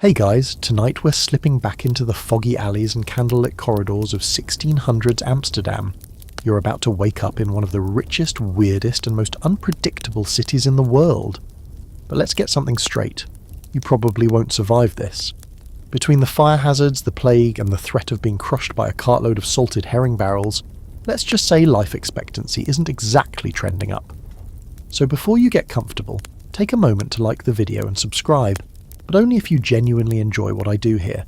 Hey guys, tonight we're slipping back into the foggy alleys and candlelit corridors of 1600s Amsterdam. You're about to wake up in one of the richest, weirdest and most unpredictable cities in the world. But let's get something straight. You probably won't survive this. Between the fire hazards, the plague and the threat of being crushed by a cartload of salted herring barrels, let's just say life expectancy isn't exactly trending up. So before you get comfortable, take a moment to like the video and subscribe. But only if you genuinely enjoy what I do here.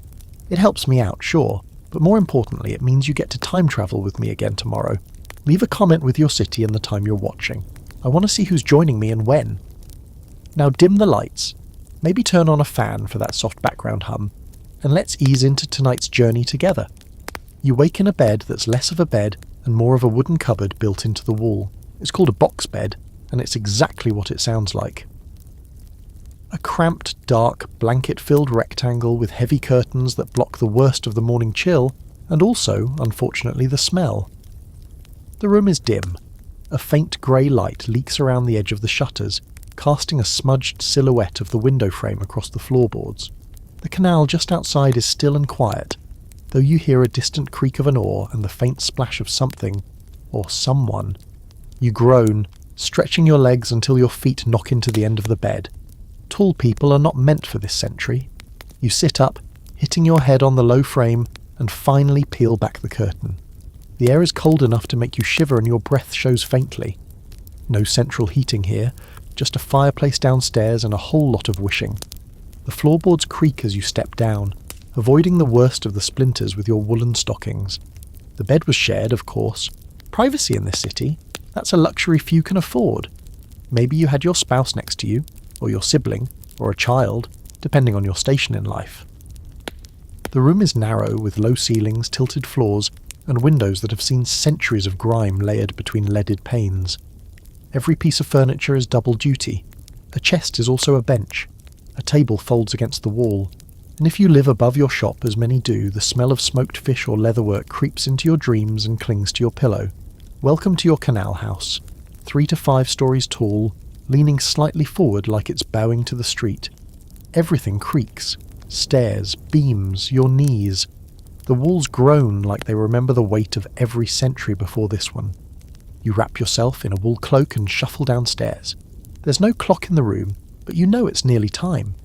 It helps me out, sure, but more importantly it means you get to time travel with me again tomorrow. Leave a comment with your city and the time you're watching. I want to see who's joining me and when. Now dim the lights, maybe turn on a fan for that soft background hum, and let's ease into tonight's journey together. You wake in a bed that's less of a bed and more of a wooden cupboard built into the wall. It's called a box bed, and it's exactly what it sounds like. A cramped, dark, blanket-filled rectangle with heavy curtains that block the worst of the morning chill, and also, unfortunately, the smell. The room is dim. A faint grey light leaks around the edge of the shutters, casting a smudged silhouette of the window frame across the floorboards. The canal just outside is still and quiet, though you hear a distant creak of an oar and the faint splash of something, or someone. You groan, stretching your legs until your feet knock into the end of the bed. Tall people are not meant for this century. You sit up, hitting your head on the low frame, and finally peel back the curtain. The air is cold enough to make you shiver and your breath shows faintly. No central heating here, just a fireplace downstairs and a whole lot of wishing. The floorboards creak as you step down, avoiding the worst of the splinters with your woolen stockings. The bed was shared, of course. Privacy in this city, that's a luxury few can afford. Maybe you had your spouse next to you, or your sibling, or a child, depending on your station in life. The room is narrow with low ceilings, tilted floors, and windows that have seen centuries of grime layered between leaded panes. Every piece of furniture is double duty. A chest is also a bench. A table folds against the wall. And if you live above your shop, as many do, the smell of smoked fish or leatherwork creeps into your dreams and clings to your pillow. Welcome to your canal house. 3 to 5 stories tall, leaning slightly forward like it's bowing to the street. Everything creaks. Stairs, beams, your knees. The walls groan like they remember the weight of every century before this one. You wrap yourself in a wool cloak and shuffle downstairs. There's no clock in the room, but you know it's nearly time.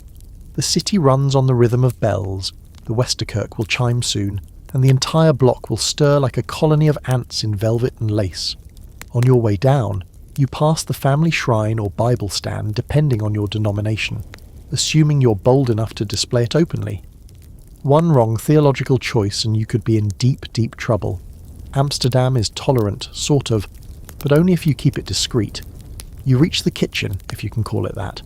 The city runs on the rhythm of bells. The Westerkerk will chime soon, and the entire block will stir like a colony of ants in velvet and lace. On your way down, you pass the family shrine or Bible stand depending on your denomination, assuming you're bold enough to display it openly. One wrong theological choice and you could be in deep, deep trouble. Amsterdam is tolerant, sort of, but only if you keep it discreet. You reach the kitchen, if you can call it that.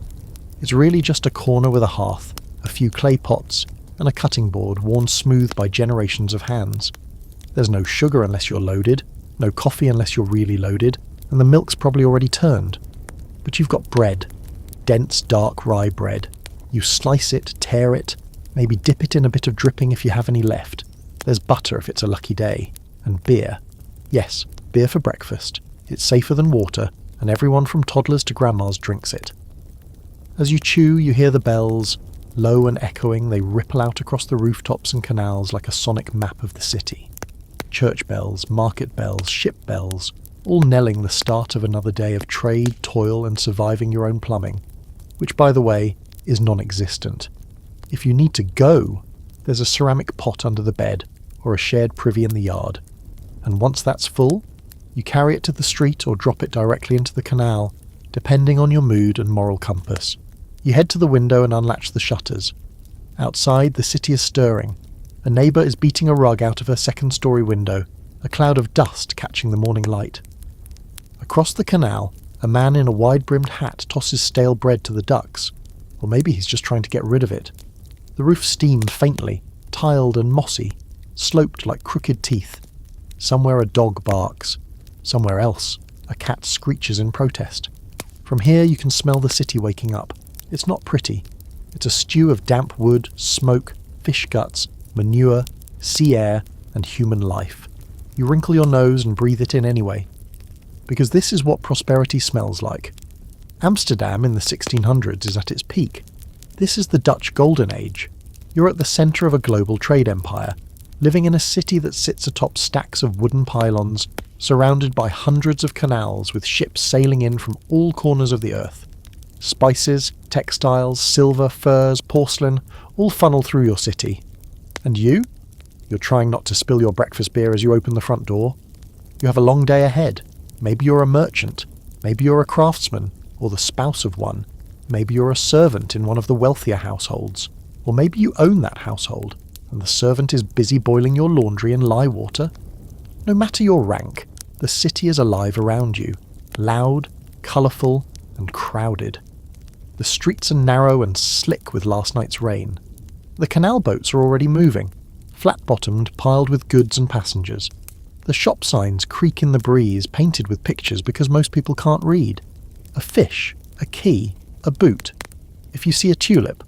It's really just a corner with a hearth, a few clay pots, and a cutting board worn smooth by generations of hands. There's no sugar unless you're loaded, no coffee unless you're really loaded, and the milk's probably already turned. But you've got bread. Dense, dark rye bread. You slice it, tear it, maybe dip it in a bit of dripping if you have any left. There's butter if it's a lucky day. And beer. Yes, beer for breakfast. It's safer than water, and everyone from toddlers to grandmas drinks it. As you chew, you hear the bells. Low and echoing, they ripple out across the rooftops and canals like a sonic map of the city. Church bells, market bells, ship bells, all knelling the start of another day of trade, toil, and surviving your own plumbing, which, by the way, is non-existent. If you need to go, there's a ceramic pot under the bed, or a shared privy in the yard, and once that's full, you carry it to the street or drop it directly into the canal, depending on your mood and moral compass. You head to the window and unlatch the shutters. Outside, the city is stirring. A neighbour is beating a rug out of her second-story window, a cloud of dust catching the morning light. Across the canal, a man in a wide-brimmed hat tosses stale bread to the ducks, or maybe he's just trying to get rid of it. The roof steamed faintly, tiled and mossy, sloped like crooked teeth. Somewhere a dog barks. Somewhere else, a cat screeches in protest. From here you can smell the city waking up. It's not pretty. It's a stew of damp wood, smoke, fish guts, manure, sea air, and human life. You wrinkle your nose and breathe it in anyway. Because this is what prosperity smells like. Amsterdam in the 1600s is at its peak. This is the Dutch Golden Age. You're at the centre of a global trade empire, living in a city that sits atop stacks of wooden pylons, surrounded by hundreds of canals with ships sailing in from all corners of the earth. Spices, textiles, silver, furs, porcelain, all funnel through your city. And you? You're trying not to spill your breakfast beer as you open the front door. You have a long day ahead. Maybe you're a merchant. Maybe you're a craftsman, or the spouse of one. Maybe you're a servant in one of the wealthier households. Or maybe you own that household, and the servant is busy boiling your laundry in lye water. No matter your rank, the city is alive around you, loud, colourful, and crowded. The streets are narrow and slick with last night's rain. The canal boats are already moving, flat-bottomed, piled with goods and passengers. The shop signs creak in the breeze, painted with pictures because most people can't read. A fish, a key, a boot. If you see a tulip,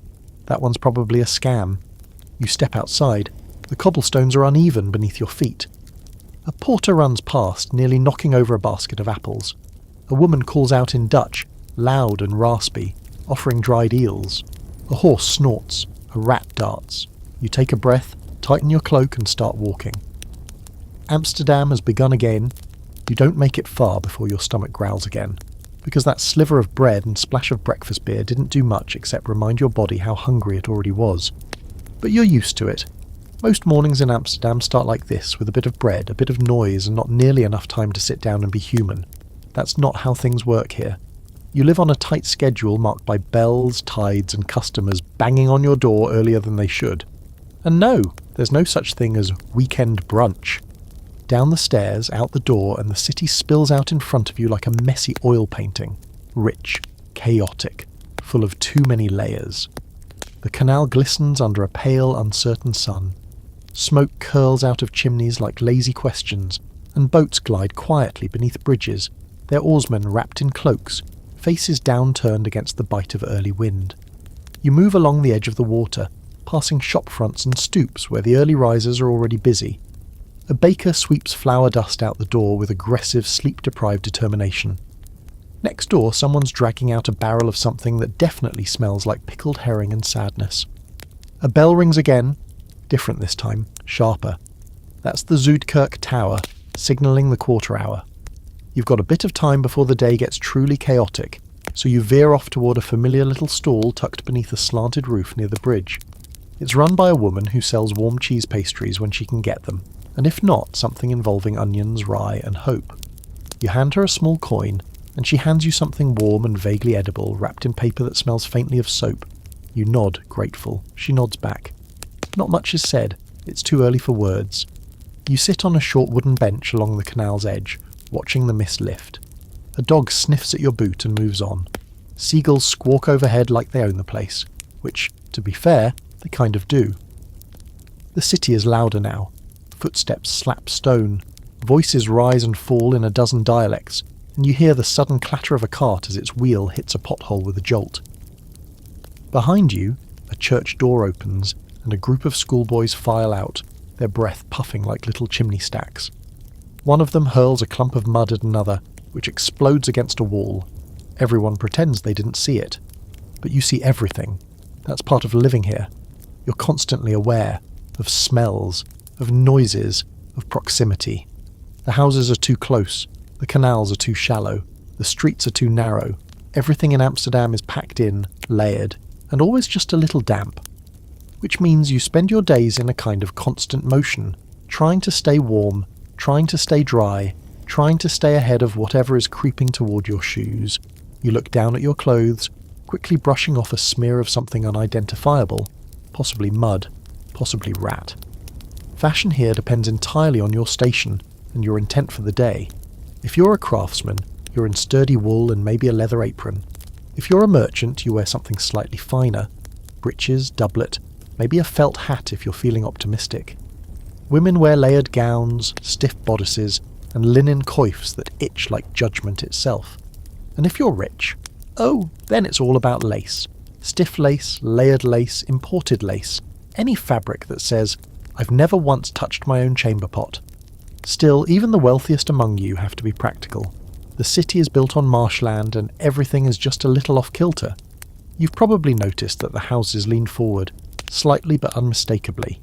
that one's probably a scam. You step outside. The cobblestones are uneven beneath your feet. A porter runs past, nearly knocking over a basket of apples. A woman calls out in Dutch, loud and raspy, offering dried eels. A horse snorts. A rat darts. You take a breath, tighten your cloak and start walking. Amsterdam has begun again. You don't make it far before your stomach growls again, because that sliver of bread and splash of breakfast beer didn't do much except remind your body how hungry it already was. But you're used to it. Most mornings in Amsterdam start like this, with a bit of bread, a bit of noise, and not nearly enough time to sit down and be human. That's not how things work here. You live on a tight schedule marked by bells, tides, and customers banging on your door earlier than they should. And no, there's no such thing as weekend brunch. Down the stairs, out the door, and the city spills out in front of you like a messy oil painting. Rich, chaotic, full of too many layers. The canal glistens under a pale, uncertain sun. Smoke curls out of chimneys like lazy questions, and boats glide quietly beneath bridges, their oarsmen wrapped in cloaks, faces downturned against the bite of early wind. You move along the edge of the water, passing shop fronts and stoops where the early risers are already busy. A baker sweeps flour dust out the door with aggressive, sleep-deprived determination. Next door, someone's dragging out a barrel of something that definitely smells like pickled herring and sadness. A bell rings again, different this time, sharper. That's the Zuidkerk Tower, signalling the quarter hour. You've got a bit of time before the day gets truly chaotic, so you veer off toward a familiar little stall tucked beneath a slanted roof near the bridge. It's run by a woman who sells warm cheese pastries when she can get them, and if not, something involving onions, rye, and hope. You hand her a small coin, and she hands you something warm and vaguely edible, wrapped in paper that smells faintly of soap. You nod, grateful. She nods back. Not much is said. It's too early for words. You sit on a short wooden bench along the canal's edge, watching the mist lift. A dog sniffs at your boot and moves on. Seagulls squawk overhead like they own the place, which, to be fair, they kind of do. The city is louder now. Footsteps slap stone. Voices rise and fall in a dozen dialects, and you hear the sudden clatter of a cart as its wheel hits a pothole with a jolt. Behind you, a church door opens, and a group of schoolboys file out, their breath puffing like little chimney stacks. One of them hurls a clump of mud at another, which explodes against a wall. Everyone pretends they didn't see it. But you see everything. That's part of living here. You're constantly aware of smells, of noises, of proximity. The houses are too close. The canals are too shallow. The streets are too narrow. Everything in Amsterdam is packed in, layered, and always just a little damp. Which means you spend your days in a kind of constant motion, trying to stay warm, trying to stay dry, trying to stay ahead of whatever is creeping toward your shoes. You look down at your clothes, quickly brushing off a smear of something unidentifiable, possibly mud, possibly rat. Fashion here depends entirely on your station and your intent for the day. If you're a craftsman, you're in sturdy wool and maybe a leather apron. If you're a merchant, you wear something slightly finer, breeches, doublet, maybe a felt hat if you're feeling optimistic. Women wear layered gowns, stiff bodices, and linen coifs that itch like judgment itself. And if you're rich, oh, then it's all about lace. Stiff lace, layered lace, imported lace, any fabric that says, I've never once touched my own chamber pot. Still, even the wealthiest among you have to be practical. The city is built on marshland and everything is just a little off kilter. You've probably noticed that the houses lean forward, slightly but unmistakably.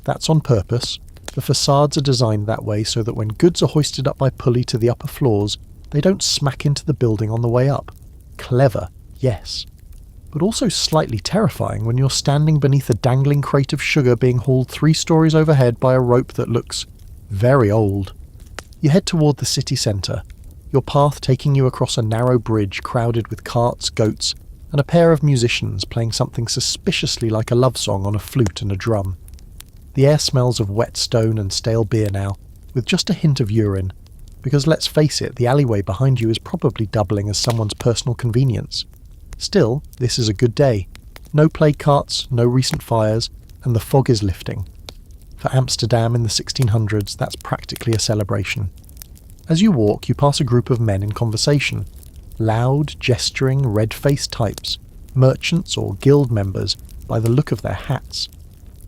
That's on purpose. The facades are designed that way so that when goods are hoisted up by pulley to the upper floors, they don't smack into the building on the way up. Clever, yes. But also slightly terrifying when you're standing beneath a dangling crate of sugar being hauled 3 stories overhead by a rope that looks very old. You head toward the city centre, your path taking you across a narrow bridge crowded with carts, goats, and a pair of musicians playing something suspiciously like a love song on a flute and a drum. The air smells of wet stone and stale beer now, with just a hint of urine, because let's face it, the alleyway behind you is probably doubling as someone's personal convenience. Still, this is a good day. No plague carts, no recent fires, and the fog is lifting. For Amsterdam in the 1600s, that's practically a celebration. As you walk, you pass a group of men in conversation. Loud, gesturing, red-faced types, merchants or guild members by the look of their hats.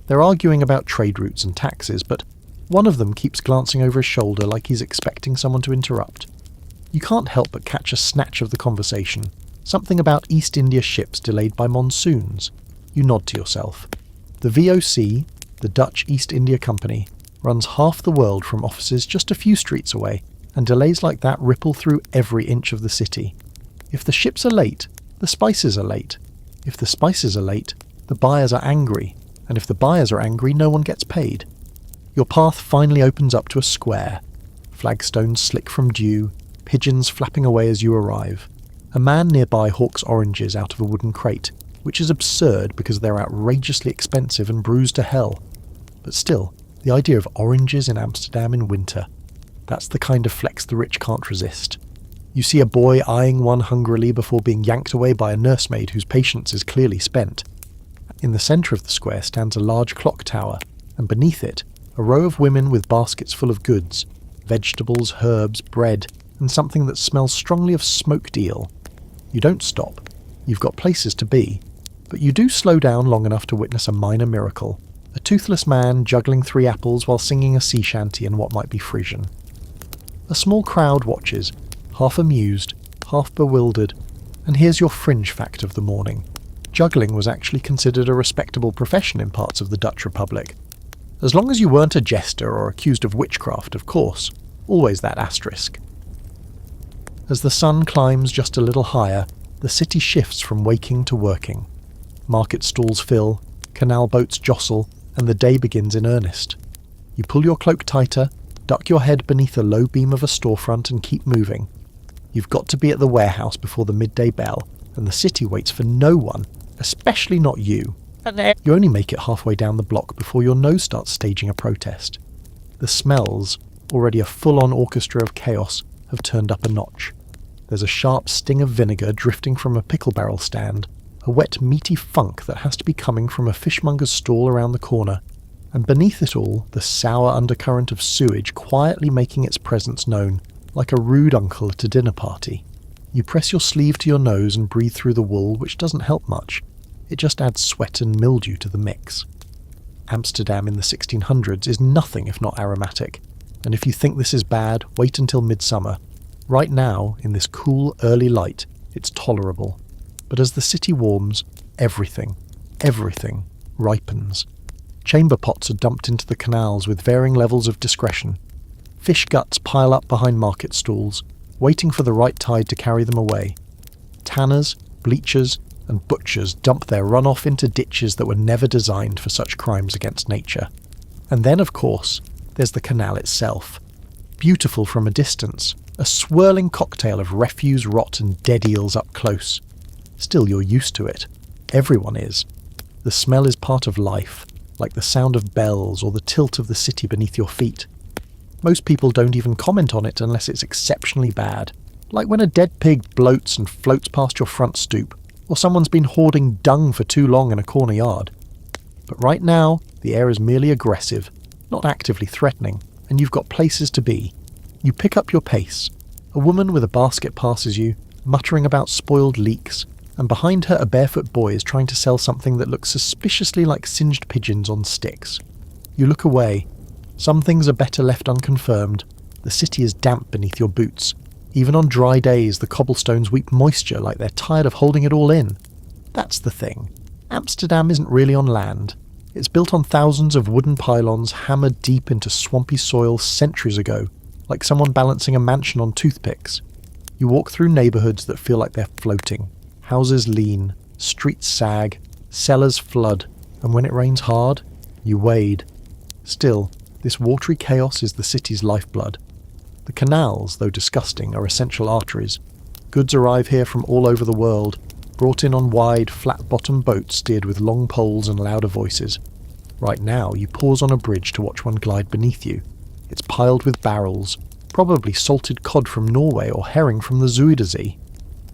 They're arguing about trade routes and taxes, but one of them keeps glancing over his shoulder like he's expecting someone to interrupt. You can't help but catch a snatch of the conversation, something about East India ships delayed by monsoons. You nod to yourself. The VOCC, the Dutch East India Company, runs half the world from offices just a few streets away, and delays like that ripple through every inch of the city. If the ships are late, the spices are late. If the spices are late, the buyers are angry, and if the buyers are angry, no one gets paid. Your path finally opens up to a square. Flagstones slick from dew, pigeons flapping away as you arrive. A man nearby hawks oranges out of a wooden crate, which is absurd because they're outrageously expensive and bruised to hell. But still, the idea of oranges in Amsterdam in winter, that's the kind of flex the rich can't resist. You see a boy eyeing one hungrily before being yanked away by a nursemaid whose patience is clearly spent. In the centre of the square stands a large clock tower, and beneath it, a row of women with baskets full of goods, vegetables, herbs, bread, and something that smells strongly of smoked eel. You don't stop. You've got places to be. But you do slow down long enough to witness a minor miracle. A toothless man juggling 3 apples while singing a sea shanty in what might be Frisian. A small crowd watches, half amused, half bewildered, and here's your fringe fact of the morning. Juggling was actually considered a respectable profession in parts of the Dutch Republic. As long as you weren't a jester or accused of witchcraft, of course. Always that asterisk. As the sun climbs just a little higher, the city shifts from waking to working. Market stalls fill, canal boats jostle, and the day begins in earnest. You pull your cloak tighter, duck your head beneath the low beam of a storefront and keep moving. You've got to be at the warehouse before the midday bell, and the city waits for no one, especially not you. You only make it halfway down the block before your nose starts staging a protest. The smells, already a full-on orchestra of chaos, have turned up a notch. There's a sharp sting of vinegar drifting from a pickle barrel stand, a wet meaty funk that has to be coming from a fishmonger's stall around the corner, and beneath it all, the sour undercurrent of sewage quietly making its presence known, like a rude uncle at a dinner party. You press your sleeve to your nose and breathe through the wool, which doesn't help much. It just adds sweat and mildew to the mix. Amsterdam in the 1600s is nothing if not aromatic, and if you think this is bad, wait until midsummer. Right now, in this cool early light, it's tolerable. But as the city warms, everything ripens. Chamber pots are dumped into the canals with varying levels of discretion. Fish guts pile up behind market stalls, waiting for the right tide to carry them away. Tanners, bleachers, and butchers dump their runoff into ditches that were never designed for such crimes against nature. And then, of course, there's the canal itself. Beautiful from a distance, a swirling cocktail of refuse, rot, and dead eels up close. Still, you're used to it. Everyone is. The smell is part of life, like the sound of bells or the tilt of the city beneath your feet. Most people don't even comment on it unless it's exceptionally bad, like when a dead pig bloats and floats past your front stoop, or someone's been hoarding dung for too long in a corner yard. But right now, the air is merely aggressive, not actively threatening, and you've got places to be. You pick up your pace. A woman with a basket passes you, muttering about spoiled leeks, and behind her a barefoot boy is trying to sell something that looks suspiciously like singed pigeons on sticks. You look away. Some things are better left unconfirmed. The city is damp beneath your boots. Even on dry days, the cobblestones weep moisture like they're tired of holding it all in. That's the thing. Amsterdam isn't really on land. It's built on thousands of wooden pylons hammered deep into swampy soil centuries ago, like someone balancing a mansion on toothpicks. You walk through neighbourhoods that feel like they're floating. Houses lean, streets sag, cellars flood, and when it rains hard, you wade. Still, this watery chaos is the city's lifeblood. The canals, though disgusting, are essential arteries. Goods arrive here from all over the world, brought in on wide, flat-bottomed boats steered with long poles and louder voices. Right now, you pause on a bridge to watch one glide beneath you. It's piled with barrels, probably salted cod from Norway or herring from the Zuiderzee.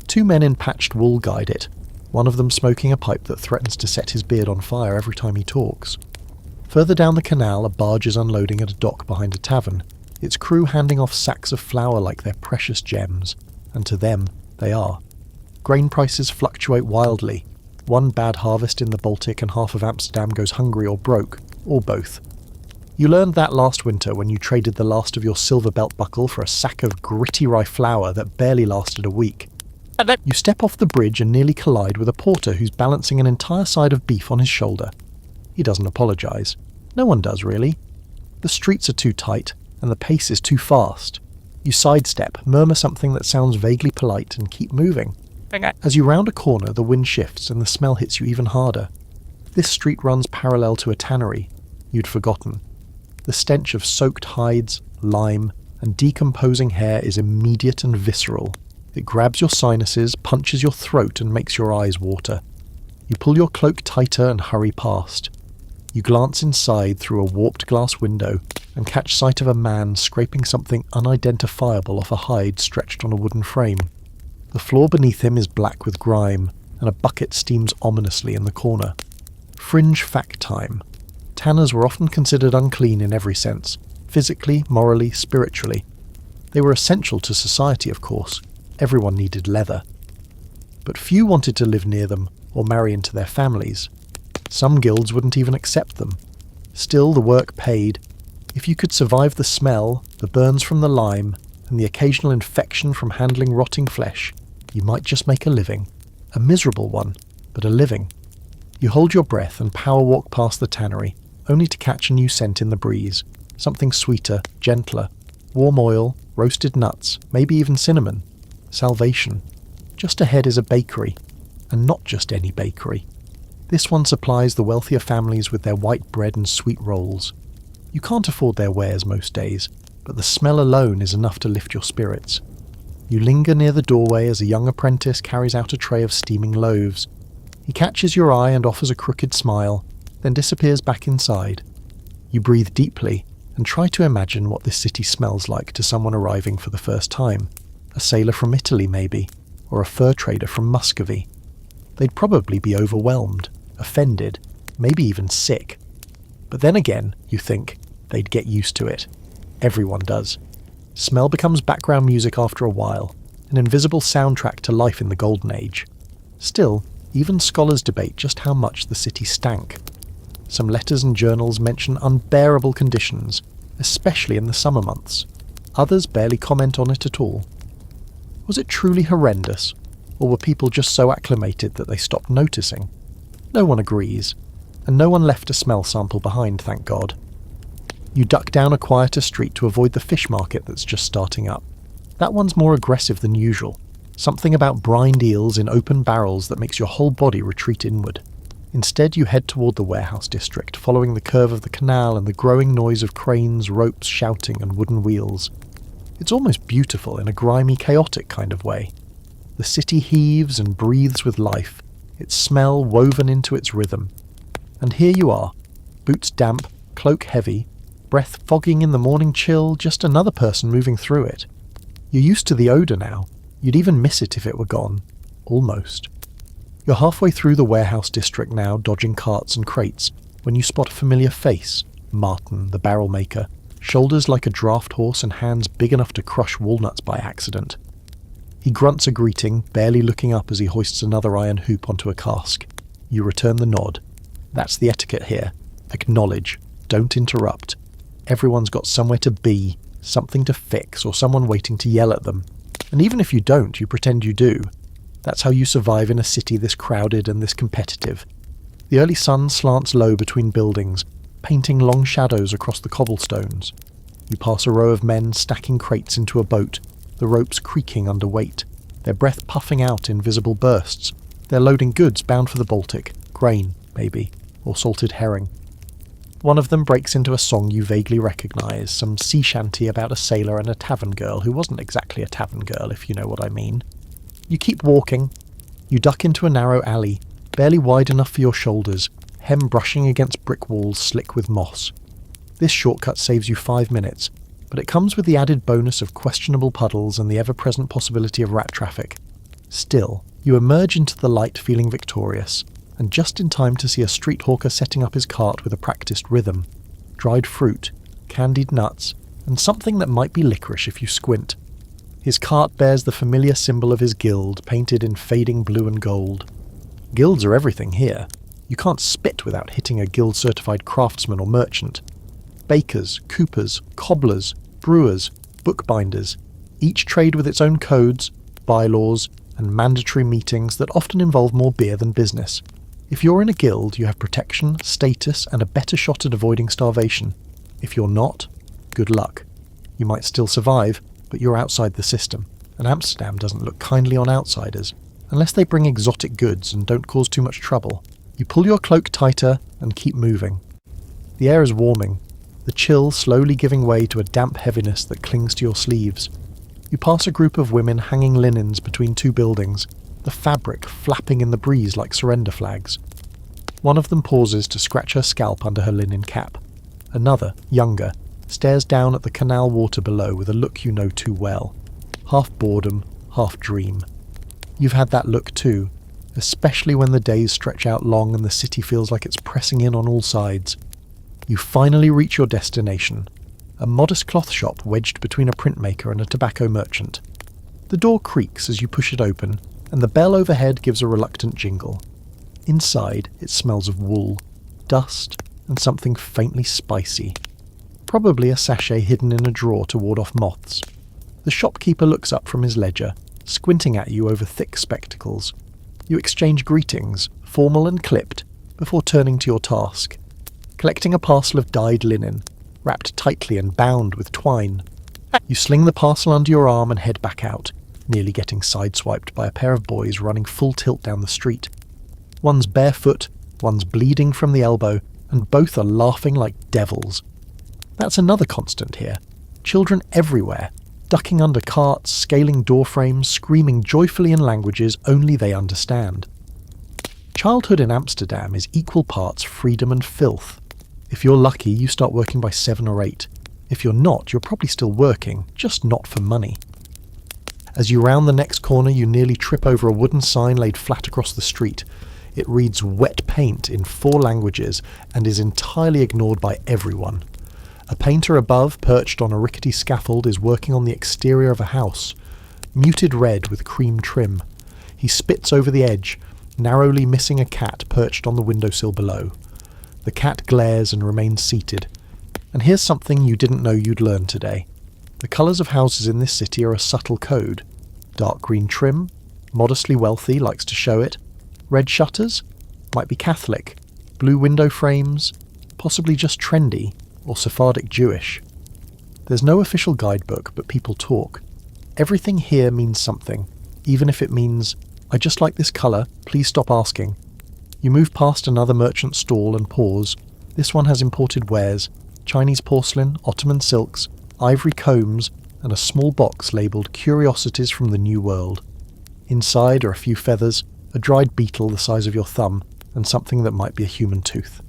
Two men in patched wool guide it, one of them smoking a pipe that threatens to set his beard on fire every time he talks. Further down the canal, a barge is unloading at a dock behind a tavern, its crew handing off sacks of flour like they're precious gems, and to them, they are. Grain prices fluctuate wildly. One bad harvest in the Baltic and half of Amsterdam goes hungry or broke, or both. You learned that last winter when you traded the last of your silver belt buckle for a sack of gritty rye flour that barely lasted a week. You step off the bridge and nearly collide with a porter who's balancing an entire side of beef on his shoulder. He doesn't apologise. No one does, really. The streets are too tight, and the pace is too fast. You sidestep, murmur something that sounds vaguely polite, and keep moving. As you round a corner, the wind shifts and the smell hits you even harder. This street runs parallel to a tannery. You'd forgotten. The stench of soaked hides, lime, and decomposing hair is immediate and visceral. It grabs your sinuses, punches your throat, and makes your eyes water. You pull your cloak tighter and hurry past. You glance inside through a warped glass window and catch sight of a man scraping something unidentifiable off a hide stretched on a wooden frame. The floor beneath him is black with grime, and a bucket steams ominously in the corner. Fringe fact time. Tanners were often considered unclean in every sense, physically, morally, spiritually. They were essential to society, of course. Everyone needed leather. But few wanted to live near them or marry into their families. Some guilds wouldn't even accept them. Still, the work paid. If you could survive the smell, the burns from the lime, and the occasional infection from handling rotting flesh, you might just make a living. A miserable one, but a living. You hold your breath and power walk past the tannery, only to catch a new scent in the breeze. Something sweeter, gentler. Warm oil, roasted nuts, maybe even cinnamon. Salvation. Just ahead is a bakery. And not just any bakery. This one supplies the wealthier families with their white bread and sweet rolls. You can't afford their wares most days, but the smell alone is enough to lift your spirits. You linger near the doorway as a young apprentice carries out a tray of steaming loaves. He catches your eye and offers a crooked smile, then disappears back inside. You breathe deeply and try to imagine what this city smells like to someone arriving for the first time. A sailor from Italy, maybe, or a fur trader from Muscovy. They'd probably be overwhelmed, offended, maybe even sick. But then again, you think, they'd get used to it. Everyone does. Smell becomes background music after a while, an invisible soundtrack to life in the Golden Age. Still, even scholars debate just how much the city stank. Some letters and journals mention unbearable conditions, especially in the summer months. Others barely comment on it at all. Was it truly horrendous, or were people just so acclimated that they stopped noticing? No one agrees, and no one left a smell sample behind, thank God. You duck down a quieter street to avoid the fish market that's just starting up. That one's more aggressive than usual. Something about brined eels in open barrels that makes your whole body retreat inward. Instead, you head toward the warehouse district, following the curve of the canal and the growing noise of cranes, ropes, shouting, and wooden wheels. It's almost beautiful in a grimy, chaotic kind of way. The city heaves and breathes with life, its smell woven into its rhythm. And here you are, boots damp, cloak heavy, breath fogging in the morning chill, just another person moving through it. You're used to the odour now. You'd even miss it if it were gone. Almost. You're halfway through the warehouse district now, dodging carts and crates, when you spot a familiar face, Martin, the barrel maker, shoulders like a draft horse and hands big enough to crush walnuts by accident. He grunts a greeting, barely looking up as he hoists another iron hoop onto a cask. You return the nod. That's the etiquette here. Acknowledge. Don't interrupt. Everyone's got somewhere to be, something to fix, or someone waiting to yell at them. And even if you don't, you pretend you do. That's how you survive in a city this crowded and this competitive. The early sun slants low between buildings, painting long shadows across the cobblestones. You pass a row of men stacking crates into a boat, the ropes creaking under weight, their breath puffing out in visible bursts. They're loading goods bound for the Baltic, grain, maybe, or salted herring. One of them breaks into a song you vaguely recognise, some sea shanty about a sailor and a tavern girl who wasn't exactly a tavern girl, if you know what I mean. You keep walking. You duck into a narrow alley, barely wide enough for your shoulders, hem brushing against brick walls slick with moss. This shortcut saves you 5 minutes, but it comes with the added bonus of questionable puddles and the ever-present possibility of rat traffic. Still, you emerge into the light feeling victorious, and just in time to see a street hawker setting up his cart with a practiced rhythm. Dried fruit, candied nuts, and something that might be licorice if you squint. His cart bears the familiar symbol of his guild, painted in fading blue and gold. Guilds are everything here. You can't spit without hitting a guild-certified craftsman or merchant. Bakers, coopers, cobblers, brewers, bookbinders, each trade with its own codes, bylaws, and mandatory meetings that often involve more beer than business. If you're in a guild, you have protection, status, and a better shot at avoiding starvation. If you're not, good luck. You might still survive, but you're outside the system, and Amsterdam doesn't look kindly on outsiders, unless they bring exotic goods and don't cause too much trouble. You pull your cloak tighter and keep moving. The air is warming, the chill slowly giving way to a damp heaviness that clings to your sleeves. You pass a group of women hanging linens between two buildings, the fabric flapping in the breeze like surrender flags. One of them pauses to scratch her scalp under her linen cap. Another, younger, stares down at the canal water below with a look you know too well. Half boredom, half dream. You've had that look too, especially when the days stretch out long and the city feels like it's pressing in on all sides. You finally reach your destination, a modest cloth shop wedged between a printmaker and a tobacco merchant. The door creaks as you push it open, and the bell overhead gives a reluctant jingle. Inside, it smells of wool, dust, and something faintly spicy. Probably a sachet hidden in a drawer to ward off moths. The shopkeeper looks up from his ledger, squinting at you over thick spectacles. You exchange greetings, formal and clipped, before turning to your task. Collecting a parcel of dyed linen, wrapped tightly and bound with twine. You sling the parcel under your arm and head back out, nearly getting sideswiped by a pair of boys running full tilt down the street. One's barefoot, one's bleeding from the elbow, and both are laughing like devils. That's another constant here. Children everywhere, ducking under carts, scaling door frames, screaming joyfully in languages only they understand. Childhood in Amsterdam is equal parts freedom and filth. If you're lucky, you start working by 7 or 8. If you're not, you're probably still working, just not for money. As you round the next corner, you nearly trip over a wooden sign laid flat across the street. It reads wet paint in 4 languages and is entirely ignored by everyone. A painter above, perched on a rickety scaffold, is working on the exterior of a house, muted red with cream trim. He spits over the edge, narrowly missing a cat perched on the windowsill below. The cat glares and remains seated. And here's something you didn't know you'd learn today. The colours of houses in this city are a subtle code. Dark green trim, modestly wealthy, likes to show it. Red shutters, might be Catholic. Blue window frames, possibly just trendy, or Sephardic Jewish. There's no official guidebook, but people talk. Everything here means something, even if it means, I just like this colour, please stop asking. You move past another merchant stall and pause. This one has imported wares, Chinese porcelain, Ottoman silks, ivory combs, and a small box labelled Curiosities from the New World. Inside are a few feathers, a dried beetle the size of your thumb, and something that might be a human tooth.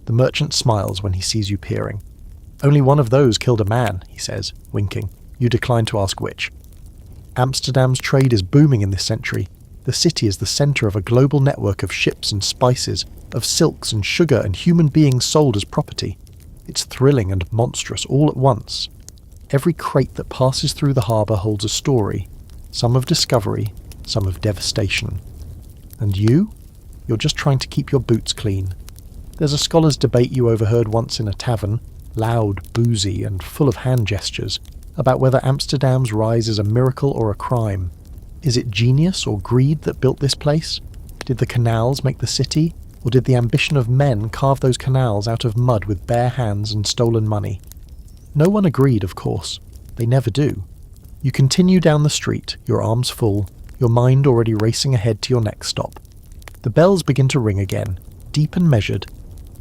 The merchant smiles when he sees you peering. Only one of those killed a man, he says, winking. You decline to ask which. Amsterdam's trade is booming in this century. The city is the centre of a global network of ships and spices, of silks and sugar and human beings sold as property. It's thrilling and monstrous all at once. Every crate that passes through the harbour holds a story, some of discovery, some of devastation. And you? You're just trying to keep your boots clean. There's a scholar's debate you overheard once in a tavern, loud, boozy, and full of hand gestures, about whether Amsterdam's rise is a miracle or a crime. Is it genius or greed that built this place? Did the canals make the city, Or did the ambition of men carve those canals out of mud with bare hands and stolen money? No one agreed, of course. They never do. You continue down the street, your arms full, your mind already racing ahead to your next stop. The bells begin to ring again, deep and measured,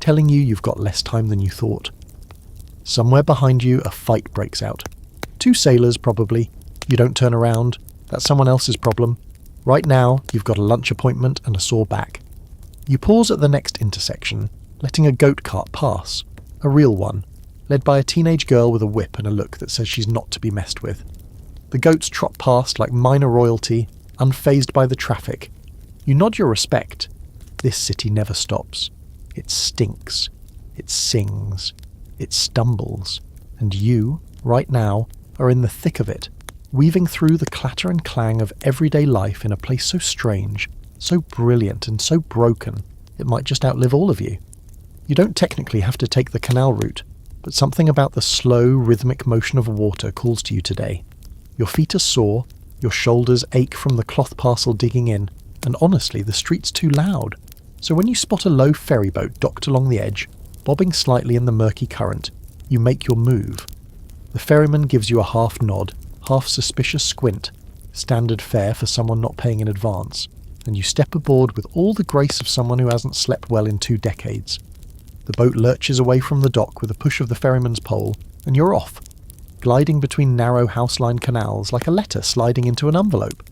telling you you've got less time than you thought. Somewhere behind you, a fight breaks out. 2 sailors, probably. You don't turn around. That's someone else's problem. Right now, you've got a lunch appointment and a sore back. You pause at the next intersection, letting a goat cart pass. A real one, led by a teenage girl with a whip and a look that says she's not to be messed with. The goats trot past like minor royalty, unfazed by the traffic. You nod your respect. This city never stops. It stinks. It sings. It stumbles. And you, right now, are in the thick of it, weaving through the clatter and clang of everyday life in a place so strange, so brilliant and so broken, it might just outlive all of you. You don't technically have to take the canal route, but something about the slow, rhythmic motion of water calls to you today. Your feet are sore, your shoulders ache from the cloth parcel digging in, and honestly, the street's too loud. So when you spot a low ferry boat docked along the edge, bobbing slightly in the murky current, you make your move. The ferryman gives you a half nod, half suspicious squint, standard fare for someone not paying in advance, and you step aboard with all the grace of someone who hasn't slept well in 2 decades. The boat lurches away from the dock with a push of the ferryman's pole, and you're off, gliding between narrow house-lined canals like a letter sliding into an envelope.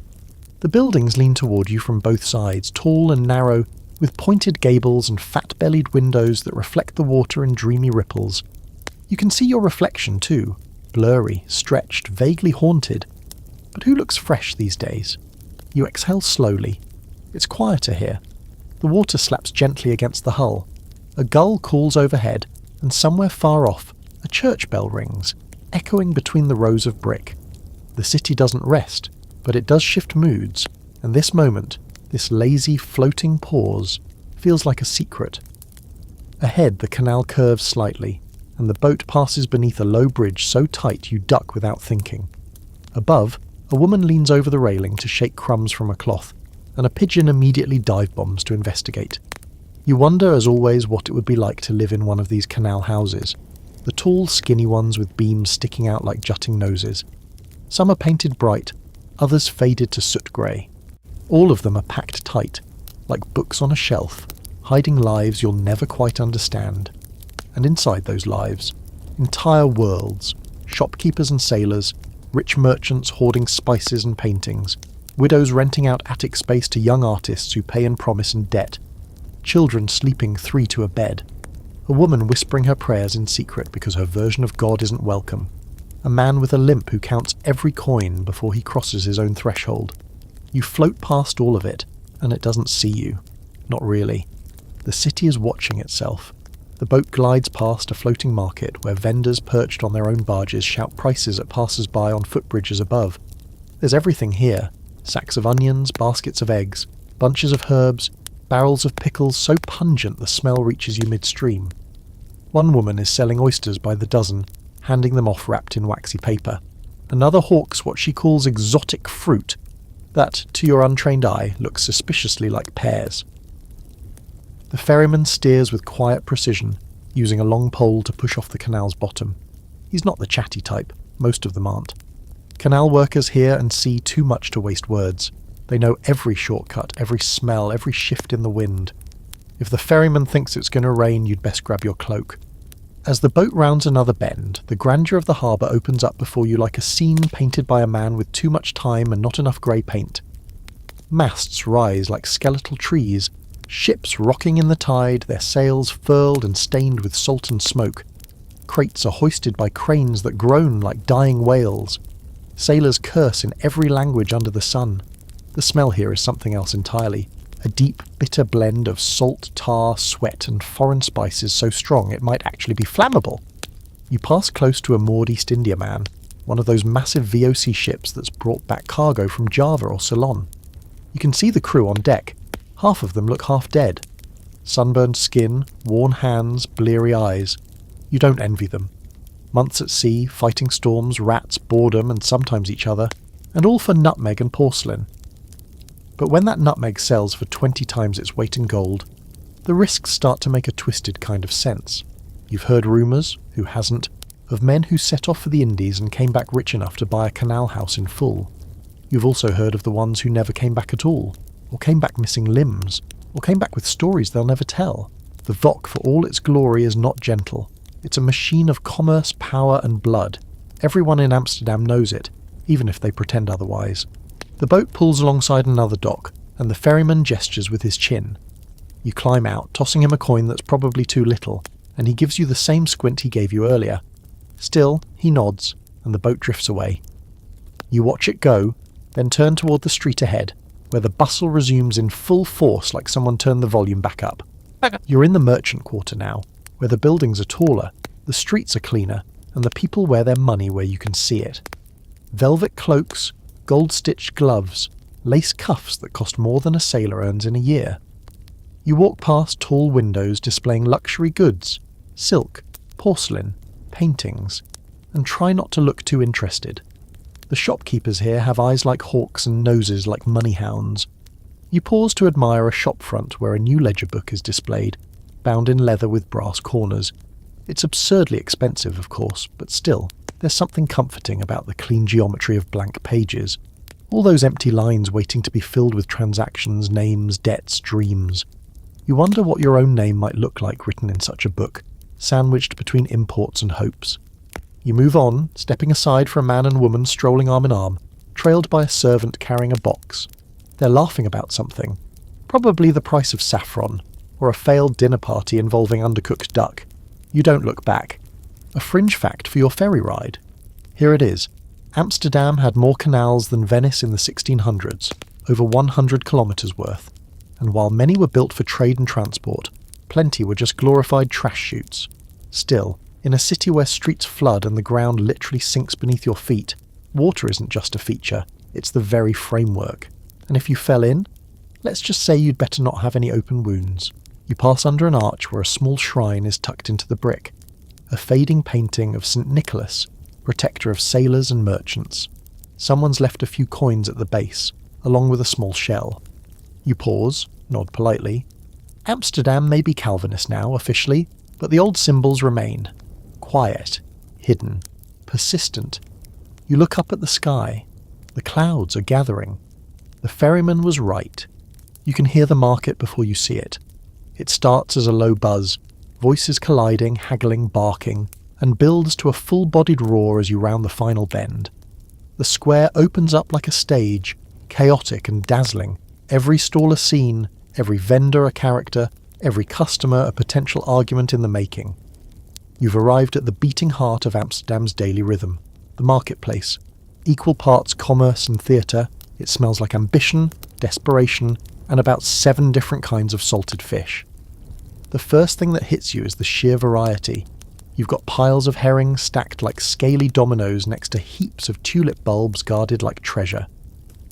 The buildings lean toward you from both sides, tall and narrow, with pointed gables and fat-bellied windows that reflect the water in dreamy ripples. You can see your reflection too, blurry, stretched, vaguely haunted. But who looks fresh these days? You exhale slowly. It's quieter here. The water slaps gently against the hull. A gull calls overhead, and somewhere far off, a church bell rings, echoing between the rows of brick. The city doesn't rest, but it does shift moods, and this moment, this lazy, floating pause, feels like a secret. Ahead, the canal curves slightly, and the boat passes beneath a low bridge so tight you duck without thinking. Above, a woman leans over the railing to shake crumbs from a cloth, and a pigeon immediately dive-bombs to investigate. You wonder, as always, what it would be like to live in one of these canal houses, the tall, skinny ones with beams sticking out like jutting noses. Some are painted bright, others faded to soot grey. All of them are packed tight, like books on a shelf, hiding lives you'll never quite understand. And inside those lives, entire worlds, shopkeepers and sailors, rich merchants hoarding spices and paintings, widows renting out attic space to young artists who pay and promise in debt, children sleeping 3 to a bed, a woman whispering her prayers in secret because her version of God isn't welcome, a man with a limp who counts every coin before he crosses his own threshold. You float past all of it, and it doesn't see you. Not really. The city is watching itself. The boat glides past a floating market where vendors perched on their own barges shout prices at passers-by on footbridges above. There's everything here. Sacks of onions, baskets of eggs, bunches of herbs, barrels of pickles so pungent the smell reaches you midstream. One woman is selling oysters by the dozen, handing them off wrapped in waxy paper. Another hawks what she calls exotic fruit that, to your untrained eye, looks suspiciously like pears. The ferryman steers with quiet precision, using a long pole to push off the canal's bottom. He's not the chatty type, most of them aren't. Canal workers hear and see too much to waste words. They know every shortcut, every smell, every shift in the wind. If the ferryman thinks it's going to rain, you'd best grab your cloak. As the boat rounds another bend, the grandeur of the harbour opens up before you like a scene painted by a man with too much time and not enough grey paint. Masts rise like skeletal trees, ships rocking in the tide, their sails furled and stained with salt and smoke. Crates are hoisted by cranes that groan like dying whales. Sailors curse in every language under the sun. The smell here is something else entirely. A deep, bitter blend of salt, tar, sweat and foreign spices so strong it might actually be flammable. You pass close to a moored East Indiaman, one of those massive VOCC ships that's brought back cargo from Java or Ceylon. You can see the crew on deck. Half of them look half dead. Sunburned skin, worn hands, bleary eyes. You don't envy them. Months at sea, fighting storms, rats, boredom and sometimes each other, and all for nutmeg and porcelain. But when that nutmeg sells for 20 times its weight in gold, The risks start to make a twisted kind of sense. You've heard rumours, who hasn't, of men who set off for the Indies and came back rich enough to buy a canal house in full. You've also heard of the ones who never came back at all, or came back missing limbs, or came back with stories they'll never tell. The VOCC, for all its glory, is not gentle. It's a machine of commerce, power and blood. Everyone in Amsterdam knows it, even if they pretend otherwise. The boat pulls alongside another dock, and the ferryman gestures with his chin. You climb out, tossing him a coin that's probably too little, and he gives you the same squint he gave you earlier. Still, he nods, and the boat drifts away. You watch it go, then turn toward the street ahead, where the bustle resumes in full force like someone turned the volume back up. You're in the merchant quarter now, where the buildings are taller, the streets are cleaner, and the people wear their money where you can see it. Velvet cloaks, gold-stitched gloves, lace cuffs that cost more than a sailor earns in a year. You walk past tall windows displaying luxury goods, silk, porcelain, paintings, and try not to look too interested. The shopkeepers here have eyes like hawks and noses like money hounds. You pause to admire a shop front where a new ledger book is displayed, bound in leather with brass corners. It's absurdly expensive, of course, but still, there's something comforting about the clean geometry of blank pages. All those empty lines waiting to be filled with transactions, names, debts, dreams. You wonder what your own name might look like written in such a book, sandwiched between imports and hopes. You move on, stepping aside for a man and woman strolling arm in arm, trailed by a servant carrying a box. They're laughing about something. Probably the price of saffron, or a failed dinner party involving undercooked duck. You don't look back. A fringe fact for your ferry ride. Here it is. Amsterdam had more canals than Venice in the 1600s, over 100 kilometres worth. And while many were built for trade and transport, plenty were just glorified trash chutes. Still, in a city where streets flood and the ground literally sinks beneath your feet, water isn't just a feature, it's the very framework. And if you fell in, let's just say you'd better not have any open wounds. You pass under an arch where a small shrine is tucked into the brick. A fading painting of St. Nicholas, protector of sailors and merchants. Someone's left a few coins at the base, along with a small shell. You pause, nod politely. Amsterdam may be Calvinist now, officially, but the old symbols remain. Quiet, hidden, persistent. You look up at the sky. The clouds are gathering. The ferryman was right. You can hear the market before you see it. It starts as a low buzz, voices colliding, haggling, barking, and builds to a full-bodied roar as you round the final bend. The square opens up like a stage, chaotic and dazzling, every stall a scene, every vendor a character, every customer a potential argument in the making. You've arrived at the beating heart of Amsterdam's daily rhythm, the marketplace. Equal parts commerce and theatre, it smells like ambition, desperation, and about 7 different kinds of salted fish. The first thing that hits you is the sheer variety. You've got piles of herring stacked like scaly dominoes next to heaps of tulip bulbs guarded like treasure.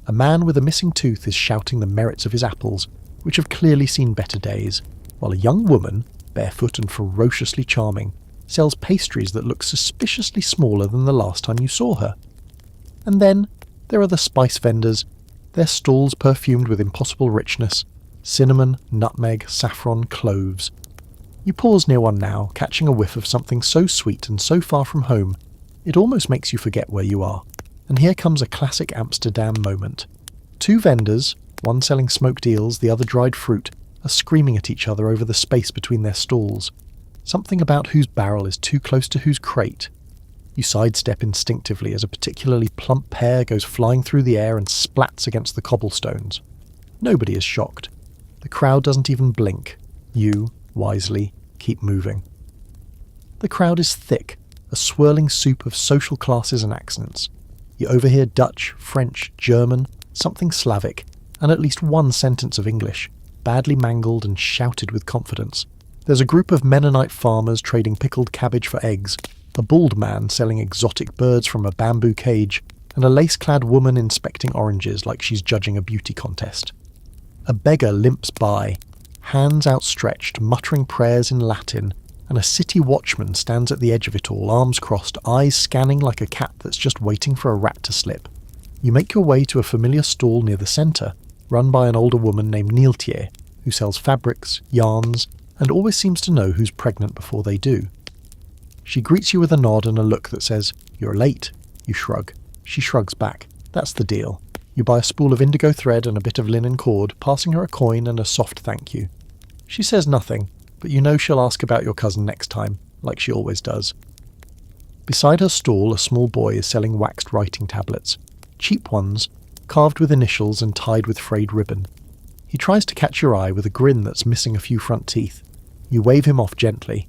A man with a missing tooth is shouting the merits of his apples, which have clearly seen better days, while a young woman, barefoot and ferociously charming, sells pastries that look suspiciously smaller than the last time you saw her. And then there are the spice vendors, their stalls perfumed with impossible richness, cinnamon, nutmeg, saffron, cloves. You pause near one now, catching a whiff of something so sweet and so far from home, it almost makes you forget where you are. And here comes a classic Amsterdam moment. 2 vendors, one selling smoked eels, the other dried fruit, are screaming at each other over the space between their stalls. Something about whose barrel is too close to whose crate. You sidestep instinctively as a particularly plump pear goes flying through the air and splats against the cobblestones. Nobody is shocked. The crowd doesn't even blink. You, wisely, keep moving. The crowd is thick, a swirling soup of social classes and accents. You overhear Dutch, French, German, something Slavic, and at least one sentence of English, badly mangled and shouted with confidence. There's a group of Mennonite farmers trading pickled cabbage for eggs, a bald man selling exotic birds from a bamboo cage, and a lace-clad woman inspecting oranges like she's judging a beauty contest. A beggar limps by, hands outstretched, muttering prayers in Latin, and a city watchman stands at the edge of it all, arms crossed, eyes scanning like a cat that's just waiting for a rat to slip. You make your way to a familiar stall near the centre, run by an older woman named Neeltje, who sells fabrics, yarns, and always seems to know who's pregnant before they do. She greets you with a nod and a look that says, "You're late." You shrug. She shrugs back. That's the deal. You buy a spool of indigo thread and a bit of linen cord, passing her a coin and a soft thank you. She says nothing, but you know she'll ask about your cousin next time, like she always does. Beside her stall, a small boy is selling waxed writing tablets. Cheap ones, carved with initials and tied with frayed ribbon. He tries to catch your eye with a grin that's missing a few front teeth. You wave him off gently.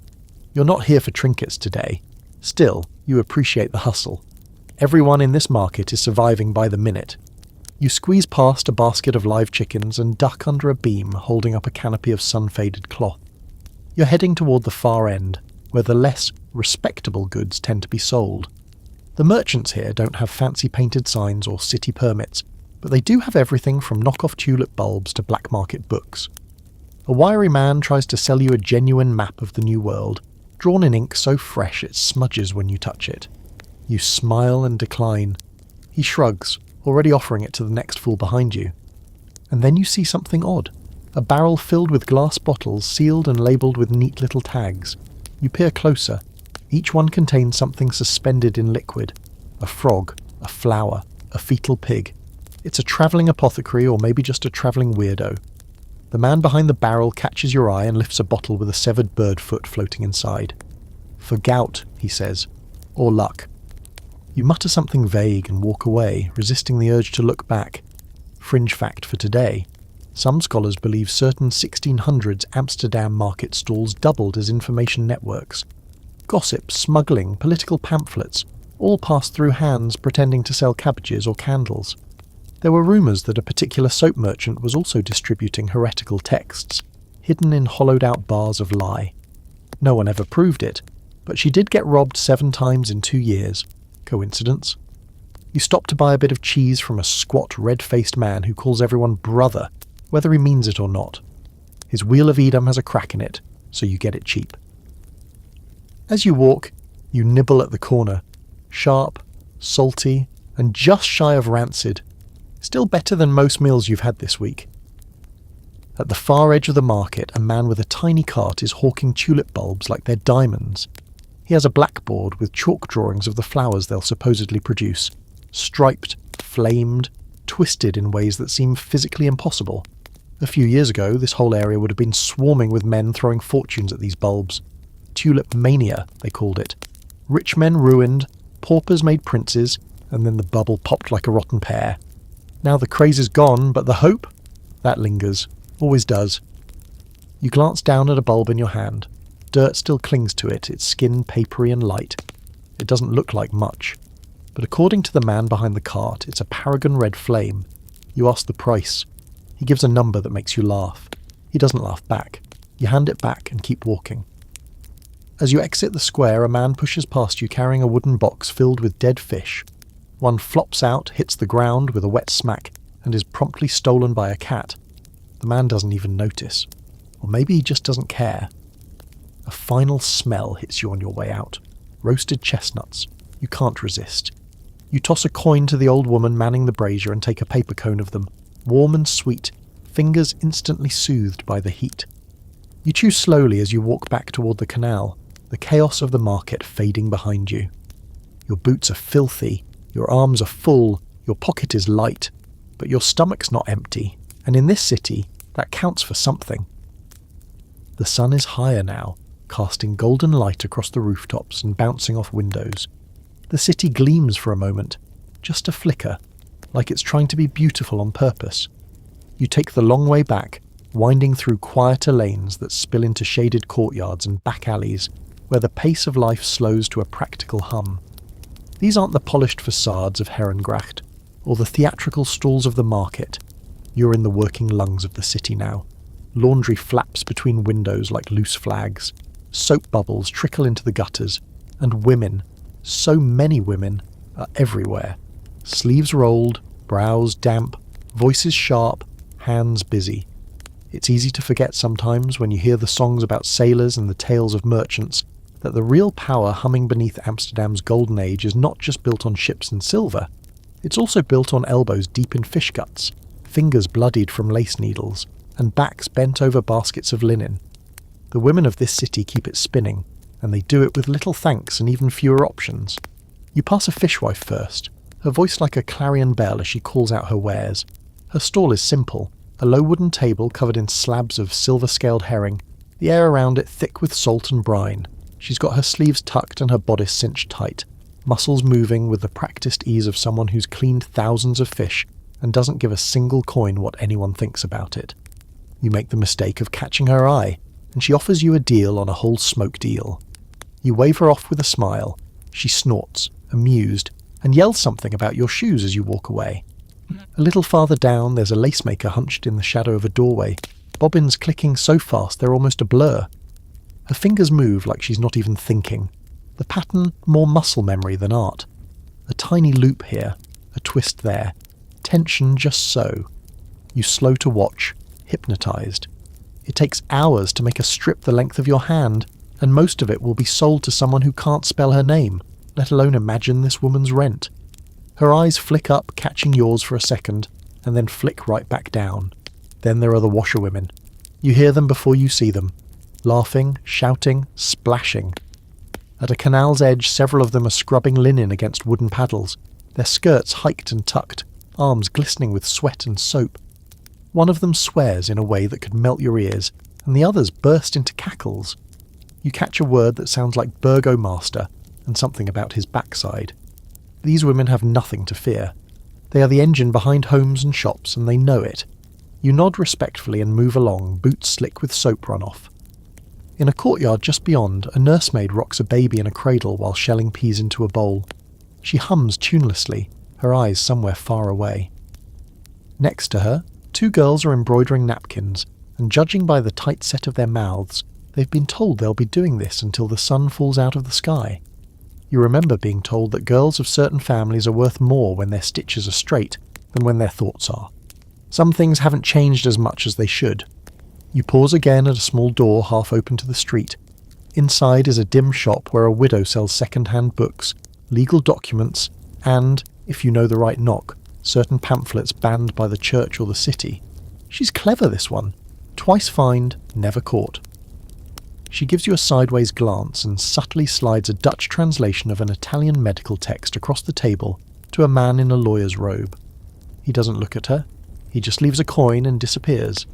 You're not here for trinkets today. Still, you appreciate the hustle. Everyone in this market is surviving by the minute. You squeeze past a basket of live chickens and duck under a beam holding up a canopy of sun-faded cloth. You're heading toward the far end, where the less respectable goods tend to be sold. The merchants here don't have fancy painted signs or city permits, but they do have everything from knockoff tulip bulbs to black market books. A wiry man tries to sell you a genuine map of the New World, drawn in ink so fresh it smudges when you touch it. You smile and decline. He shrugs, already offering it to the next fool behind you. And then you see something odd. A barrel filled with glass bottles sealed and labelled with neat little tags. You peer closer. Each one contains something suspended in liquid. A frog, a flower, a fetal pig. It's a travelling apothecary or maybe just a travelling weirdo. The man behind the barrel catches your eye and lifts a bottle with a severed bird foot floating inside. For gout, he says. Or luck. You mutter something vague and walk away, resisting the urge to look back. Fringe fact for today. Some scholars believe certain 1600s Amsterdam market stalls doubled as information networks. Gossip, smuggling, political pamphlets, all passed through hands pretending to sell cabbages or candles. There were rumours that a particular soap merchant was also distributing heretical texts, hidden in hollowed-out bars of lie. No one ever proved it, but she did get robbed 7 times in 2 years. Coincidence? You stop to buy a bit of cheese from a squat, red-faced man who calls everyone brother, whether he means it or not. His wheel of Edam has a crack in it, so you get it cheap. As you walk, you nibble at the corner. Sharp, salty, and just shy of rancid. Still better than most meals you've had this week. At the far edge of the market, a man with a tiny cart is hawking tulip bulbs like they're diamonds. He has a blackboard with chalk drawings of the flowers they'll supposedly produce, striped, flamed, twisted in ways that seem physically impossible. A few years ago, this whole area would have been swarming with men throwing fortunes at these bulbs. Tulip mania, they called it. Rich men ruined, paupers made princes, and then the bubble popped like a rotten pear. Now the craze is gone, but the hope? That lingers. Always does. You glance down at a bulb in your hand. Dirt still clings to it, its skin papery and light. It doesn't look like much. But according to the man behind the cart, it's a paragon red flame. You ask the price. He gives a number that makes you laugh. He doesn't laugh back. You hand it back and keep walking. As you exit the square, a man pushes past you carrying a wooden box filled with dead fish. One flops out, hits the ground with a wet smack, and is promptly stolen by a cat. The man doesn't even notice. Or maybe he just doesn't care. A final smell hits you on your way out. Roasted chestnuts. You can't resist. You toss a coin to the old woman manning the brazier and take a paper cone of them. Warm and sweet, fingers instantly soothed by the heat. You chew slowly as you walk back toward the canal, the chaos of the market fading behind you. Your boots are filthy, your arms are full, your pocket is light, but your stomach's not empty, and in this city, that counts for something. The sun is higher now, casting golden light across the rooftops and bouncing off windows. The city gleams for a moment, just a flicker, like it's trying to be beautiful on purpose. You take the long way back, winding through quieter lanes that spill into shaded courtyards and back alleys, where the pace of life slows to a practical hum. These aren't the polished facades of Herengracht, or the theatrical stalls of the market. You're in the working lungs of the city now. Laundry flaps between windows like loose flags. Soap bubbles trickle into the gutters, and women, so many women, are everywhere. Sleeves rolled, brows damp, voices sharp, hands busy. It's easy to forget sometimes when you hear the songs about sailors and the tales of merchants that the real power humming beneath Amsterdam's golden age is not just built on ships and silver. It's also built on elbows deep in fish guts, fingers bloodied from lace needles, and backs bent over baskets of linen. The women of this city keep it spinning, and they do it with little thanks and even fewer options. You pass a fishwife first, her voice like a clarion bell as she calls out her wares. Her stall is simple, a low wooden table covered in slabs of silver-scaled herring, the air around it thick with salt and brine. She's got her sleeves tucked and her bodice cinched tight, muscles moving with the practiced ease of someone who's cleaned thousands of fish and doesn't give a single coin what anyone thinks about it. You make the mistake of catching her eye, and she offers you a deal on a whole smoked eel. You wave her off with a smile. She snorts, amused, and yells something about your shoes as you walk away. A little farther down, there's a lacemaker hunched in the shadow of a doorway, bobbins clicking so fast they're almost a blur. Her fingers move like she's not even thinking. The pattern more muscle memory than art. A tiny loop here, a twist there, tension just so. You slow to watch, hypnotized. It takes hours to make a strip the length of your hand, and most of it will be sold to someone who can't spell her name, let alone imagine this woman's rent. Her eyes flick up, catching yours for a second, and then flick right back down. Then there are the washerwomen. You hear them before you see them, laughing, shouting, splashing. At a canal's edge, several of them are scrubbing linen against wooden paddles, their skirts hiked and tucked, arms glistening with sweat and soap. One of them swears in a way that could melt your ears, and the others burst into cackles. You catch a word that sounds like burgomaster, and something about his backside. These women have nothing to fear. They are the engine behind homes and shops, and they know it. You nod respectfully and move along, boots slick with soap runoff. In a courtyard just beyond, a nursemaid rocks a baby in a cradle while shelling peas into a bowl. She hums tunelessly, her eyes somewhere far away. Next to her, two girls are embroidering napkins, and judging by the tight set of their mouths, they've been told they'll be doing this until the sun falls out of the sky. You remember being told that girls of certain families are worth more when their stitches are straight than when their thoughts are. Some things haven't changed as much as they should. You pause again at a small door half open to the street. Inside is a dim shop where a widow sells second-hand books, legal documents, and, if you know the right knock, certain pamphlets banned by the church or the city. She's clever, this one. Twice fined, never caught. She gives you a sideways glance and subtly slides a Dutch translation of an Italian medical text across the table to a man in a lawyer's robe. He doesn't look at her. He just leaves a coin and disappears.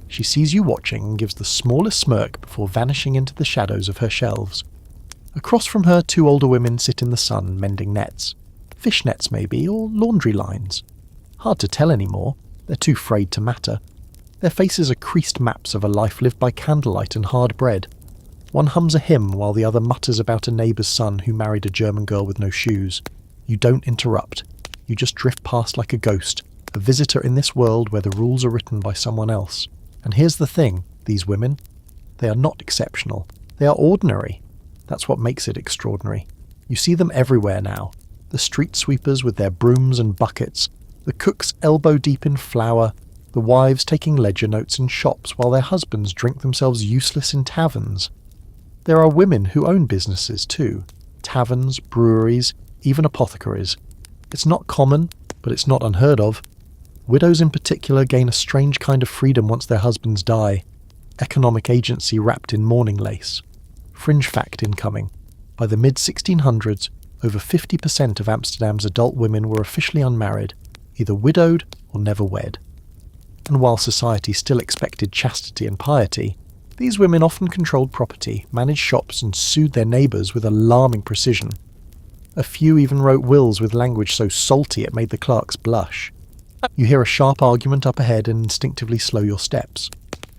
She sees you watching and gives the smallest smirk before vanishing into the shadows of her shelves. Across from her, two older women sit in the sun mending nets. Fish nets maybe, or laundry lines. Hard to tell anymore. They're too frayed to matter. Their faces are creased maps of a life lived by candlelight and hard bread. One hums a hymn while the other mutters about a neighbour's son who married a German girl with no shoes. You don't interrupt. You just drift past like a ghost, a visitor in this world where the rules are written by someone else. And here's the thing, these women, they are not exceptional. They are ordinary. That's what makes it extraordinary. You see them everywhere now. The street sweepers with their brooms and buckets, the cooks elbow deep in flour, the wives taking ledger notes in shops while their husbands drink themselves useless in taverns. There are women who own businesses too. Taverns, breweries, even apothecaries. It's not common, but it's not unheard of. Widows in particular gain a strange kind of freedom once their husbands die. Economic agency wrapped in mourning lace. Fringe fact incoming. By the mid-1600s, over 50% of Amsterdam's adult women were officially unmarried, either widowed or never wed. And while society still expected chastity and piety, these women often controlled property, managed shops and sued their neighbours with alarming precision. A few even wrote wills with language so salty it made the clerks blush. You hear a sharp argument up ahead and instinctively slow your steps.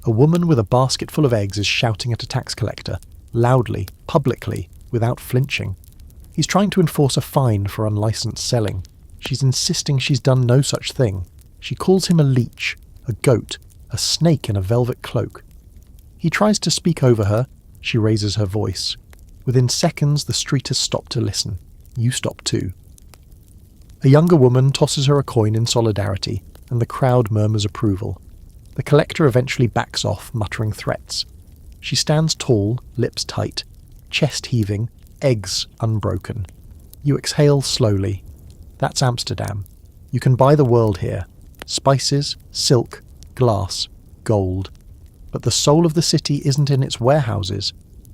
A woman with a basket full of eggs is shouting at a tax collector, loudly, publicly, without flinching. He's trying to enforce a fine for unlicensed selling. She's insisting she's done no such thing. She calls him a leech, a goat, a snake in a velvet cloak. He tries to speak over her. She raises her voice. Within seconds, the street has stopped to listen. You stop too. A younger woman tosses her a coin in solidarity, and the crowd murmurs approval. The collector eventually backs off, muttering threats. She stands tall, lips tight, chest heaving, eggs unbroken. You exhale slowly. That's Amsterdam. You can buy the world here. Spices, silk, glass, gold. But the soul of the city isn't in its warehouses.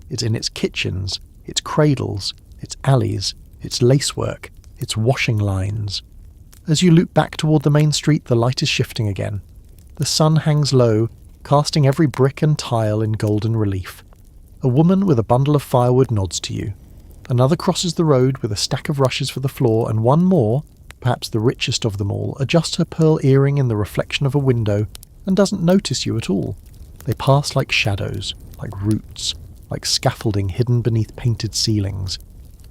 It's in its kitchens, its cradles, its alleys, its lacework, its washing lines. As you loop back toward the main street, the light is shifting again. The sun hangs low, casting every brick and tile in golden relief. A woman with a bundle of firewood nods to you. Another crosses the road with a stack of rushes for the floor, and one more, perhaps the richest of them all, adjusts her pearl earring in the reflection of a window and doesn't notice you at all. They pass like shadows, like roots, like scaffolding hidden beneath painted ceilings.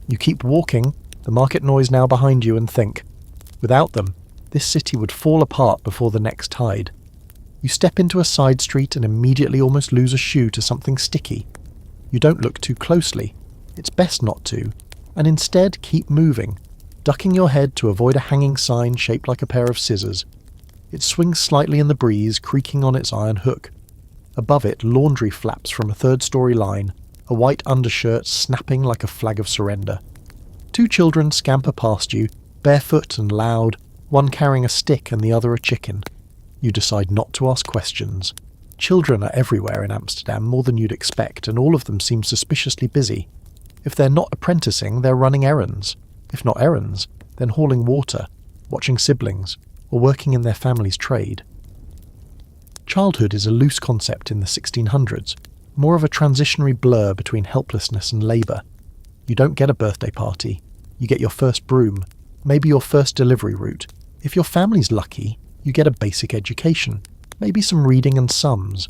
You keep walking, the market noise now behind you, and think, without them, this city would fall apart before the next tide. You step into a side street and immediately almost lose a shoe to something sticky. You don't look too closely. It's best not to, and instead keep moving, ducking your head to avoid a hanging sign shaped like a pair of scissors. It swings slightly in the breeze, creaking on its iron hook. Above it, laundry flaps from a third-story line, a white undershirt snapping like a flag of surrender. Two children scamper past you, barefoot and loud, one carrying a stick and the other a chicken. You decide not to ask questions. Children are everywhere in Amsterdam, more than you'd expect, and all of them seem suspiciously busy. If they're not apprenticing, they're running errands. If not errands, then hauling water, watching siblings, or working in their family's trade. Childhood is a loose concept in the 1600s, more of a transitionary blur between helplessness and labour. You don't get a birthday party. You get your first broom, maybe your first delivery route. If your family's lucky, you get a basic education, maybe some reading and sums.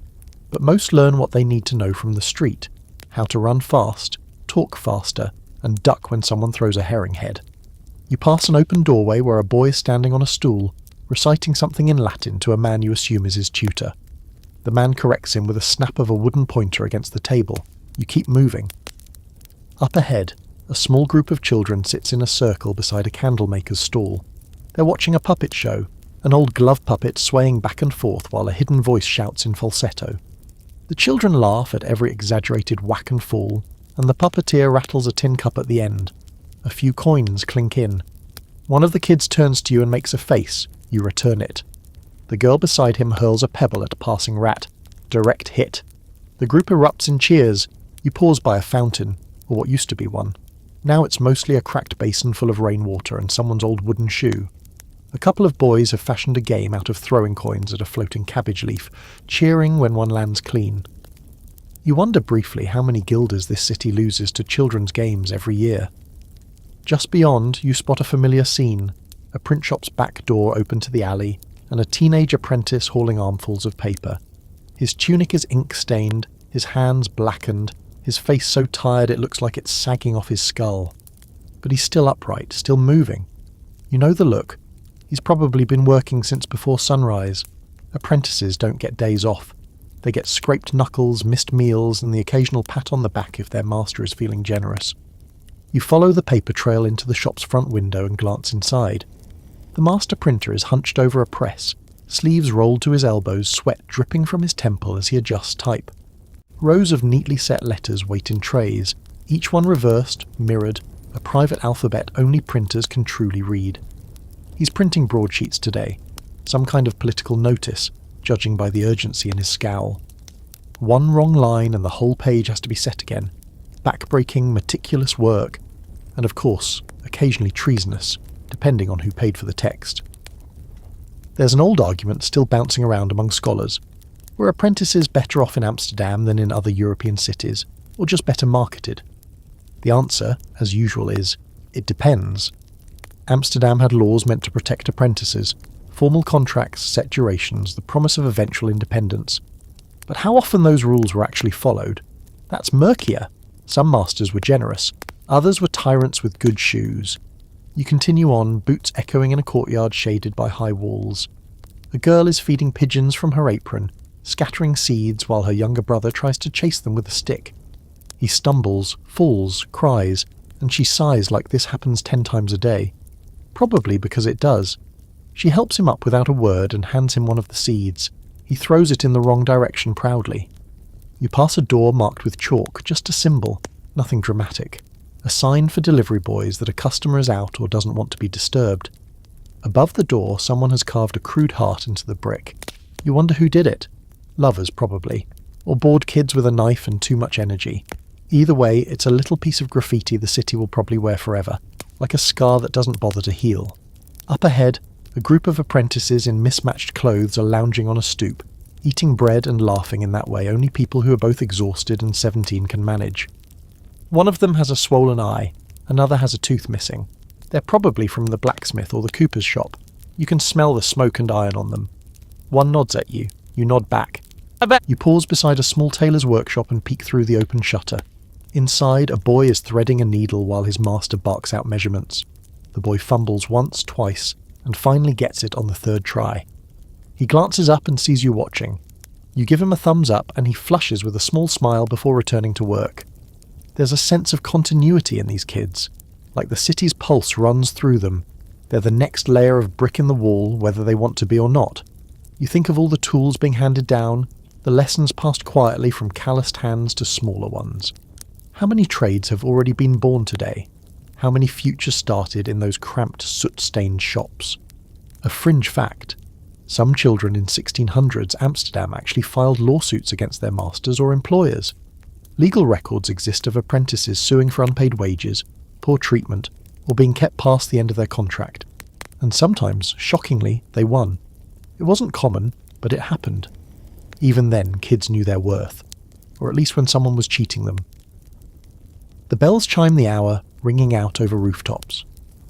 But most learn what they need to know from the street: how to run fast, talk faster, and duck when someone throws a herring head. You pass an open doorway where a boy is standing on a stool, reciting something in Latin to a man you assume is his tutor. The man corrects him with a snap of a wooden pointer against the table. You keep moving. Up ahead, a small group of children sits in a circle beside a candlemaker's stall. They're watching a puppet show, an old glove puppet swaying back and forth while a hidden voice shouts in falsetto. The children laugh at every exaggerated whack and fall, and the puppeteer rattles a tin cup at the end. A few coins clink in. One of the kids turns to you and makes a face. You return it. The girl beside him hurls a pebble at a passing rat. Direct hit. The group erupts in cheers. You pause by a fountain, or what used to be one. Now it's mostly a cracked basin full of rainwater and someone's old wooden shoe. A couple of boys have fashioned a game out of throwing coins at a floating cabbage leaf, cheering when one lands clean. You wonder briefly how many guilders this city loses to children's games every year. Just beyond, you spot a familiar scene: a print shop's back door open to the alley, and a teenage apprentice hauling armfuls of paper. His tunic is ink-stained, his hands blackened, his face so tired it looks like it's sagging off his skull. But he's still upright, still moving. You know the look. He's probably been working since before sunrise. Apprentices don't get days off. They get scraped knuckles, missed meals, and the occasional pat on the back if their master is feeling generous. You follow the paper trail into the shop's front window and glance inside. The master printer is hunched over a press, sleeves rolled to his elbows, sweat dripping from his temple as he adjusts type. Rows of neatly set letters wait in trays, each one reversed, mirrored, a private alphabet only printers can truly read. He's printing broadsheets today, some kind of political notice, judging by the urgency in his scowl. One wrong line and the whole page has to be set again. Back-breaking, meticulous work, and of course, occasionally treasonous, depending on who paid for the text. There's an old argument still bouncing around among scholars. Were apprentices better off in Amsterdam than in other European cities, or just better marketed? The answer, as usual, is, it depends. Amsterdam had laws meant to protect apprentices, formal contracts, set durations, the promise of eventual independence. But how often those rules were actually followed? That's murkier. Some masters were generous, others were tyrants with good shoes. You continue on, boots echoing in a courtyard shaded by high walls. A girl is feeding pigeons from her apron, scattering seeds while her younger brother tries to chase them with a stick. He stumbles, falls, cries, and she sighs like this happens 10 times a day. Probably because it does. She helps him up without a word and hands him one of the seeds. He throws it in the wrong direction proudly. You pass a door marked with chalk, just a symbol, nothing dramatic. A sign for delivery boys that a customer is out or doesn't want to be disturbed. Above the door, someone has carved a crude heart into the brick. You wonder who did it. Lovers, probably. Or bored kids with a knife and too much energy. Either way, it's a little piece of graffiti the city will probably wear forever, like a scar that doesn't bother to heal. Up ahead, a group of apprentices in mismatched clothes are lounging on a stoop, eating bread and laughing in that way only people who are both exhausted and 17 can manage. One of them has a swollen eye, another has a tooth missing. They're probably from the blacksmith or the cooper's shop. You can smell the smoke and iron on them. One nods at you. You nod back. You pause beside a small tailor's workshop and peek through the open shutter. Inside, a boy is threading a needle while his master barks out measurements. The boy fumbles once, twice, and finally gets it on the third try. He glances up and sees you watching. You give him a thumbs up and he flushes with a small smile before returning to work. There's a sense of continuity in these kids, like the city's pulse runs through them. They're the next layer of brick in the wall, whether they want to be or not. You think of all the tools being handed down, the lessons passed quietly from calloused hands to smaller ones. How many trades have already been born today? How many futures started in those cramped, soot-stained shops? A fringe fact. Some children in 1600s Amsterdam actually filed lawsuits against their masters or employers. Legal records exist of apprentices suing for unpaid wages, poor treatment, or being kept past the end of their contract. And sometimes, shockingly, they won. It wasn't common, but it happened. Even then, kids knew their worth, or at least when someone was cheating them. The bells chime the hour, ringing out over rooftops.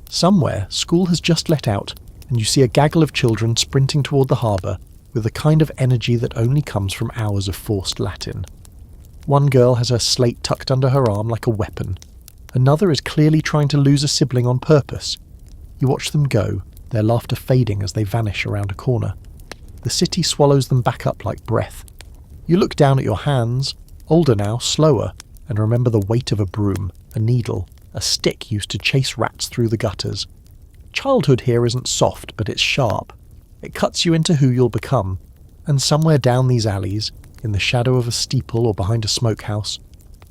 Somewhere, school has just let out, and you see a gaggle of children sprinting toward the harbour with the kind of energy that only comes from hours of forced Latin. One girl has her slate tucked under her arm like a weapon. Another is clearly trying to lose a sibling on purpose. You watch them go, their laughter fading as they vanish around a corner. The city swallows them back up like breath. You look down at your hands, older now, slower, and remember the weight of a broom, a needle, a stick used to chase rats through the gutters. Childhood here isn't soft, but it's sharp. It cuts you into who you'll become. And somewhere down these alleys, in the shadow of a steeple or behind a smokehouse,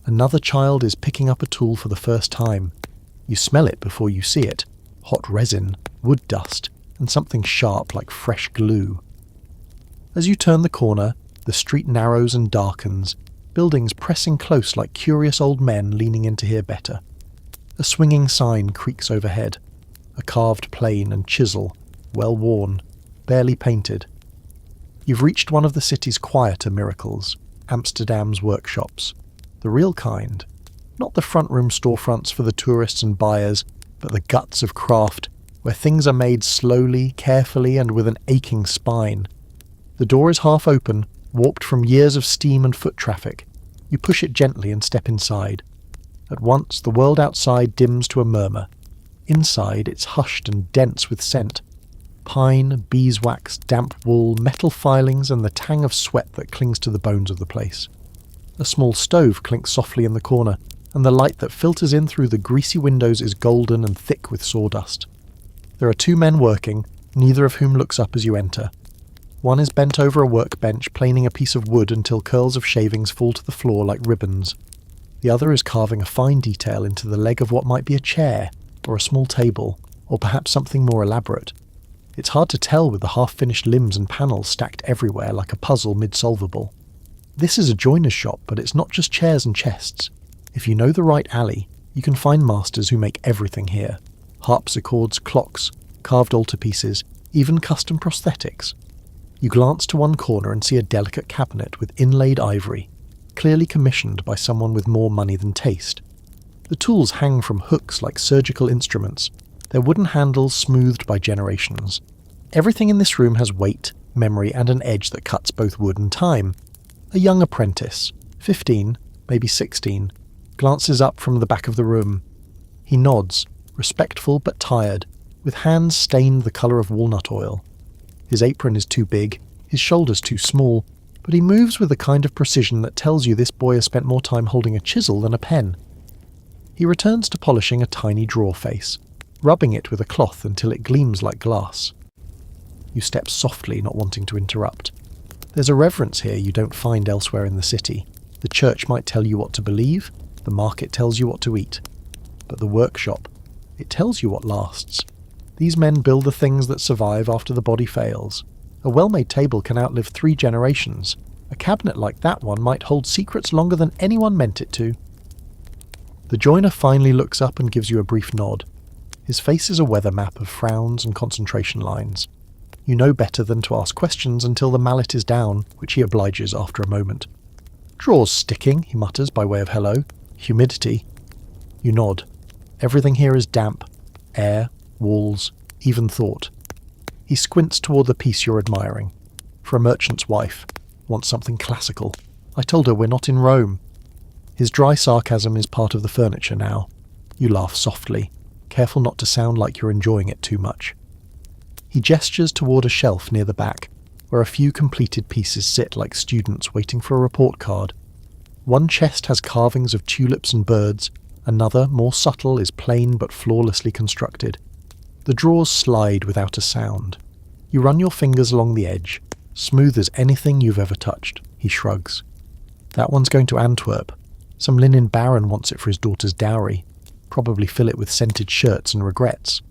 another child is picking up a tool for the first time. You smell it before you see it. Hot resin, wood dust, and something sharp like fresh glue. As you turn the corner, the street narrows and darkens, buildings pressing close like curious old men leaning in to hear better. A swinging sign creaks overhead. A carved plane and chisel, well worn, barely painted. You've reached one of the city's quieter miracles, Amsterdam's workshops. The real kind. Not the front-room storefronts for the tourists and buyers, but the guts of craft, where things are made slowly, carefully, and with an aching spine. The door is half open, warped from years of steam and foot traffic. You push it gently and step inside. At once, the world outside dims to a murmur. Inside, it's hushed and dense with scent. Pine, beeswax, damp wool, metal filings, and the tang of sweat that clings to the bones of the place. A small stove clinks softly in the corner, and the light that filters in through the greasy windows is golden and thick with sawdust. There are two men working, neither of whom looks up as you enter. One is bent over a workbench, planing a piece of wood until curls of shavings fall to the floor like ribbons. The other is carving a fine detail into the leg of what might be a chair, or a small table, or perhaps something more elaborate. It's hard to tell with the half-finished limbs and panels stacked everywhere like a puzzle mid-solvable. This is a joiner's shop, but it's not just chairs and chests. If you know the right alley, you can find masters who make everything here. Harpsichords, clocks, carved altarpieces, even custom prosthetics. You glance to one corner and see a delicate cabinet with inlaid ivory, clearly commissioned by someone with more money than taste. The tools hang from hooks like surgical instruments, their wooden handles smoothed by generations. Everything in this room has weight, memory, and an edge that cuts both wood and time. A young apprentice, 15, maybe 16, glances up from the back of the room. He nods, respectful but tired, with hands stained the colour of walnut oil. His apron is too big, his shoulders too small, but he moves with the kind of precision that tells you this boy has spent more time holding a chisel than a pen. He returns to polishing a tiny drawer face, rubbing it with a cloth until it gleams like glass. You step softly, not wanting to interrupt. There's a reverence here you don't find elsewhere in the city. The church might tell you what to believe, the market tells you what to eat. But the workshop, it tells you what lasts. These men build the things that survive after the body fails. A well-made table can outlive 3 generations. A A cabinet like that one might hold secrets longer than anyone meant it to. The joiner finally looks up and gives you a brief nod. His face is a weather map of frowns and concentration lines. You know better than to ask questions until the mallet is down, which he obliges after a moment. "Drawers sticking," he mutters by way of hello. "Humidity." You nod. Everything here is damp. Air, walls, even thought. He squints toward the piece you're admiring. For a merchant's wife. Wants something classical. I told her we're not in Rome. His dry sarcasm is part of the furniture now. You laugh softly, careful not to sound like you're enjoying it too much. He gestures toward a shelf near the back, where a few completed pieces sit like students waiting for a report card. One chest has carvings of tulips and birds, another, more subtle, is plain but flawlessly constructed. The drawers slide without a sound. You run your fingers along the edge, smooth as anything you've ever touched. He shrugs. That one's going to Antwerp. Some linen baron wants it for his daughter's dowry. Probably fill it with scented shirts and regrets.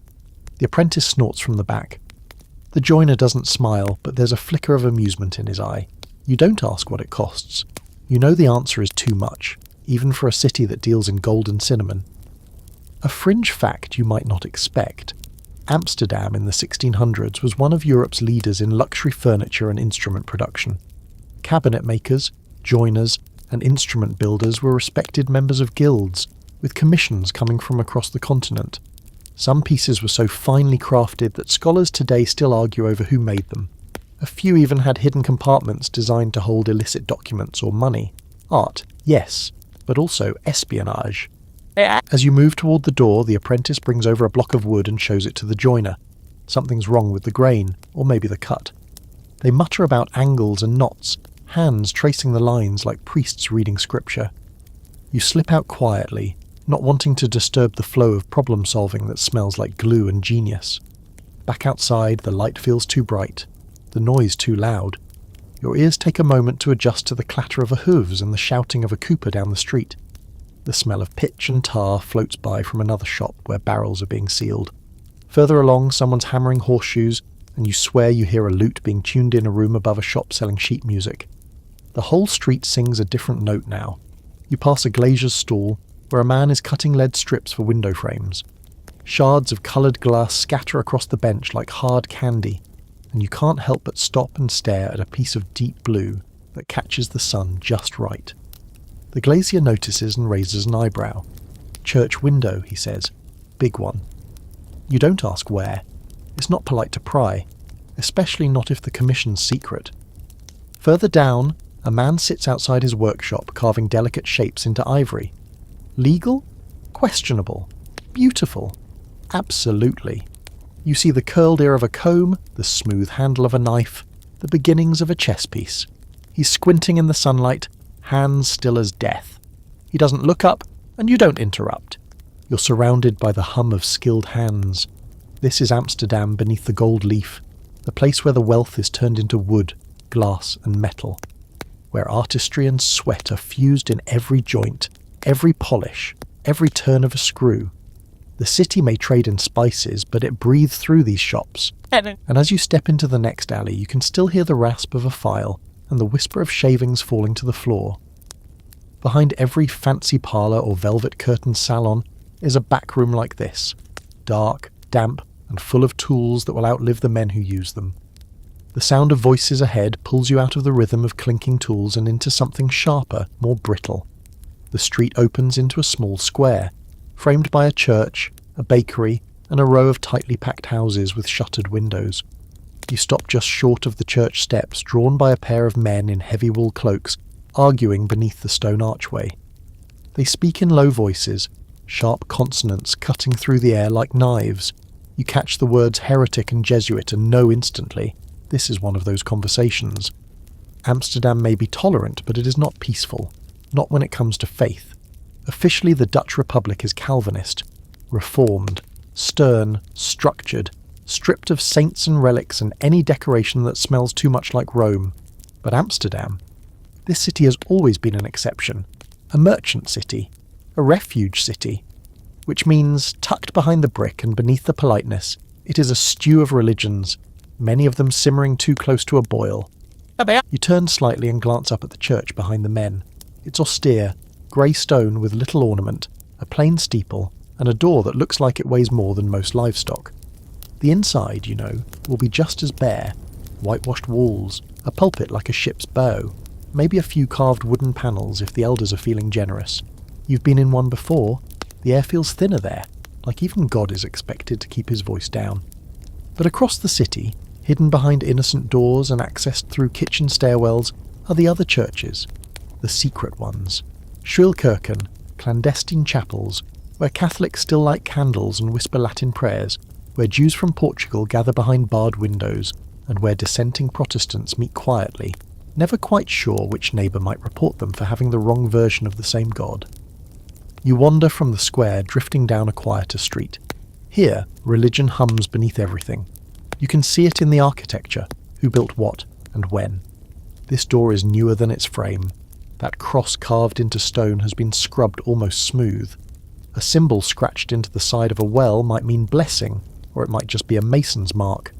The apprentice snorts from the back. The joiner doesn't smile, but there's a flicker of amusement in his eye. You don't ask what it costs. You know the answer is too much, even for a city that deals in gold and cinnamon. A fringe fact you might not expect. Amsterdam in the 1600s was one of Europe's leaders in luxury furniture and instrument production. Cabinet makers, joiners, and instrument builders were respected members of guilds, with commissions coming from across the continent. Some pieces were so finely crafted that scholars today still argue over who made them. A few even had hidden compartments designed to hold illicit documents or money. Art, yes, but also espionage. As you move toward the door, the apprentice brings over a block of wood and shows it to the joiner. Something's wrong with the grain, or maybe the cut. They mutter about angles and knots, hands tracing the lines like priests reading scripture. You slip out quietly, not wanting to disturb the flow of problem-solving that smells like glue and genius. Back outside, the light feels too bright, the noise too loud. Your ears take a moment to adjust to the clatter of hooves and the shouting of a cooper down the street. The smell of pitch and tar floats by from another shop where barrels are being sealed. Further along, someone's hammering horseshoes, and you swear you hear a lute being tuned in a room above a shop selling sheet music. The whole street sings a different note now. You pass a glazier's stall, where a man is cutting lead strips for window frames. Shards of coloured glass scatter across the bench like hard candy, and you can't help but stop and stare at a piece of deep blue that catches the sun just right. The glazier notices and raises an eyebrow. "Church window," he says. "Big one." You don't ask where. It's not polite to pry, especially not if the commission's secret. Further down, a man sits outside his workshop carving delicate shapes into ivory. Legal? Questionable. Beautiful. Absolutely. You see the curled ear of a comb, the smooth handle of a knife, the beginnings of a chess piece. He's squinting in the sunlight, hands still as death. He doesn't look up, and you don't interrupt. You're surrounded by the hum of skilled hands. This is Amsterdam beneath the gold leaf, the place where the wealth is turned into wood, glass and metal, where artistry and sweat are fused in every joint, every polish, every turn of a screw. The city may trade in spices, but it breathes through these shops. And as you step into the next alley, you can still hear the rasp of a file and the whisper of shavings falling to the floor. Behind every fancy parlour or velvet-curtained salon is a back room like this, dark, damp, and full of tools that will outlive the men who use them. The sound of voices ahead pulls you out of the rhythm of clinking tools and into something sharper, more brittle. The street opens into a small square, framed by a church, a bakery, and a row of tightly packed houses with shuttered windows. You stop just short of the church steps, drawn by a pair of men in heavy wool cloaks, arguing beneath the stone archway. They speak in low voices, sharp consonants cutting through the air like knives. You catch the words heretic and Jesuit and know instantly, this is one of those conversations. Amsterdam may be tolerant, but it is not peaceful, not when it comes to faith. Officially, the Dutch Republic is Calvinist, reformed, stern, structured, stripped of saints and relics and any decoration that smells too much like Rome. But Amsterdam, this city has always been an exception, a merchant city, a refuge city, which means, tucked behind the brick and beneath the politeness, it is a stew of religions, many of them simmering too close to a boil. You turn slightly and glance up at the church behind the men. It's austere, grey stone with little ornament, a plain steeple, and a door that looks like it weighs more than most livestock. The inside, will be just as bare. Whitewashed walls, a pulpit like a ship's bow, maybe a few carved wooden panels if the elders are feeling generous. You've been in one before. The air feels thinner there, like even God is expected to keep his voice down. But across the city, hidden behind innocent doors and accessed through kitchen stairwells, are the other churches, the secret ones. Schrilkirchen, clandestine chapels, where Catholics still light candles and whisper Latin prayers, where Jews from Portugal gather behind barred windows, and where dissenting Protestants meet quietly, never quite sure which neighbour might report them for having the wrong version of the same God. You wander from the square, drifting down a quieter street. Here, religion hums beneath everything. You can see it in the architecture, who built what and when. This door is newer than its frame. That cross carved into stone has been scrubbed almost smooth. A symbol scratched into the side of a well might mean blessing, or it might just be a mason's mark.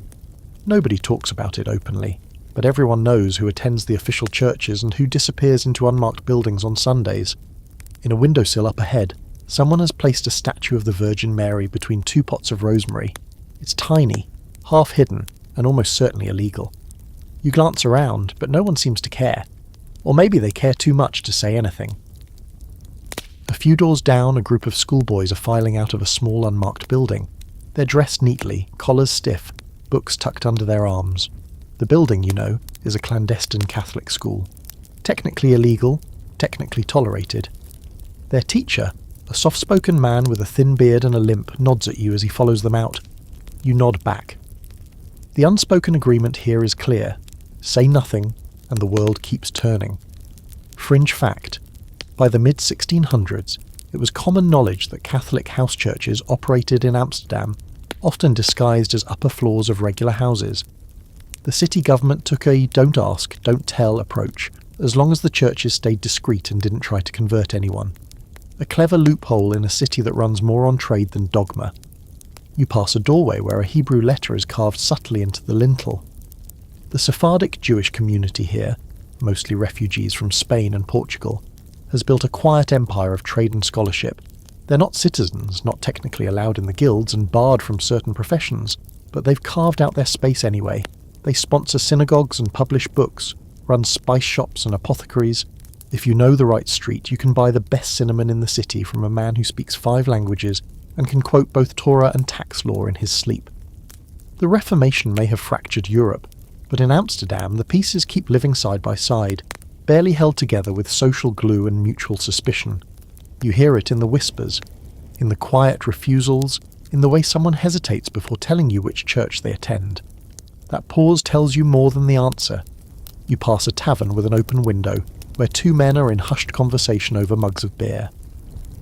Nobody talks about it openly, but everyone knows who attends the official churches and who disappears into unmarked buildings on Sundays. In a windowsill up ahead, someone has placed a statue of the Virgin Mary between 2 pots of rosemary. It's tiny, half hidden, and almost certainly illegal. You glance around, but no one seems to care. Or maybe they care too much to say anything. A few doors down, a group of schoolboys are filing out of a small unmarked building. They're dressed neatly, collars stiff, books tucked under their arms. The building, is a clandestine Catholic school. Technically illegal, technically tolerated. Their teacher, a soft-spoken man with a thin beard and a limp, nods at you as he follows them out. You nod back. The unspoken agreement here is clear. Say nothing, and the world keeps turning. Fringe fact. By the mid-1600s, it was common knowledge that Catholic house churches operated in Amsterdam, often disguised as upper floors of regular houses. The city government took a don't ask, don't tell approach, as long as the churches stayed discreet and didn't try to convert anyone. A clever loophole in a city that runs more on trade than dogma. You pass a doorway where a Hebrew letter is carved subtly into the lintel. The Sephardic Jewish community here, mostly refugees from Spain and Portugal, has built a quiet empire of trade and scholarship. They're not citizens, not technically allowed in the guilds and barred from certain professions, but they've carved out their space anyway. They sponsor synagogues and publish books, run spice shops and apothecaries. If you know the right street, you can buy the best cinnamon in the city from a man who speaks 5 languages and can quote both Torah and tax law in his sleep. The Reformation may have fractured Europe, but in Amsterdam the pieces keep living side by side, barely held together with social glue and mutual suspicion. You hear it in the whispers, in the quiet refusals, in the way someone hesitates before telling you which church they attend. That pause tells you more than the answer. You pass a tavern with an open window, where 2 men are in hushed conversation over mugs of beer.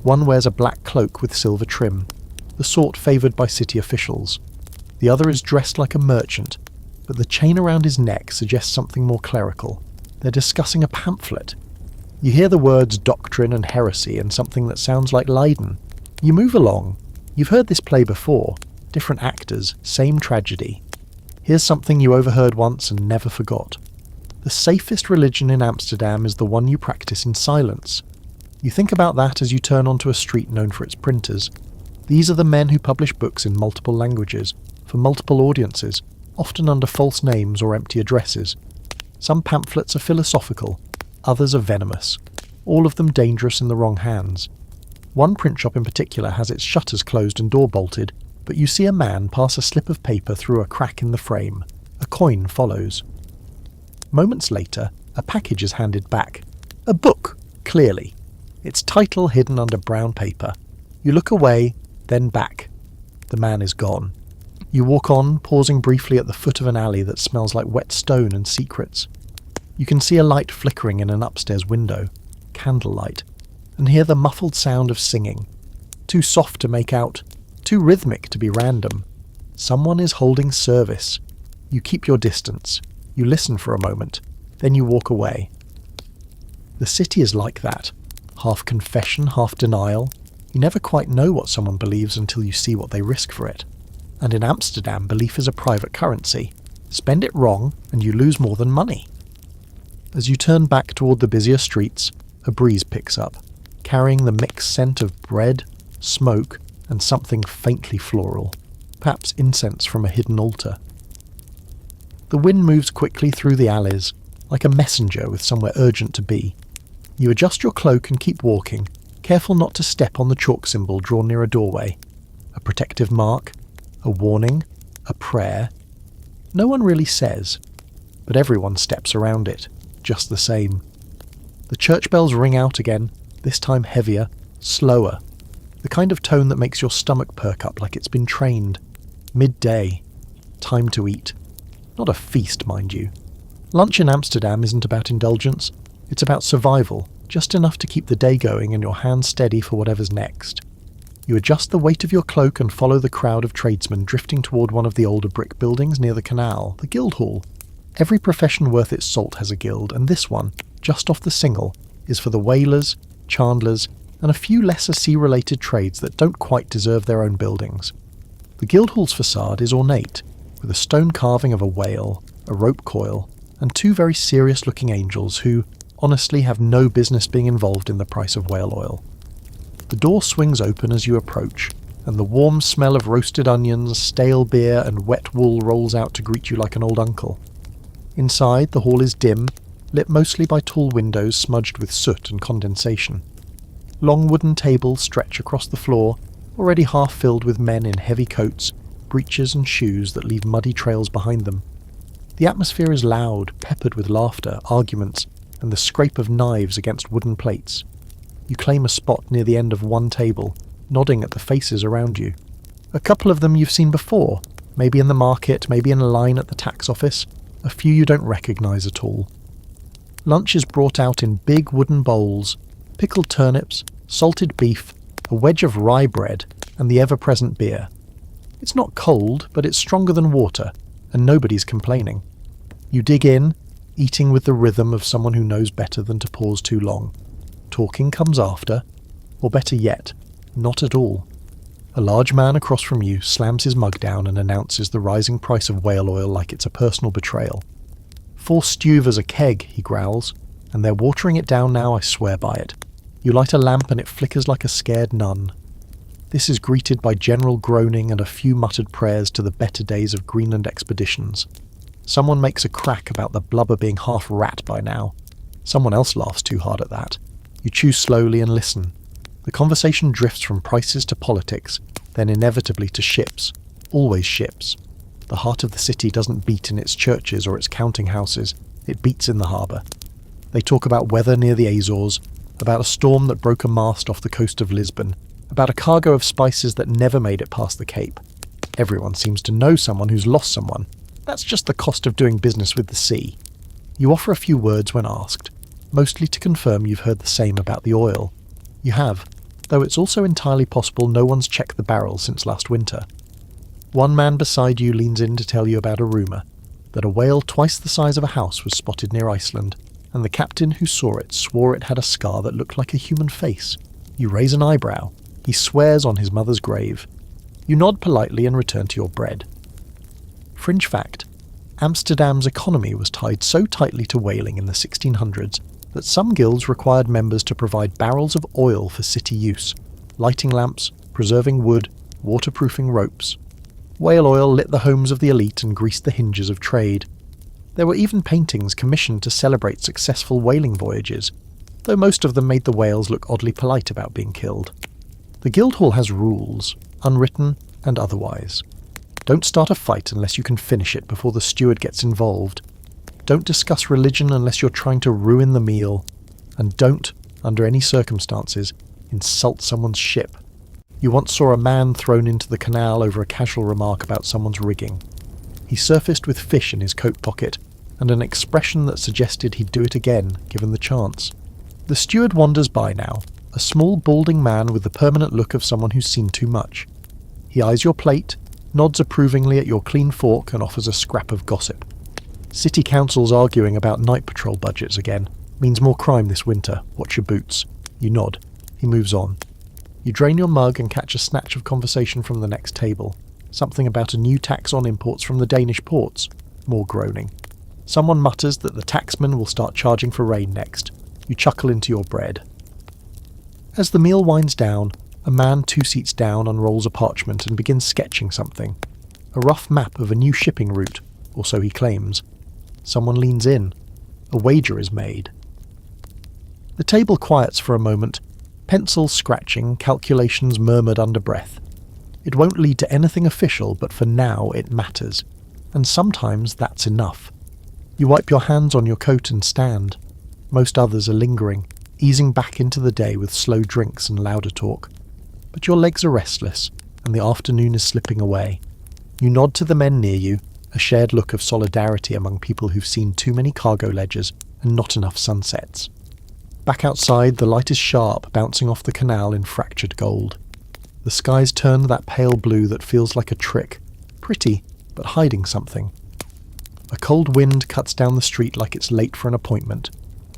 One wears a black cloak with silver trim, the sort favoured by city officials. The other is dressed like a merchant, but the chain around his neck suggests something more clerical. They're discussing a pamphlet. You hear the words doctrine and heresy and something that sounds like Leiden. You move along. You've heard this play before. Different actors, same tragedy. Here's something you overheard once and never forgot. The safest religion in Amsterdam is the one you practice in silence. You think about that as you turn onto a street known for its printers. These are the men who publish books in multiple languages, for multiple audiences, often under false names or empty addresses. Some pamphlets are philosophical, others are venomous, all of them dangerous in the wrong hands. One print shop in particular has its shutters closed and door bolted, but you see a man pass a slip of paper through a crack in the frame. A coin follows. Moments later, a package is handed back. A book, clearly. Its title hidden under brown paper. You look away, then back. The man is gone. You walk on, pausing briefly at the foot of an alley that smells like wet stone and secrets. You can see a light flickering in an upstairs window, candlelight, and hear the muffled sound of singing. Too soft to make out, too rhythmic to be random. Someone is holding service. You keep your distance. You listen for a moment, then you walk away. The city is like that. Half confession, half denial. You never quite know what someone believes until you see what they risk for it. And in Amsterdam, belief is a private currency. Spend it wrong, and you lose more than money. As you turn back toward the busier streets, a breeze picks up, carrying the mixed scent of bread, smoke, and something faintly floral, perhaps incense from a hidden altar. The wind moves quickly through the alleys, like a messenger with somewhere urgent to be. You adjust your cloak and keep walking, careful not to step on the chalk symbol drawn near a doorway. A protective mark, a warning, a prayer. No one really says, but everyone steps around it, just the same. The church bells ring out again, this time heavier, slower, the kind of tone that makes your stomach perk up like it's been trained. Midday. Time to eat. Not a feast, mind you. Lunch in Amsterdam isn't about indulgence, it's about survival, just enough to keep the day going and your hands steady for whatever's next. You adjust the weight of your cloak and follow the crowd of tradesmen drifting toward one of the older brick buildings near the canal, the guild hall. Every profession worth its salt has a guild, and this one, just off the single, is for the whalers, chandlers, and a few lesser sea-related trades that don't quite deserve their own buildings. The guild hall's facade is ornate, with a stone carving of a whale, a rope coil, and two very serious-looking angels who, honestly, have no business being involved in the price of whale oil. The door swings open as you approach, and the warm smell of roasted onions, stale beer, and wet wool rolls out to greet you like an old uncle. Inside, the hall is dim, lit mostly by tall windows smudged with soot and condensation. Long wooden tables stretch across the floor, already half filled with men in heavy coats, breeches and shoes that leave muddy trails behind them. The atmosphere is loud, peppered with laughter, arguments, and the scrape of knives against wooden plates. You claim a spot near the end of one table, nodding at the faces around you. A couple of them you've seen before, maybe in the market, maybe in a line at the tax office, a few you don't recognise at all. Lunch is brought out in big wooden bowls, pickled turnips, salted beef, a wedge of rye bread, and the ever-present beer. It's not cold, but it's stronger than water, and nobody's complaining. You dig in, eating with the rhythm of someone who knows better than to pause too long. Talking comes after, or better yet, not at all. A large man across from you slams his mug down and announces the rising price of whale oil like it's a personal betrayal. 4 stuvers a keg, he growls, and they're watering it down now, I swear by it. You light a lamp and it flickers like a scared nun. This is greeted by general groaning and a few muttered prayers to the better days of Greenland expeditions. Someone makes a crack about the blubber being half rat by now. Someone else laughs too hard at that. You chew slowly and listen. The conversation drifts from prices to politics, then inevitably to ships. Always ships. The heart of the city doesn't beat in its churches or its counting houses, it beats in the harbour. They talk about weather near the Azores, about a storm that broke a mast off the coast of Lisbon, about a cargo of spices that never made it past the Cape. Everyone seems to know someone who's lost someone. That's just the cost of doing business with the sea. You offer a few words when asked, mostly to confirm you've heard the same about the oil. You have, though it's also entirely possible no one's checked the barrel since last winter. One man beside you leans in to tell you about a rumour, that a whale twice the size of a house was spotted near Iceland, and the captain who saw it swore it had a scar that looked like a human face. You raise an eyebrow. He swears on his mother's grave. You nod politely and return to your bread. Fringe fact, Amsterdam's economy was tied so tightly to whaling in the 1600s that some guilds required members to provide barrels of oil for city use, lighting lamps, preserving wood, waterproofing ropes. Whale oil lit the homes of the elite and greased the hinges of trade. There were even paintings commissioned to celebrate successful whaling voyages, though most of them made the whales look oddly polite about being killed. The Guildhall has rules, unwritten and otherwise. Don't start a fight unless you can finish it before the steward gets involved. Don't discuss religion unless you're trying to ruin the meal. And don't, under any circumstances, insult someone's ship. You once saw a man thrown into the canal over a casual remark about someone's rigging. He surfaced with fish in his coat pocket, and an expression that suggested he'd do it again, given the chance. The steward wanders by now, a small balding man with the permanent look of someone who's seen too much. He eyes your plate, nods approvingly at your clean fork and offers a scrap of gossip. City council's arguing about night patrol budgets again. Means more crime this winter. Watch your boots. You nod. He moves on. You drain your mug and catch a snatch of conversation from the next table. Something about a new tax on imports from the Danish ports. More groaning. Someone mutters that the taxman will start charging for rain next. You chuckle into your bread. As the meal winds down, a man 2 seats down unrolls a parchment and begins sketching something. A rough map of a new shipping route, or so he claims. Someone leans in. A wager is made. The table quiets for a moment, pencils scratching, calculations murmured under breath. It won't lead to anything official, but for now it matters. And sometimes that's enough. You wipe your hands on your coat and stand. Most others are lingering, easing back into the day with slow drinks and louder talk. But your legs are restless, and the afternoon is slipping away. You nod to the men near you, a shared look of solidarity among people who've seen too many cargo ledgers and not enough sunsets. Back outside, the light is sharp, bouncing off the canal in fractured gold. The skies turn that pale blue that feels like a trick, pretty, but hiding something. A cold wind cuts down the street like it's late for an appointment.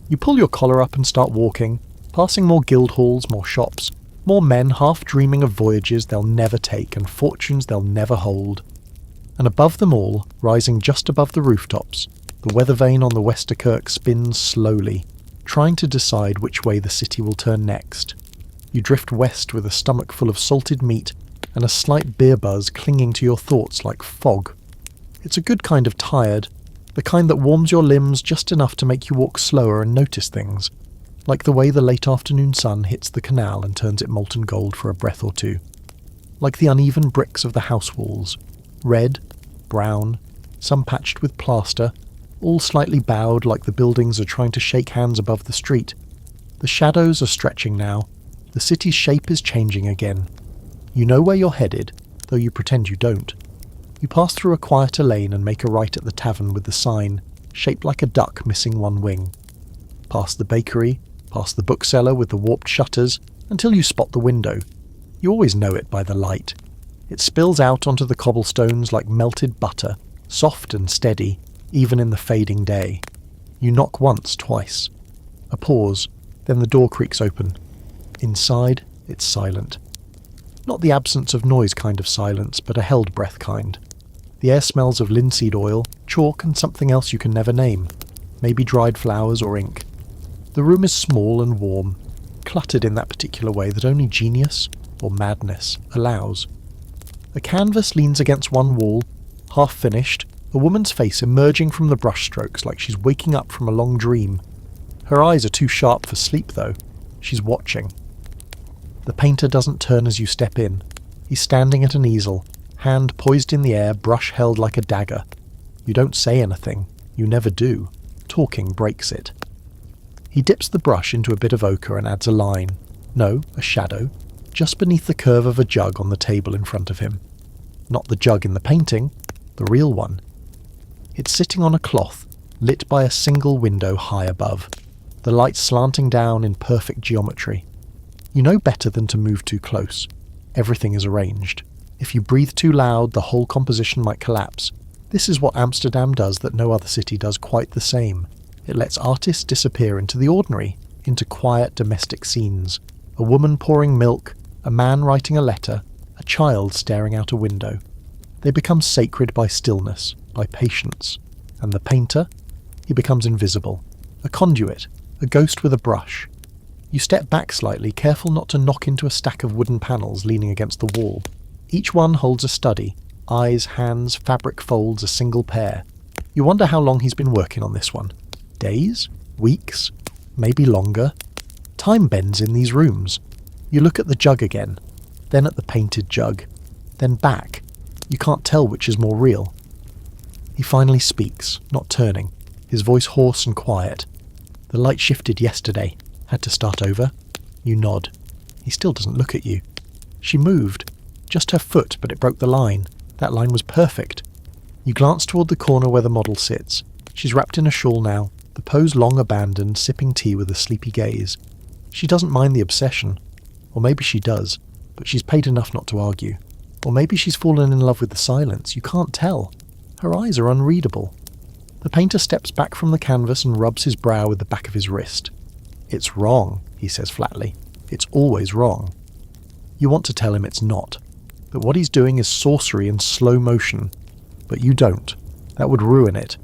You pull your collar up and start walking, passing more guild halls, more shops, more men half dreaming of voyages they'll never take and fortunes they'll never hold. And above them all, rising just above the rooftops, the weather vane on the Westerkirk spins slowly, trying to decide which way the city will turn next. You drift west with a stomach full of salted meat and a slight beer buzz clinging to your thoughts like fog. It's a good kind of tired, the kind that warms your limbs just enough to make you walk slower and notice things, like the way the late afternoon sun hits the canal and turns it molten gold for a breath or two. Like the uneven bricks of the house walls, red, brown, some patched with plaster, all slightly bowed like the buildings are trying to shake hands above the street. The shadows are stretching now. The city's shape is changing again. You know where you're headed, though you pretend you don't. You pass through a quieter lane and make a right at the tavern with the sign, shaped like a duck missing one wing. Past the bakery, past the bookseller with the warped shutters, until you spot the window. You always know it by the light. It spills out onto the cobblestones like melted butter, soft and steady, even in the fading day. You knock once, twice. A pause, then the door creaks open. Inside, it's silent. Not the absence of noise kind of silence, but a held breath kind. The air smells of linseed oil, chalk and something else you can never name. Maybe dried flowers or ink. The room is small and warm, cluttered in that particular way that only genius, or madness, allows. A canvas leans against one wall, half finished, a woman's face emerging from the brushstrokes like she's waking up from a long dream. Her eyes are too sharp for sleep, though. She's watching. The painter doesn't turn as you step in. He's standing at an easel, hand poised in the air, brush held like a dagger. You don't say anything. You never do. Talking breaks it. He dips the brush into a bit of ochre and adds a line. No, a shadow. Just beneath the curve of a jug on the table in front of him. Not the jug in the painting, the real one. It's sitting on a cloth, lit by a single window high above, the light slanting down in perfect geometry. You know better than to move too close. Everything is arranged. If you breathe too loud, the whole composition might collapse. This is what Amsterdam does that no other city does quite the same. It lets artists disappear into the ordinary, into quiet domestic scenes. A woman pouring milk, a man writing a letter, a child staring out a window. They become sacred by stillness, by patience. And the painter? He becomes invisible. A conduit, a ghost with a brush. You step back slightly, careful not to knock into a stack of wooden panels leaning against the wall. Each one holds a study. Eyes, hands, fabric folds, a single pair. You wonder how long he's been working on this one. Days? Weeks? Maybe longer? Time bends in these rooms. You look at the jug again, then at the painted jug, then back. You can't tell which is more real. He finally speaks, not turning, his voice hoarse and quiet. The light shifted yesterday. Had to start over. You nod. He still doesn't look at you. She moved. Just her foot, but it broke the line. That line was perfect. You glance toward the corner where the model sits. She's wrapped in a shawl now, the pose long abandoned, sipping tea with a sleepy gaze. She doesn't mind the obsession. Or maybe she does, but she's paid enough not to argue. Or maybe she's fallen in love with the silence. You can't tell. Her eyes are unreadable. The painter steps back from the canvas and rubs his brow with the back of his wrist. It's wrong, he says flatly. It's always wrong. You want to tell him it's not. That what he's doing is sorcery in slow motion. But you don't. That would ruin it.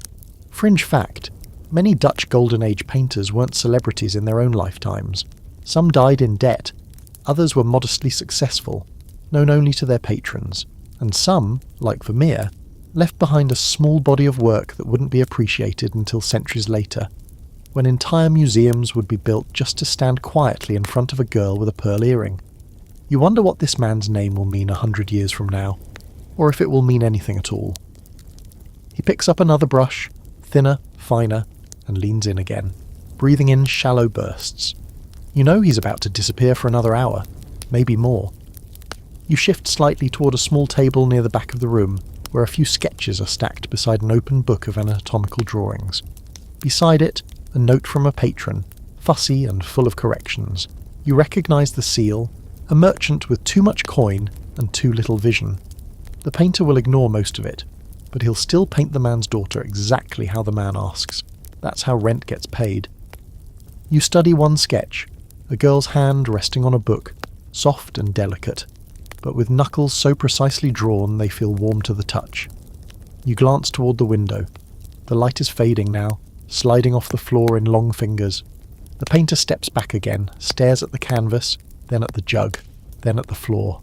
Fringe fact, many Dutch Golden Age painters weren't celebrities in their own lifetimes. Some died in debt, others were modestly successful, known only to their patrons, and some, like Vermeer, left behind a small body of work that wouldn't be appreciated until centuries later, when entire museums would be built just to stand quietly in front of a girl with a pearl earring. You wonder what this man's name will mean 100 years from now, or if it will mean anything at all. He picks up another brush, thinner, finer, and leans in again, breathing in shallow bursts. You know he's about to disappear for another hour, maybe more. You shift slightly toward a small table near the back of the room, where a few sketches are stacked beside an open book of anatomical drawings. Beside it, a note from a patron, fussy and full of corrections. You recognise the seal, a merchant with too much coin and too little vision. The painter will ignore most of it, but he'll still paint the man's daughter exactly how the man asks. That's how rent gets paid. You study one sketch, a girl's hand resting on a book, soft and delicate, but with knuckles so precisely drawn they feel warm to the touch. You glance toward the window. The light is fading now, sliding off the floor in long fingers. The painter steps back again, stares at the canvas, then at the jug, then at the floor.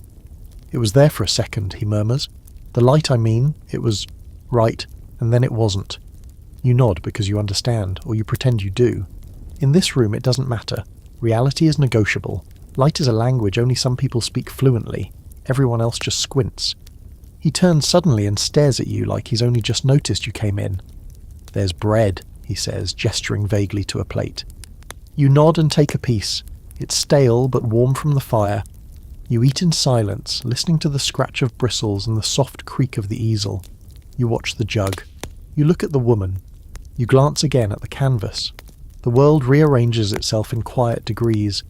"It was there for a second," he murmurs. "The light, I mean, it was right, and then it wasn't." You nod because you understand, or you pretend you do. In this room it doesn't matter. Reality is negotiable. Light is a language only some people speak fluently. Everyone else just squints. He turns suddenly and stares at you like he's only just noticed you came in. "There's bread," he says, gesturing vaguely to a plate. You nod and take a piece. It's stale but warm from the fire. You eat in silence, listening to the scratch of bristles and the soft creak of the easel. You watch the jug. You look at the woman. You glance again at the canvas. The world rearranges itself in quiet degrees.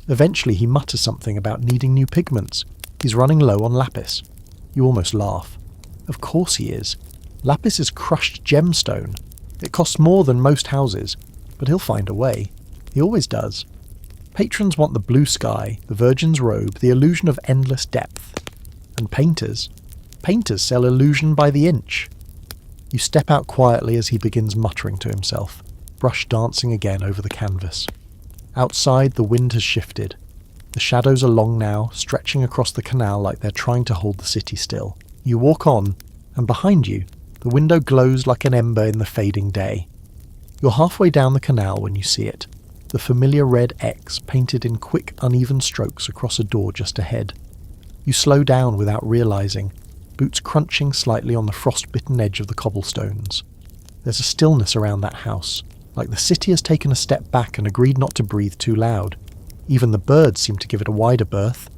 Eventually he mutters something about needing new pigments. He's running low on lapis. You almost laugh. Of course he is. Lapis is crushed gemstone. It costs more than most houses, but he'll find a way. He always does. Patrons want the blue sky, the virgin's robe, the illusion of endless depth. And painters sell illusion by the inch. You step out quietly as he begins muttering to himself, brush dancing again over the canvas. Outside, the wind has shifted. The shadows are long now, stretching across the canal like they're trying to hold the city still. You walk on, and behind you, the window glows like an ember in the fading day. You're halfway down the canal when you see it, the familiar red X painted in quick, uneven strokes across a door just ahead. You slow down without realising, boots crunching slightly on the frost-bitten edge of the cobblestones. There's a stillness around that house, like the city has taken a step back and agreed not to breathe too loud. Even the birds seem to give it a wider berth.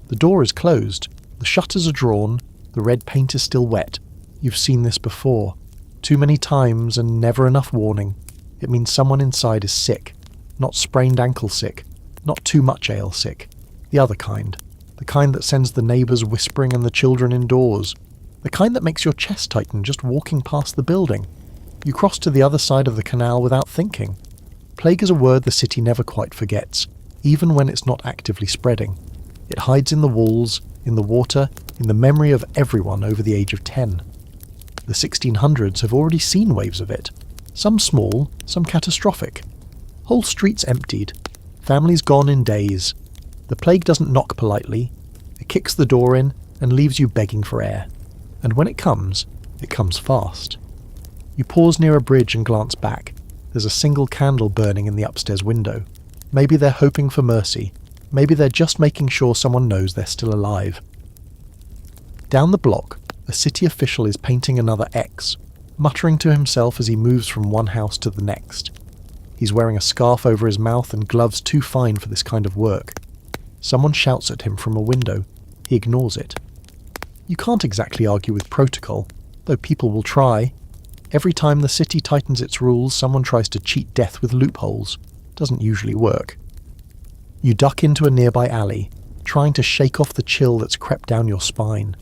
The door is closed, the shutters are drawn, the red paint is still wet. You've seen this before. Too many times and never enough warning. It means someone inside is sick. Not sprained ankle sick. Not too much ale sick. The other kind. The kind that sends the neighbours whispering and the children indoors. The kind that makes your chest tighten just walking past the building. You cross to the other side of the canal without thinking. Plague is a word the city never quite forgets, even when it's not actively spreading. It hides in the walls, in the water, in the memory of everyone over the age of 10. The 1600s have already seen waves of it. Some small, some catastrophic. Whole streets emptied. Families gone in days. The plague doesn't knock politely. It kicks the door in and leaves you begging for air. And when it comes fast. You pause near a bridge and glance back. There's a single candle burning in the upstairs window. Maybe they're hoping for mercy. Maybe they're just making sure someone knows they're still alive. Down the block, a city official is painting another X, muttering to himself as he moves from one house to the next. He's wearing a scarf over his mouth and gloves too fine for this kind of work. Someone shouts at him from a window. He ignores it. You can't exactly argue with protocol, though people will try. Every time the city tightens its rules, someone tries to cheat death with loopholes. Doesn't usually work. You duck into a nearby alley, trying to shake off the chill that's crept down your spine.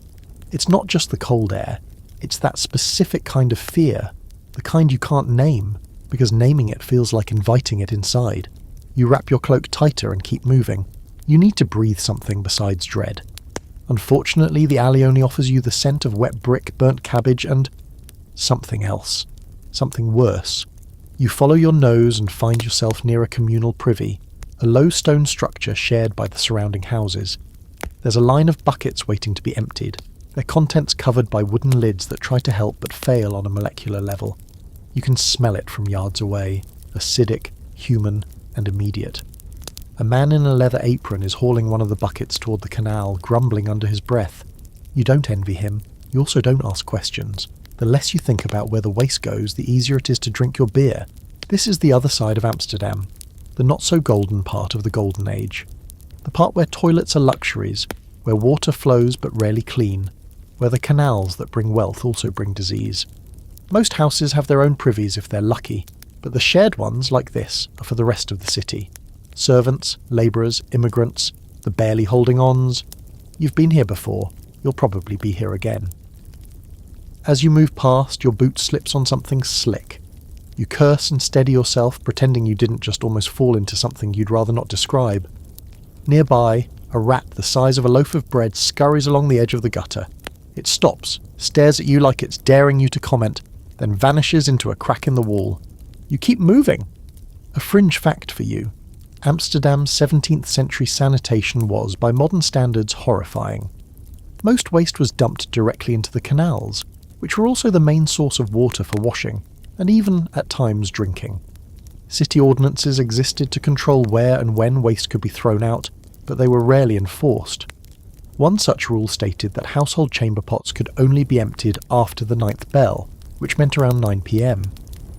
It's not just the cold air, it's that specific kind of fear, the kind you can't name, because naming it feels like inviting it inside. You wrap your cloak tighter and keep moving. You need to breathe something besides dread. Unfortunately, the alley only offers you the scent of wet brick, burnt cabbage, and something else. something worse. You follow your nose and find yourself near a communal privy, a low stone structure shared by the surrounding houses. There's a line of buckets waiting to be emptied, their contents covered by wooden lids that try to help but fail on a molecular level. You can smell it from yards away, acidic, human, and immediate. A man in a leather apron is hauling one of the buckets toward the canal, grumbling under his breath. You don't envy him. You also don't ask questions. The less you think about where the waste goes, the easier it is to drink your beer. This is the other side of Amsterdam, the not-so-golden part of the Golden Age. The part where toilets are luxuries, where water flows but rarely clean, where the canals that bring wealth also bring disease. Most houses have their own privies if they're lucky, but the shared ones, like this, are for the rest of the city. Servants, labourers, immigrants, the barely holding-ons. You've been here before, you'll probably be here again. As you move past, your boot slips on something slick. You curse and steady yourself, pretending you didn't just almost fall into something you'd rather not describe. Nearby, a rat the size of a loaf of bread scurries along the edge of the gutter. It stops, stares at you like it's daring you to comment, then vanishes into a crack in the wall. You keep moving. A fringe fact for you. Amsterdam's 17th century sanitation was, by modern standards, horrifying. Most waste was dumped directly into the canals, which were also the main source of water for washing, and even, at times, drinking. City ordinances existed to control where and when waste could be thrown out, but they were rarely enforced. One such rule stated that household chamber pots could only be emptied after the 9th bell, which meant around 9 p.m.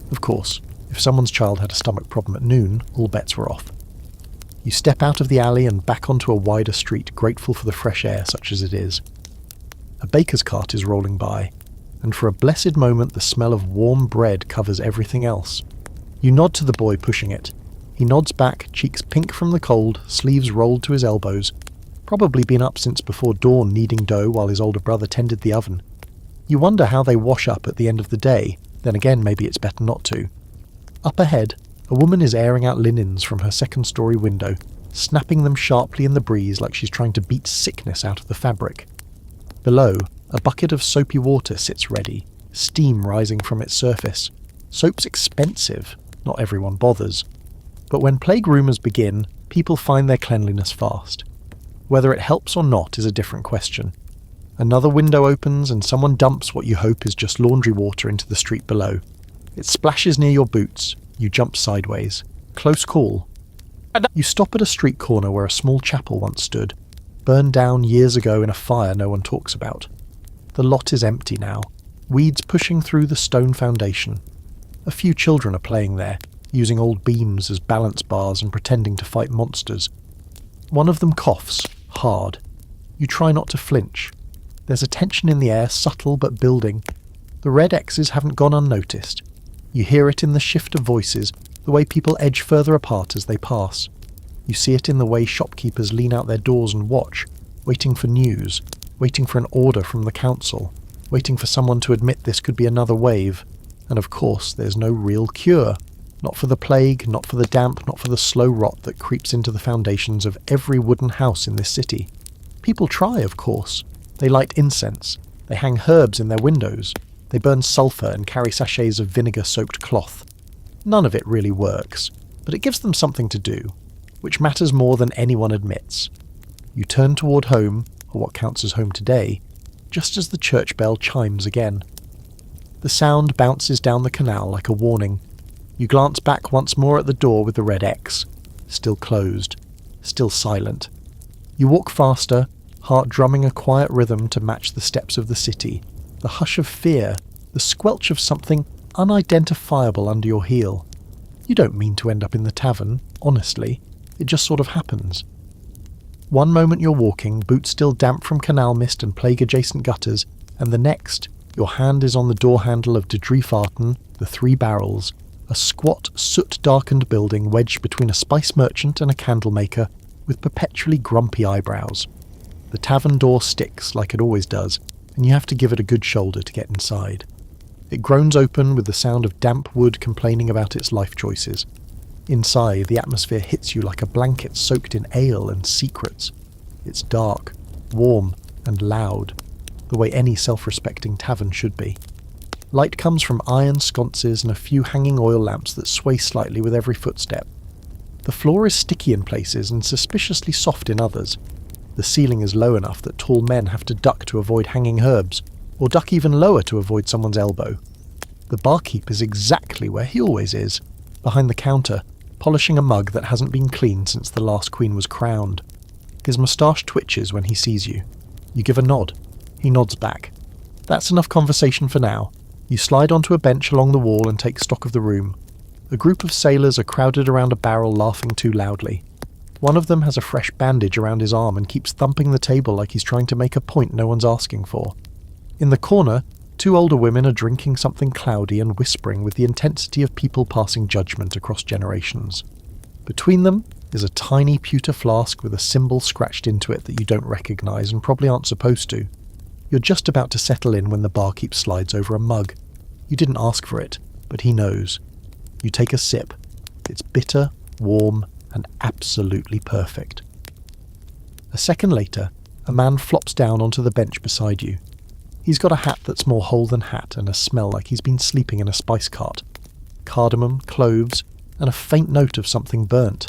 Of course, if someone's child had a stomach problem at noon, all bets were off. You step out of the alley and back onto a wider street, grateful for the fresh air such as it is. A baker's cart is rolling by, and for a blessed moment the smell of warm bread covers everything else. You nod to the boy pushing it. He nods back, cheeks pink from the cold, sleeves rolled to his elbows. Probably been up since before dawn kneading dough while his older brother tended the oven. You wonder how they wash up at the end of the day, then again maybe it's better not to. Up ahead, a woman is airing out linens from her second-story window, snapping them sharply in the breeze like she's trying to beat sickness out of the fabric. Below, a bucket of soapy water sits ready, steam rising from its surface. Soap's expensive, not everyone bothers. But when plague rumours begin, people find their cleanliness fast. Whether it helps or not is a different question. Another window opens and someone dumps what you hope is just laundry water into the street below. It splashes near your boots. You jump sideways. Close call. You stop at a street corner where a small chapel once stood, burned down years ago in a fire no one talks about. The lot is empty now, weeds pushing through the stone foundation. A few children are playing there, using old beams as balance bars and pretending to fight monsters. One of them coughs, hard. You try not to flinch. There's a tension in the air, subtle but building. The red X's haven't gone unnoticed. You hear it in the shift of voices, the way people edge further apart as they pass. You see it in the way shopkeepers lean out their doors and watch, waiting for news, waiting for an order from the council, waiting for someone to admit this could be another wave. And of course, there's no real cure. Not for the plague, not for the damp, not for the slow rot that creeps into the foundations of every wooden house in this city. People try, of course. They light incense. They hang herbs in their windows. They burn sulphur and carry sachets of vinegar-soaked cloth. None of it really works, but it gives them something to do, which matters more than anyone admits. You turn toward home, or what counts as home today, just as the church bell chimes again. The sound bounces down the canal like a warning. You glance back once more at the door with the red X. Still closed. Still silent. You walk faster, heart drumming a quiet rhythm to match the steps of the city, the hush of fear, the squelch of something unidentifiable under your heel. You don't mean to end up in the tavern, honestly. It just sort of happens. One moment you're walking, boots still damp from canal mist and plague-adjacent gutters, and the next, your hand is on the door handle of De Drievaarten, the Three Barrels, a squat, soot-darkened building wedged between a spice merchant and a candlemaker with perpetually grumpy eyebrows. The tavern door sticks like it always does, and you have to give it a good shoulder to get inside. It groans open with the sound of damp wood complaining about its life choices. Inside, the atmosphere hits you like a blanket soaked in ale and secrets. It's dark, warm, and loud, the way any self-respecting tavern should be. Light comes from iron sconces and a few hanging oil lamps that sway slightly with every footstep. The floor is sticky in places and suspiciously soft in others. The ceiling is low enough that tall men have to duck to avoid hanging herbs, or duck even lower to avoid someone's elbow. The barkeep is exactly where he always is, behind the counter, polishing a mug that hasn't been cleaned since the last queen was crowned. His moustache twitches when he sees you. You give a nod. He nods back. That's enough conversation for now. You slide onto a bench along the wall and take stock of the room. A group of sailors are crowded around a barrel laughing too loudly. One of them has a fresh bandage around his arm and keeps thumping the table like he's trying to make a point no one's asking for. In the corner, two older women are drinking something cloudy and whispering with the intensity of people passing judgment across generations. Between them is a tiny pewter flask with a symbol scratched into it that you don't recognise and probably aren't supposed to. You're just about to settle in when the barkeep slides over a mug. You didn't ask for it, but he knows. You take a sip. It's bitter, warm, and absolutely perfect. A second later, a man flops down onto the bench beside you. He's got a hat that's more hole than hat and a smell like he's been sleeping in a spice cart. Cardamom, cloves, and a faint note of something burnt.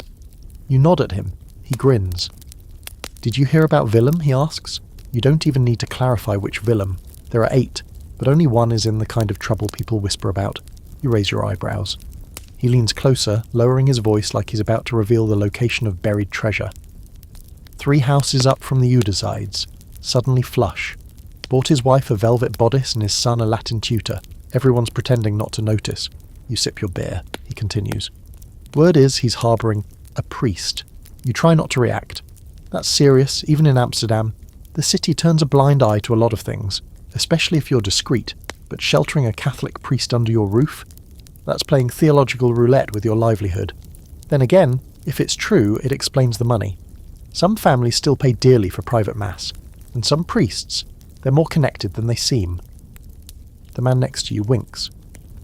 You nod at him. He grins. "Did you hear about Willem?" he asks. You don't even need to clarify which Willem. There are 8, but only one is in the kind of trouble people whisper about. You raise your eyebrows. He leans closer, lowering his voice like he's about to reveal the location of buried treasure. 3 houses up from the Uderzides, suddenly flush. Bought his wife a velvet bodice and his son a Latin tutor. Everyone's pretending not to notice. You sip your beer. He continues. Word is he's harbouring a priest. You try not to react. That's serious, even in Amsterdam. The city turns a blind eye to a lot of things, especially if you're discreet, but sheltering a Catholic priest under your roof? That's playing theological roulette with your livelihood. Then again, if it's true, it explains the money. Some families still pay dearly for private mass, and some priests, they're more connected than they seem. The man next to you winks.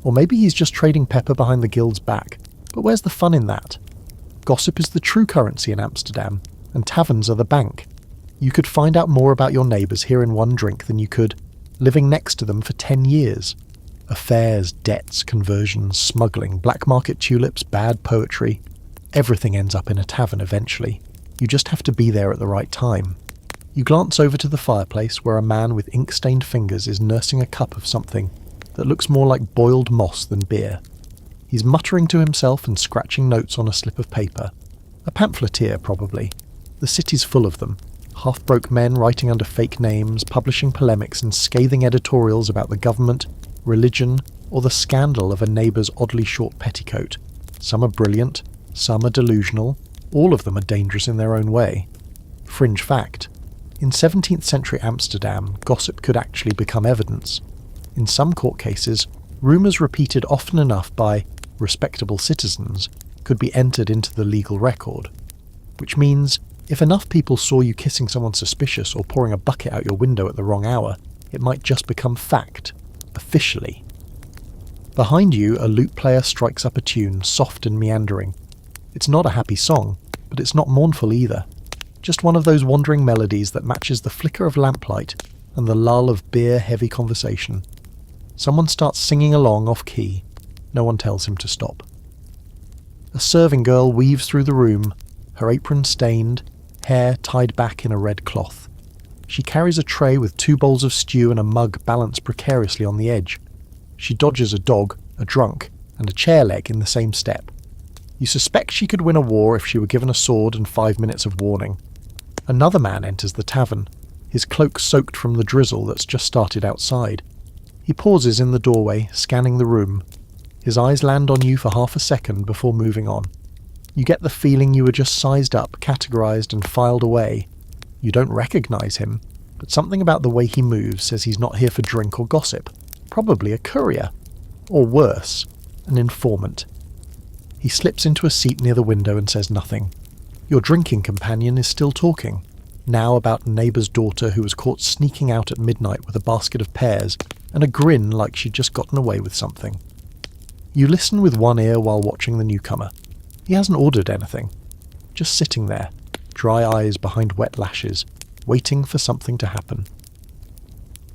Or maybe he's just trading pepper behind the guild's back, but where's the fun in that? Gossip is the true currency in Amsterdam, and taverns are the bank. You could find out more about your neighbours here in one drink than you could living next to them for 10 years. Affairs, debts, conversions, smuggling, black market tulips, bad poetry. Everything ends up in a tavern eventually. You just have to be there at the right time. You glance over to the fireplace where a man with ink-stained fingers is nursing a cup of something that looks more like boiled moss than beer. He's muttering to himself and scratching notes on a slip of paper. A pamphleteer, probably. The city's full of them. Half-broke men writing under fake names, publishing polemics and scathing editorials about the government, religion, or the scandal of a neighbour's oddly short petticoat. Some are brilliant, some are delusional, all of them are dangerous in their own way. Fringe fact. In 17th century Amsterdam, gossip could actually become evidence. In some court cases, rumours repeated often enough by respectable citizens could be entered into the legal record. Which means, if enough people saw you kissing someone suspicious or pouring a bucket out your window at the wrong hour, it might just become fact. Officially. Behind you, a lute player strikes up a tune, soft and meandering. It's not a happy song, but it's not mournful either. Just one of those wandering melodies that matches the flicker of lamplight and the lull of beer-heavy conversation. Someone starts singing along off-key. No one tells him to stop. A serving girl weaves through the room, her apron stained, hair tied back in a red cloth. She carries a tray with 2 bowls of stew and a mug balanced precariously on the edge. She dodges a dog, a drunk, and a chair leg in the same step. You suspect she could win a war if she were given a sword and 5 minutes of warning. Another man enters the tavern, his cloak soaked from the drizzle that's just started outside. He pauses in the doorway, scanning the room. His eyes land on you for half a second before moving on. You get the feeling you were just sized up, categorised and filed away. You don't recognise him, but something about the way he moves says he's not here for drink or gossip. Probably a courier. Or worse, an informant. He slips into a seat near the window and says nothing. Your drinking companion is still talking, now about a neighbour's daughter who was caught sneaking out at midnight with a basket of pears and a grin like she'd just gotten away with something. You listen with one ear while watching the newcomer. He hasn't ordered anything. Just sitting there, dry eyes behind wet lashes, waiting for something to happen.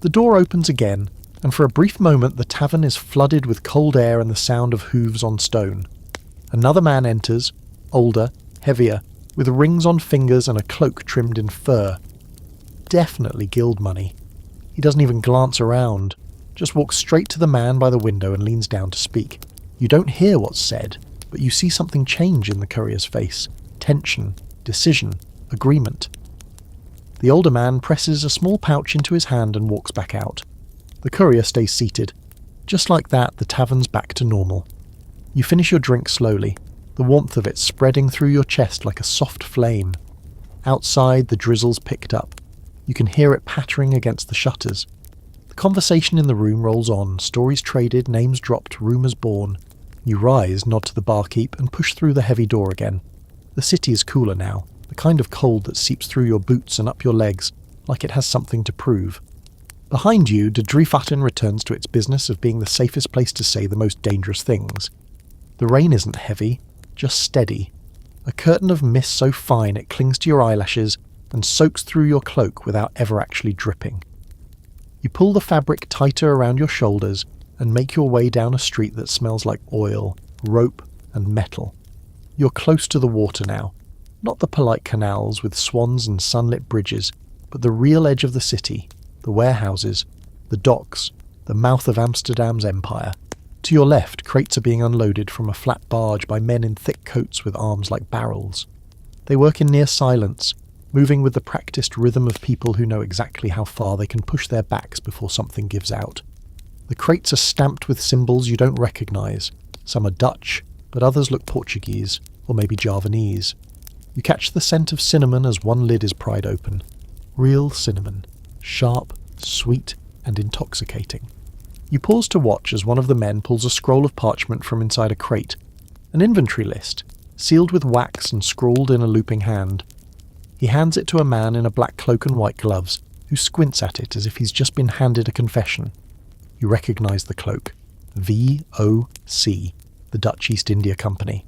The door opens again, and for a brief moment the tavern is flooded with cold air and the sound of hooves on stone. Another man enters, older, heavier, with rings on fingers and a cloak trimmed in fur. Definitely guild money. He doesn't even glance around, just walks straight to the man by the window and leans down to speak. You don't hear what's said, but you see something change in the courier's face. Tension, decision, agreement. The older man presses a small pouch into his hand and walks back out. The courier stays seated. Just like that, the tavern's back to normal. You finish your drink slowly, the warmth of it spreading through your chest like a soft flame. Outside, the drizzle's picked up. You can hear it pattering against the shutters. The conversation in the room rolls on, stories traded, names dropped, rumours born. You rise, nod to the barkeep, and push through the heavy door again. The city is cooler now, the kind of cold that seeps through your boots and up your legs, like it has something to prove. Behind you, De Driefatten returns to its business of being the safest place to say the most dangerous things. The rain isn't heavy, just steady. A curtain of mist so fine it clings to your eyelashes and soaks through your cloak without ever actually dripping. You pull the fabric tighter around your shoulders and make your way down a street that smells like oil, rope, and metal. You're close to the water now. Not the polite canals with swans and sunlit bridges, but the real edge of the city, the warehouses, the docks, the mouth of Amsterdam's empire. To your left, crates are being unloaded from a flat barge by men in thick coats with arms like barrels. They work in near silence, moving with the practiced rhythm of people who know exactly how far they can push their backs before something gives out. The crates are stamped with symbols you don't recognise. Some are Dutch, but others look Portuguese, or maybe Javanese. You catch the scent of cinnamon as one lid is pried open. Real cinnamon. Sharp, sweet, and intoxicating. You pause to watch as one of the men pulls a scroll of parchment from inside a crate. An inventory list, sealed with wax and scrawled in a looping hand. He hands it to a man in a black cloak and white gloves, who squints at it as if he's just been handed a confession. You recognise the cloak. VOCC, the Dutch East India Company.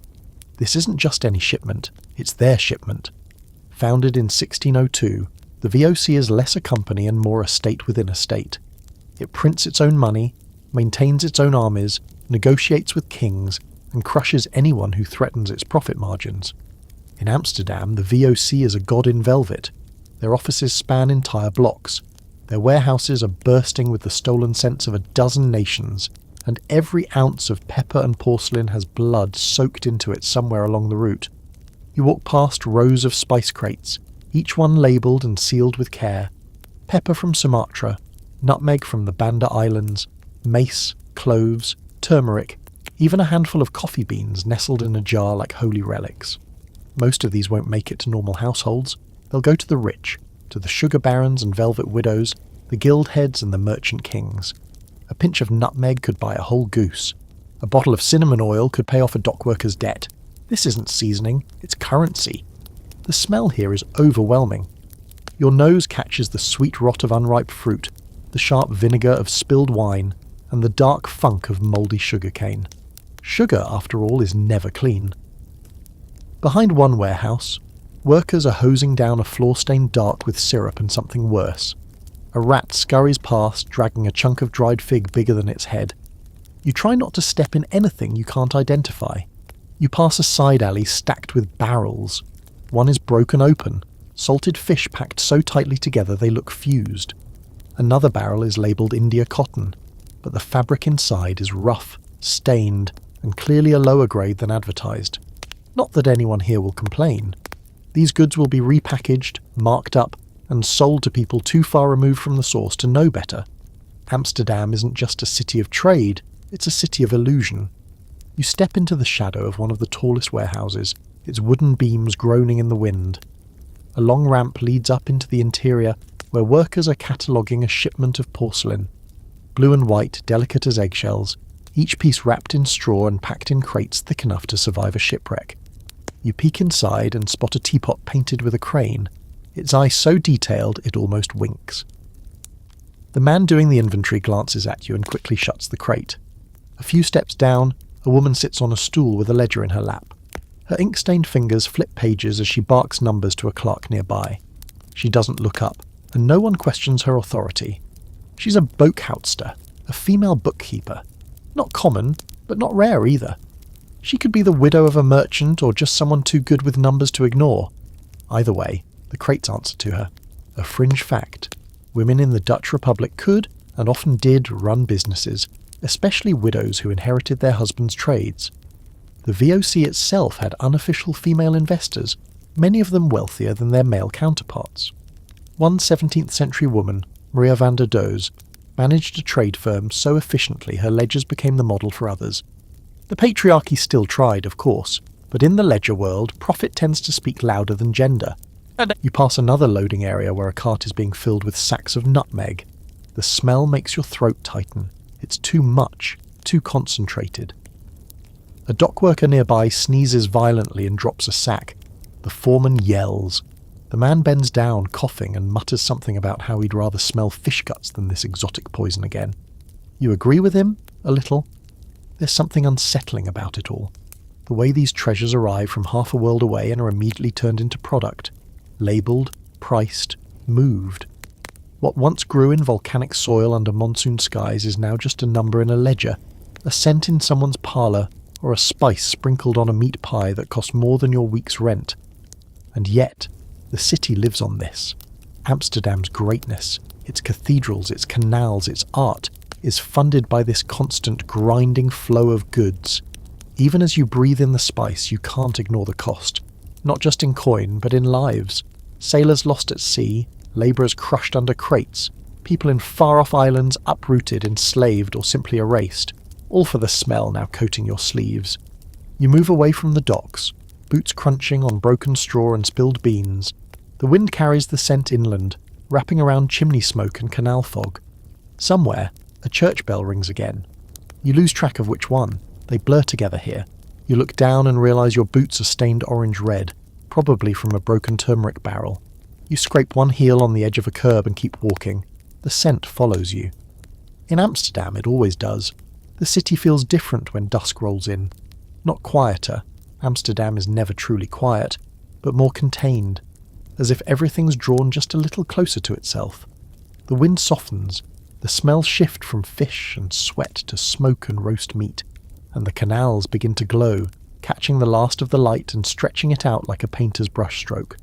This isn't just any shipment, it's their shipment. Founded in 1602, the VOC is less a company and more a state within a state. It prints its own money, maintains its own armies, negotiates with kings, and crushes anyone who threatens its profit margins. In Amsterdam, the VOC is a god in velvet. Their offices span entire blocks. Their warehouses are bursting with the stolen scents of a dozen nations, and every ounce of pepper and porcelain has blood soaked into it somewhere along the route. You walk past rows of spice crates, each one labelled and sealed with care. Pepper from Sumatra, nutmeg from the Banda Islands, mace, cloves, turmeric, even a handful of coffee beans nestled in a jar like holy relics. Most of these won't make it to normal households. They'll go to the rich, to the sugar barons and velvet widows, the guild heads and the merchant kings. A pinch of nutmeg could buy a whole goose. A bottle of cinnamon oil could pay off a dockworker's debt. This isn't seasoning, it's currency. The smell here is overwhelming. Your nose catches the sweet rot of unripe fruit, the sharp vinegar of spilled wine, and the dark funk of mouldy sugarcane. Sugar, after all, is never clean. Behind one warehouse, workers are hosing down a floor stained dark with syrup and something worse. A rat scurries past, dragging a chunk of dried fig bigger than its head. You try not to step in anything you can't identify. You pass a side alley stacked with barrels. One is broken open, salted fish packed so tightly together they look fused. Another barrel is labelled India cotton, but the fabric inside is rough, stained, and clearly a lower grade than advertised. Not that anyone here will complain. These goods will be repackaged, marked up, and sold to people too far removed from the source to know better. Amsterdam isn't just a city of trade, it's a city of illusion. You step into the shadow of one of the tallest warehouses, its wooden beams groaning in the wind. A long ramp leads up into the interior, where workers are cataloguing a shipment of porcelain. Blue and white, delicate as eggshells, each piece wrapped in straw and packed in crates thick enough to survive a shipwreck. You peek inside and spot a teapot painted with a crane, its eye so detailed it almost winks. The man doing the inventory glances at you and quickly shuts the crate. A few steps down, a woman sits on a stool with a ledger in her lap. Her ink-stained fingers flip pages as she barks numbers to a clerk nearby. She doesn't look up, and no one questions her authority. She's a boekhoudster, A female bookkeeper. Not common, but not rare either. She could be the widow of a merchant or just someone too good with numbers to ignore. Either way, the crates answer to her. A fringe fact. Women in the Dutch Republic could, and often did, run businesses, especially widows who inherited their husbands' trades. The VOC itself had unofficial female investors, many of them wealthier than their male counterparts. One 17th century woman, Maria van der Does, managed a trade firm so efficiently her ledgers became the model for others. The patriarchy still tried, of course, but in the ledger world, profit tends to speak louder than gender. You pass another loading area where a cart is being filled with sacks of nutmeg. The smell makes your throat tighten. It's too much, too concentrated. A dock worker nearby sneezes violently and drops a sack. The foreman yells. The man bends down, coughing, and mutters something about how he'd rather smell fish guts than this exotic poison again. You agree with him? A little? There's something unsettling about it all. The way these treasures arrive from half a world away and are immediately turned into product. Labelled, priced, moved. What once grew in volcanic soil under monsoon skies is now just a number in a ledger, a scent in someone's parlour, or a spice sprinkled on a meat pie that cost more than your week's rent. And yet, the city lives on this. Amsterdam's greatness, its cathedrals, its canals, its art, is funded by this constant grinding flow of goods. Even as you breathe in the spice, you can't ignore the cost. Not just in coin, but in lives. Sailors lost at sea, labourers crushed under crates, people in far-off islands uprooted, enslaved, or simply erased, all for the smell now coating your sleeves. You move away from the docks, boots crunching on broken straw and spilled beans. The wind carries the scent inland, wrapping around chimney smoke and canal fog. Somewhere, a church bell rings again. You lose track of which one. They blur together here. You look down and realise your boots are stained orange-red, probably from a broken turmeric barrel. You scrape one heel on the edge of a curb and keep walking. The scent follows you. In Amsterdam, it always does. The city feels different when dusk rolls in. Not quieter. Amsterdam is never truly quiet, but more contained, as if everything's drawn just a little closer to itself. The wind softens, the smells shift from fish and sweat to smoke and roast meat, and the canals begin to glow, catching the last of the light and stretching it out like a painter's brushstroke.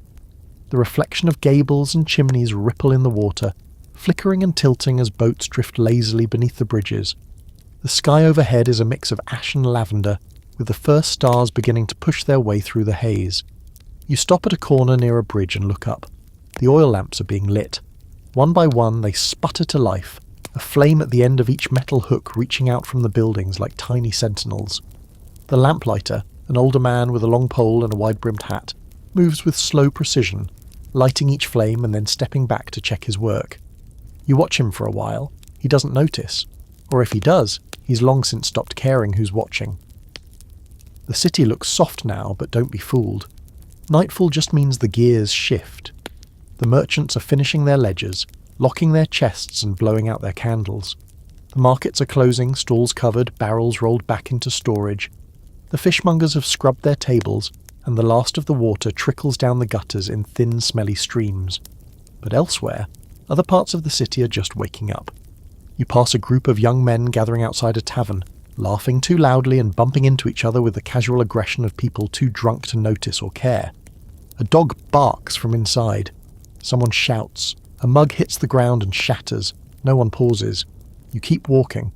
The reflection of gables and chimneys ripple in the water, flickering and tilting as boats drift lazily beneath the bridges. The sky overhead is a mix of ash and lavender, with the first stars beginning to push their way through the haze. You stop at a corner near a bridge and look up. The oil lamps are being lit. One by one they sputter to life, a flame at the end of each metal hook reaching out from the buildings like tiny sentinels. The lamplighter, an older man with a long pole and a wide-brimmed hat, moves with slow precision, lighting each flame and then stepping back to check his work. You watch him for a while. He doesn't notice. Or if he does, he's long since stopped caring who's watching. The city looks soft now, but don't be fooled. Nightfall just means the gears shift. The merchants are finishing their ledgers, locking their chests and blowing out their candles. The markets are closing, stalls covered, barrels rolled back into storage. The fishmongers have scrubbed their tables, and the last of the water trickles down the gutters in thin, smelly streams. But elsewhere, other parts of the city are just waking up. You pass a group of young men gathering outside a tavern, laughing too loudly and bumping into each other with the casual aggression of people too drunk to notice or care. A dog barks from inside. Someone shouts. A mug hits the ground and shatters. No one pauses. You keep walking.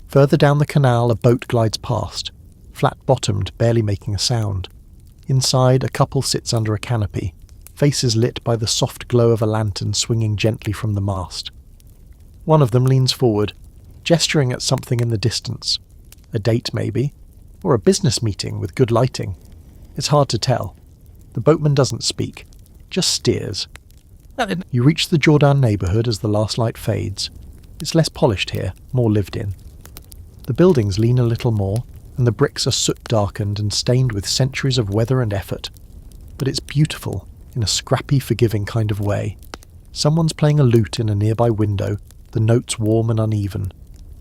Further down the canal, a boat glides past, flat-bottomed, barely making a sound. Inside, a couple sits under a canopy, faces lit by the soft glow of a lantern swinging gently from the mast. One of them leans forward, gesturing at something in the distance. A date, maybe, or a business meeting with good lighting. It's hard to tell. The boatman doesn't speak, just steers. You reach the Jawan neighbourhood as the last light fades. It's less polished here, more lived in. The buildings lean a little more, and the bricks are soot-darkened and stained with centuries of weather and effort. But it's beautiful, in a scrappy, forgiving kind of way. Someone's playing a lute in a nearby window, the notes warm and uneven.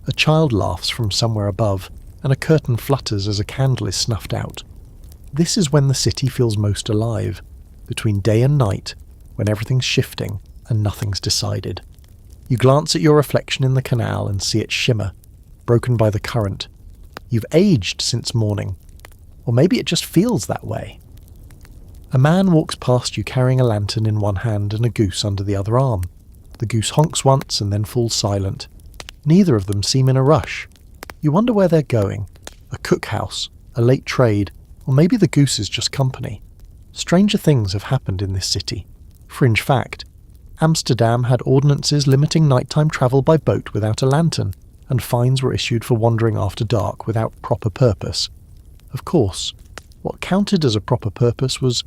A child laughs from somewhere above, and a curtain flutters as a candle is snuffed out. This is when the city feels most alive, between day and night, when everything's shifting and nothing's decided. You glance at your reflection in the canal and see it shimmer, broken by the current. You've aged since Mourning. Or maybe it just feels that way. A man walks past you carrying a lantern in one hand and a goose under the other arm. The goose honks once and then falls silent. Neither of them seem in a rush. You wonder where they're going. A cookhouse, a late trade, or maybe the goose is just company. Stranger things have happened in this city. Fringe fact: Amsterdam had ordinances limiting nighttime travel by boat without a lantern, and fines were issued for wandering after dark without proper purpose. Of course, what counted as a proper purpose was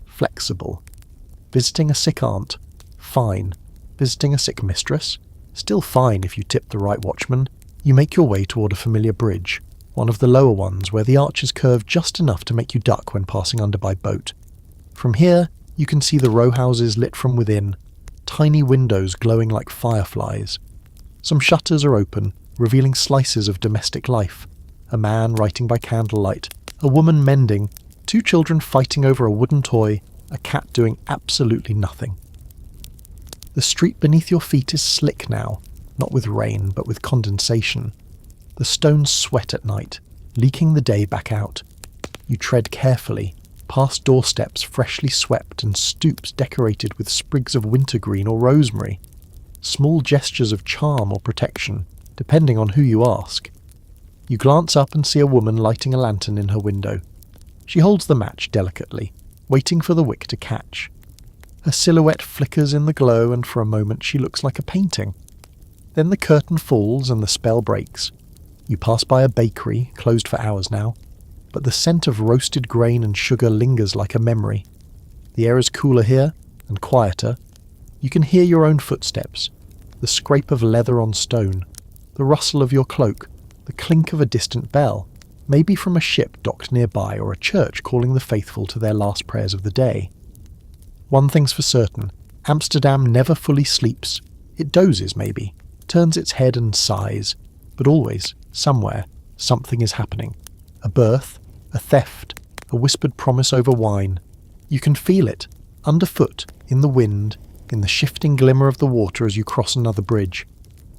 flexible. Visiting a sick aunt? Fine. Visiting a sick mistress? Still fine if you tip the right watchman. You make your way toward a familiar bridge, one of the lower ones where the arches curve just enough to make you duck when passing under by boat. From here, you can see the row houses lit from within, tiny windows glowing like fireflies. Some shutters are open, revealing slices of domestic life. A man writing by candlelight, a woman mending, 2 children fighting over a wooden toy, a cat doing absolutely nothing. The street beneath your feet is slick now, not with rain but with condensation. The stones sweat at night, leaking the day back out. You tread carefully, past doorsteps freshly swept and stoops decorated with sprigs of wintergreen or rosemary. Small gestures of charm or protection, depending on who you ask. You glance up and see a woman lighting a lantern in her window. She holds the match delicately, waiting for the wick to catch. Her silhouette flickers in the glow and for a moment she looks like a painting. Then the curtain falls and the spell breaks. You pass by a bakery, closed for hours now, but the scent of roasted grain and sugar lingers like a memory. The air is cooler here, and quieter. You can hear your own footsteps, the scrape of leather on stone, the rustle of your cloak, the clink of a distant bell, maybe from a ship docked nearby or a church calling the faithful to their last prayers of the day. One thing's for certain, Amsterdam never fully sleeps. It dozes maybe, turns its head and sighs, but always, somewhere, something is happening. A birth, a theft, a whispered promise over wine. You can feel it, underfoot, in the wind, in the shifting glimmer of the water as you cross another bridge.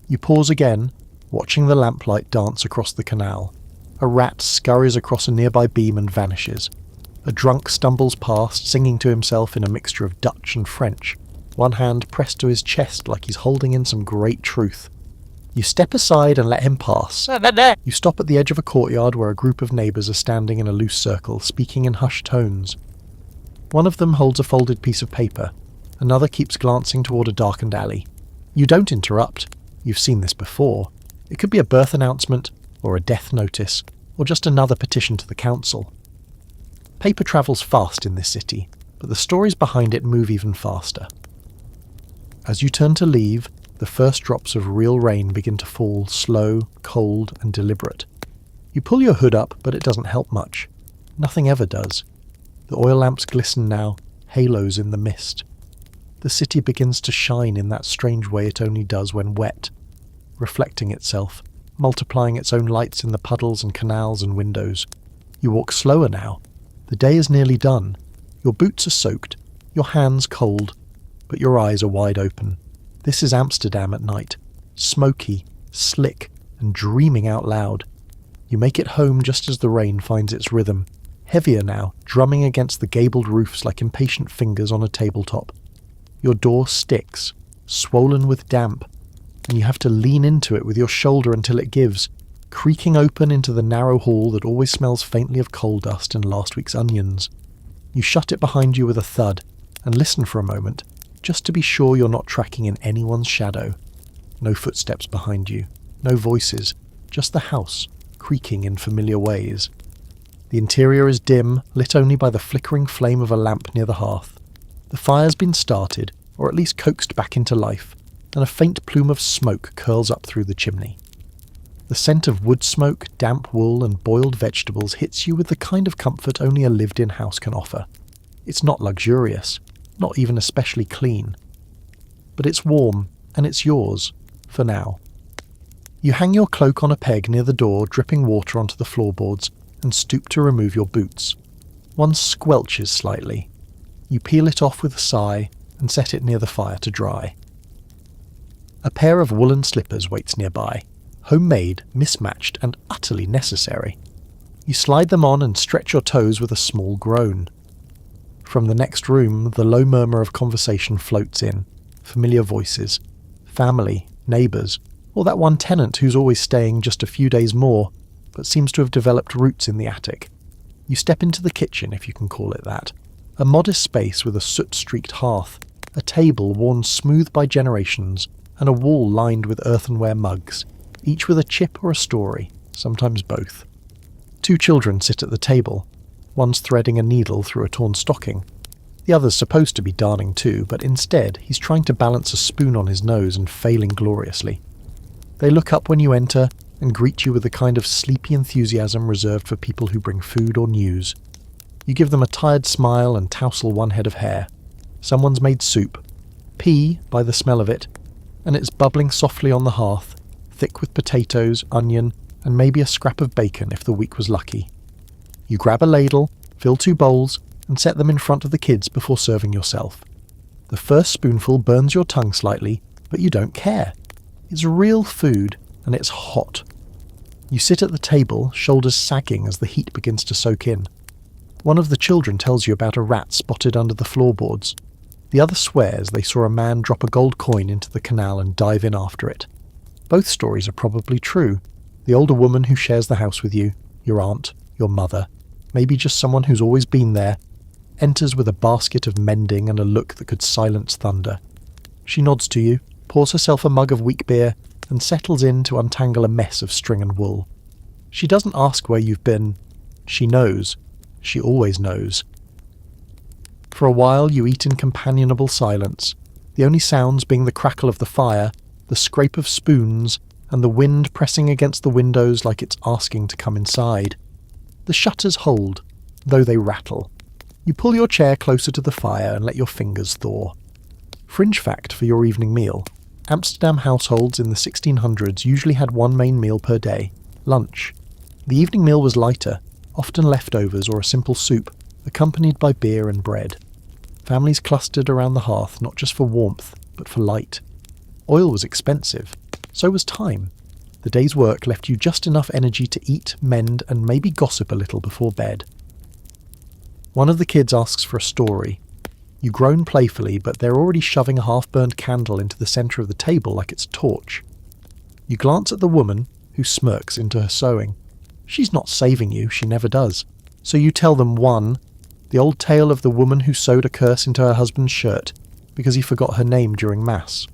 You pause again, watching the lamplight dance across the canal. A rat scurries across a nearby beam and vanishes. A drunk stumbles past, singing to himself in a mixture of Dutch and French, one hand pressed to his chest like he's holding in some great truth. You step aside and let him pass. You stop at the edge of a courtyard where a group of neighbours are standing in a loose circle, speaking in hushed tones. One of them holds a folded piece of paper. Another keeps glancing toward a darkened alley. You don't interrupt. You've seen this before. It could be a birth announcement, or a death notice, or just another petition to the council. Paper travels fast in this city, but the stories behind it move even faster. As you turn to leave, the first drops of real rain begin to fall, slow, cold, and deliberate. You pull your hood up, but it doesn't help much. Nothing ever does. The oil lamps glisten now, halos in the mist. The city begins to shine in that strange way it only does when wet, reflecting itself, multiplying its own lights in the puddles and canals and windows. You walk slower now. The day is nearly done. Your boots are soaked, your hands cold, but your eyes are wide open. This is Amsterdam at night, smoky, slick, and dreaming out loud. You make it home just as the rain finds its rhythm, heavier now, drumming against the gabled roofs like impatient fingers on a tabletop. Your door sticks, swollen with damp, and you have to lean into it with your shoulder until it gives, creaking open into the narrow hall that always smells faintly of coal dust and last week's onions. You shut it behind you with a thud, and listen for a moment, just to be sure you're not tracking in anyone's shadow. No footsteps behind you, no voices, just the house, creaking in familiar ways. The interior is dim, lit only by the flickering flame of a lamp near the hearth. The fire's been started, or at least coaxed back into life, and a faint plume of smoke curls up through the chimney. The scent of wood smoke, damp wool, and boiled vegetables hits you with the kind of comfort only a lived-in house can offer. It's not luxurious, not even especially clean. But it's warm, and it's yours, for now. You hang your cloak on a peg near the door, dripping water onto the floorboards, and stoop to remove your boots. One squelches slightly. You peel it off with a sigh, and set it near the fire to dry. A pair of woolen slippers waits nearby, homemade, mismatched, and utterly necessary. You slide them on and stretch your toes with a small groan. From the next room, the low murmur of conversation floats in. Familiar voices. Family, neighbours, or that one tenant who's always staying just a few days more, but seems to have developed roots in the attic. You step into the kitchen, if you can call it that. A modest space with a soot-streaked hearth, a table worn smooth by generations, and a wall lined with earthenware mugs, each with a chip or a story, sometimes both. 2 children sit at the table. One's threading a needle through a torn stocking. The other's supposed to be darning too, but instead he's trying to balance a spoon on his nose and failing gloriously. They look up when you enter and greet you with the kind of sleepy enthusiasm reserved for people who bring food or news. You give them a tired smile and tousle one head of hair. Someone's made soup. Pea, by the smell of it, and it's bubbling softly on the hearth, thick with potatoes, onion, and maybe a scrap of bacon if the week was lucky. You grab a ladle, fill 2 bowls, and set them in front of the kids before serving yourself. The first spoonful burns your tongue slightly, but you don't care. It's real food, and it's hot. You sit at the table, shoulders sagging as the heat begins to soak in. One of the children tells you about a rat spotted under the floorboards. The other swears they saw a man drop a gold coin into the canal and dive in after it. Both stories are probably true. The older woman who shares the house with you, your aunt, your mother, maybe just someone who's always been there, enters with a basket of mending and a look that could silence thunder. She nods to you, pours herself a mug of weak beer, and settles in to untangle a mess of string and wool. She doesn't ask where you've been. She knows. She always knows. For a while you eat in companionable silence, the only sounds being the crackle of the fire, the scrape of spoons, and the wind pressing against the windows like it's asking to come inside. The shutters hold, though they rattle. You pull your chair closer to the fire and let your fingers thaw. Fringe fact for your evening meal. Amsterdam households in the 1600s usually had one main meal per day, lunch. The evening meal was lighter, often leftovers or a simple soup, accompanied by beer and bread. Families clustered around the hearth not just for warmth, but for light. Oil was expensive, so was time. The day's work left you just enough energy to eat, mend, and maybe gossip a little before bed. One of the kids asks for a story. You groan playfully, but they're already shoving a half-burned candle into the centre of the table like it's a torch. You glance at the woman, who smirks into her sewing. She's not saving you, she never does. So you tell them one, the old tale of the woman who sewed a curse into her husband's shirt because he forgot her name during Mass.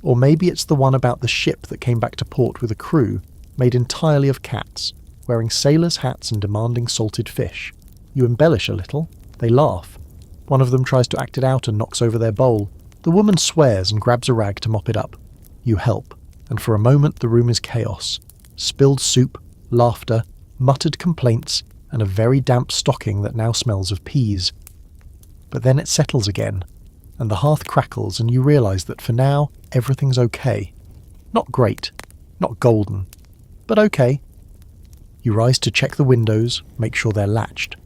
Or maybe it's the one about the ship that came back to port with a crew made entirely of cats, wearing sailors' hats and demanding salted fish. You embellish a little. They laugh. One of them tries to act it out and knocks over their bowl. The woman swears and grabs a rag to mop it up. You help, and for a moment the room is chaos. Spilled soup, laughter, muttered complaints, and a very damp stocking that now smells of peas. But then it settles again, and the hearth crackles and you realise that for now, everything's okay. Not great, not golden, but okay. You rise to check the windows, make sure they're latched.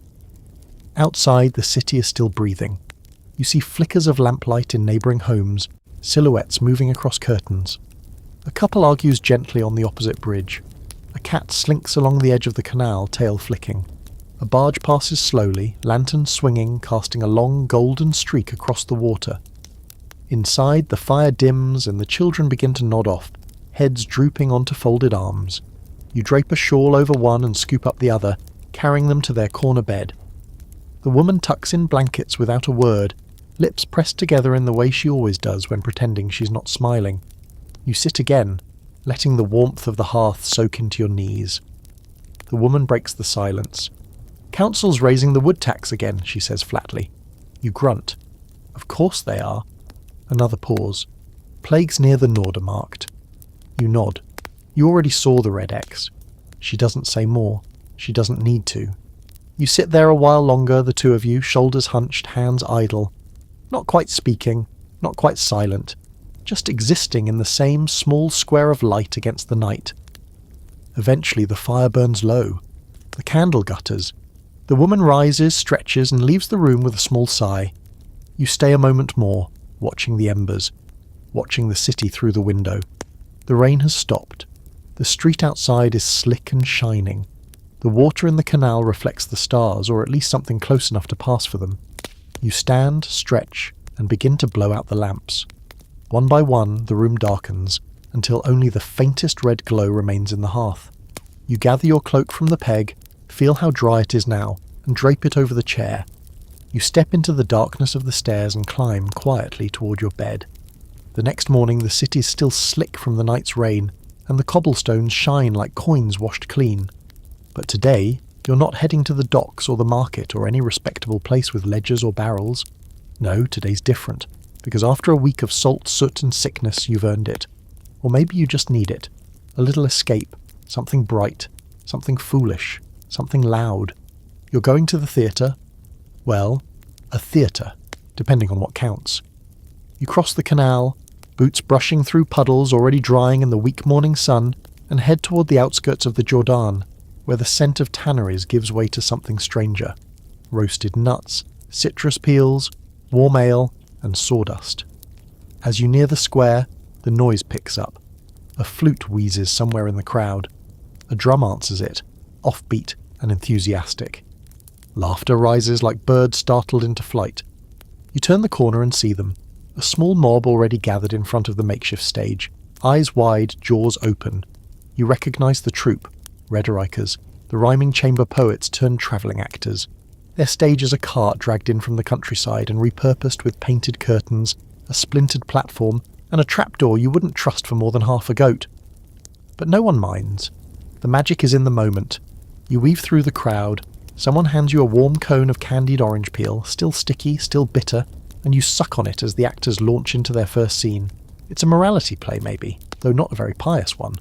Outside, the city is still breathing. You see flickers of lamplight in neighbouring homes, silhouettes moving across curtains. A couple argues gently on the opposite bridge. A cat slinks along the edge of the canal, tail flicking. A barge passes slowly, lantern swinging, casting a long golden streak across the water. Inside, the fire dims and the children begin to nod off, heads drooping onto folded arms. You drape a shawl over one and scoop up the other, carrying them to their corner bed. The woman tucks in blankets without a word, lips pressed together in the way she always does when pretending she's not smiling. You sit again, letting the warmth of the hearth soak into your knees. The woman breaks the silence. "Council's raising the wood tax again," she says flatly. You grunt. "Of course they are." Another pause. "Plague's near the Norder marked." You nod. You already saw the red X. She doesn't say more. She doesn't need to. You sit there a while longer, the two of you, shoulders hunched, hands idle. Not quite speaking, not quite silent, just existing in the same small square of light against the night. Eventually the fire burns low. The candle gutters. The woman rises, stretches, and leaves the room with a small sigh. You stay a moment more, watching the embers. watching the city through the window. The rain has stopped. The street outside is slick and shining. The water in the canal reflects the stars, or at least something close enough to pass for them. You stand, stretch, and begin to blow out the lamps. One by one, the room darkens, until only the faintest red glow remains in the hearth. You gather your cloak from the peg, feel how dry it is now, and drape it over the chair. You step into the darkness of the stairs and climb quietly toward your bed. The next morning the city's still slick from the night's rain, and the cobblestones shine like coins washed clean. But today, you're not heading to the docks or the market or any respectable place with ledgers or barrels. No, today's different, because after a week of salt, soot and sickness, you've earned it. Or maybe you just need it. A little escape, something bright, something foolish, something loud. You're going to the theatre? Well, a theatre, depending on what counts. You cross the canal, boots brushing through puddles already drying in the weak morning sun, and head toward the outskirts of the Jawan, where the scent of tanneries gives way to something stranger. Roasted nuts, citrus peels, warm ale, and sawdust. As you near the square, the noise picks up. A flute wheezes somewhere in the crowd. A drum answers it, offbeat and enthusiastic. Laughter rises like birds startled into flight. You turn the corner and see them. A small mob already gathered in front of the makeshift stage, eyes wide, jaws open. You recognise the troupe, Rhetorikers, the rhyming chamber poets turned travelling actors. Their stage is a cart dragged in from the countryside and repurposed with painted curtains, a splintered platform, and a trapdoor you wouldn't trust for more than half a goat. But no one minds. The magic is in the moment. You weave through the crowd. Someone hands you a warm cone of candied orange peel, still sticky, still bitter, and you suck on it as the actors launch into their first scene. It's a morality play, maybe, though not a very pious one.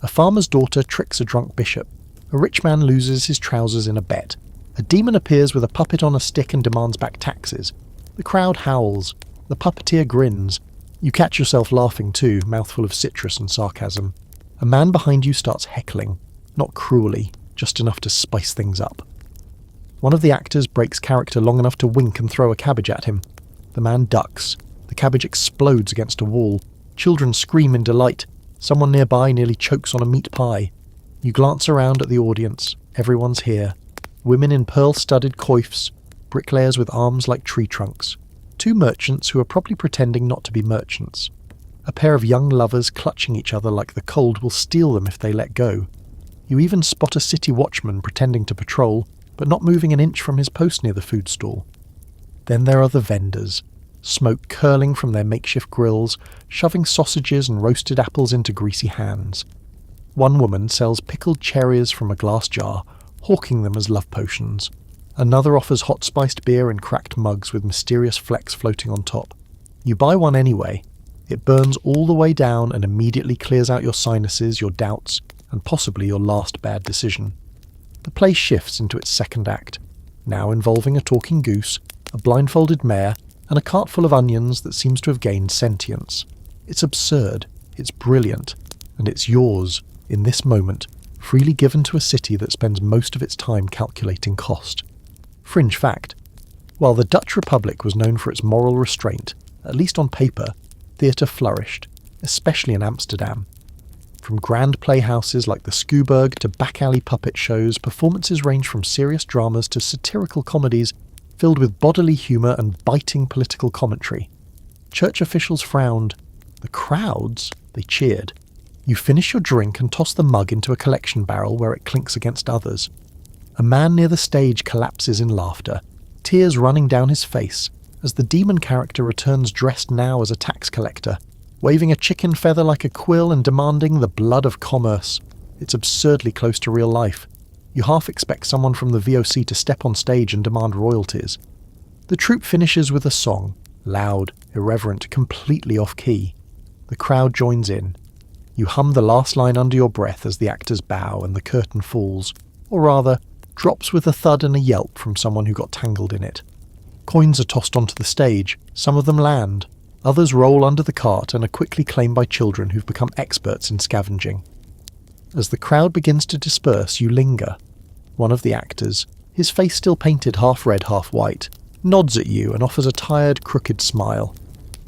A farmer's daughter tricks a drunk bishop. A rich man loses his trousers in a bet. A demon appears with a puppet on a stick and demands back taxes. The crowd howls. The puppeteer grins. You catch yourself laughing too, mouthful of citrus and sarcasm. A man behind you starts heckling. Not cruelly, just enough to spice things up. One of the actors breaks character long enough to wink and throw a cabbage at him. The man ducks. The cabbage explodes against a wall. Children scream in delight. Someone nearby nearly chokes on a meat pie. You glance around at the audience. Everyone's here. Women in pearl-studded coifs, bricklayers with arms like tree trunks. Two merchants who are probably pretending not to be merchants. A pair of young lovers clutching each other like the cold will steal them if they let go. You even spot a city watchman pretending to patrol, but not moving an inch from his post near the food stall. Then there are the vendors. Smoke curling from their makeshift grills, shoving sausages and roasted apples into greasy hands. One woman sells pickled cherries from a glass jar, hawking them as love potions. Another offers hot-spiced beer in cracked mugs with mysterious flecks floating on top. You buy one anyway. It burns all the way down and immediately clears out your sinuses, your doubts, and possibly your last bad decision. The play shifts into its second act, now involving a talking goose, a blindfolded mare, and a cart full of onions that seems to have gained sentience. It's absurd, it's brilliant, and it's yours, in this moment, freely given to a city that spends most of its time calculating cost. Fringe fact. While the Dutch Republic was known for its moral restraint, at least on paper, theatre flourished, especially in Amsterdam. From grand playhouses like the Skuburg to back-alley puppet shows, performances range from serious dramas to satirical comedies filled with bodily humour and biting political commentary. Church officials frowned. The crowds, they cheered. You finish your drink and toss the mug into a collection barrel where it clinks against others. A man near the stage collapses in laughter, tears running down his face, as the demon character returns dressed now as a tax collector, waving a chicken feather like a quill and demanding the blood of commerce. It's absurdly close to real life. You half expect someone from the VOCC to step on stage and demand royalties. The troupe finishes with a song, loud, irreverent, completely off-key. The crowd joins in. You hum the last line under your breath as the actors bow and the curtain falls, or rather, drops with a thud and a yelp from someone who got tangled in it. Coins are tossed onto the stage, some of them land, others roll under the cart and are quickly claimed by children who've become experts in scavenging. As the crowd begins to disperse, you linger. One of the actors, his face still painted half red, half white, nods at you and offers a tired, crooked smile.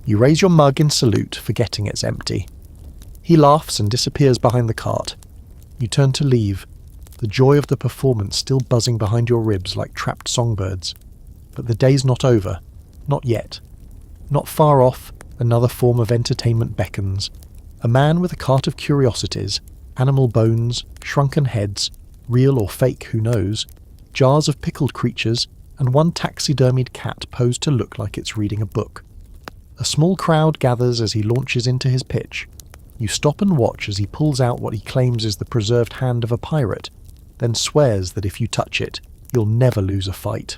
You raise your mug in salute, forgetting it's empty. He laughs and disappears behind the cart. You turn to leave, the joy of the performance still buzzing behind your ribs like trapped songbirds. But the day's not over. Not yet. Not far off, another form of entertainment beckons. A man with a cart of curiosities, animal bones, shrunken heads, real or fake, who knows, jars of pickled creatures, and one taxidermied cat posed to look like it's reading a book. A small crowd gathers as he launches into his pitch. You stop and watch as he pulls out what he claims is the preserved hand of a pirate, then swears that if you touch it, you'll never lose a fight.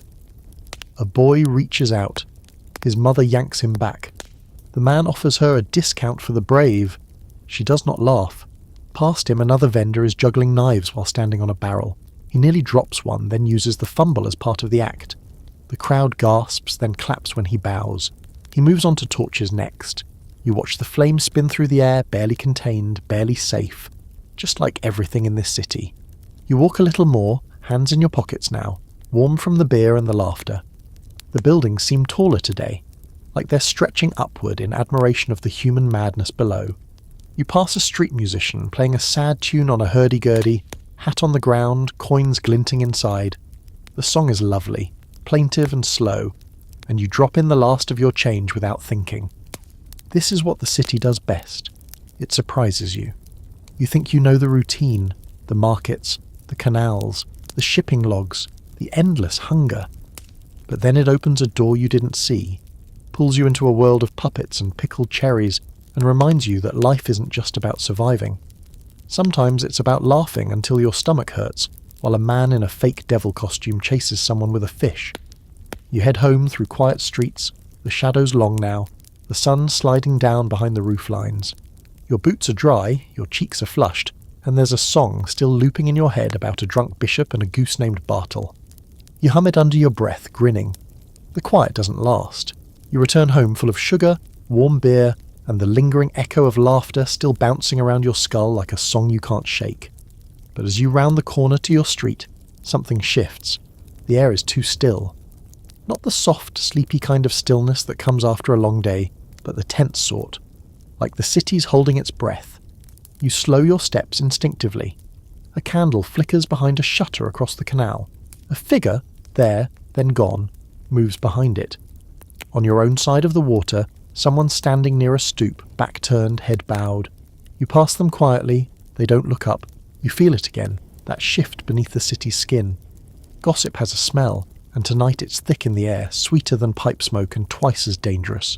A boy reaches out. His mother yanks him back. The man offers her a discount for the brave. She does not laugh. Past him, another vendor is juggling knives while standing on a barrel. He nearly drops one, then uses the fumble as part of the act. The crowd gasps, then claps when he bows. He moves on to torches next. You watch the flames spin through the air, barely contained, barely safe. Just like everything in this city. You walk a little more, hands in your pockets now, warm from the beer and the laughter. The buildings seem taller today, like they're stretching upward in admiration of the human madness below. You pass a street musician playing a sad tune on a hurdy-gurdy, hat on the ground, coins glinting inside. The song is lovely, plaintive and slow, and you drop in the last of your change without thinking. This is what the city does best. It surprises you. You think you know the routine, the markets, the canals, the shipping logs, the endless hunger. But then it opens a door you didn't see, pulls you into a world of puppets and pickled cherries, and reminds you that life isn't just about surviving. Sometimes it's about laughing until your stomach hurts, while a man in a fake devil costume chases someone with a fish. You head home through quiet streets, the shadows long now, the sun sliding down behind the roof lines. Your boots are dry, your cheeks are flushed, and there's a song still looping in your head about a drunk bishop and a goose named Bartle. You hum it under your breath, grinning. The quiet doesn't last. You return home full of sugar, warm beer, and the lingering echo of laughter still bouncing around your skull like a song you can't shake. But as you round the corner to your street, something shifts. The air is too still. Not the soft, sleepy kind of stillness that comes after a long day, but the tense sort, like the city's holding its breath. You slow your steps instinctively. A candle flickers behind a shutter across the canal. A figure, there, then gone, moves behind it. On your own side of the water, someone standing near a stoop, back turned, head bowed. You pass them quietly, they don't look up. You feel it again, that shift beneath the city's skin. Gossip has a smell, and tonight it's thick in the air, sweeter than pipe smoke and twice as dangerous.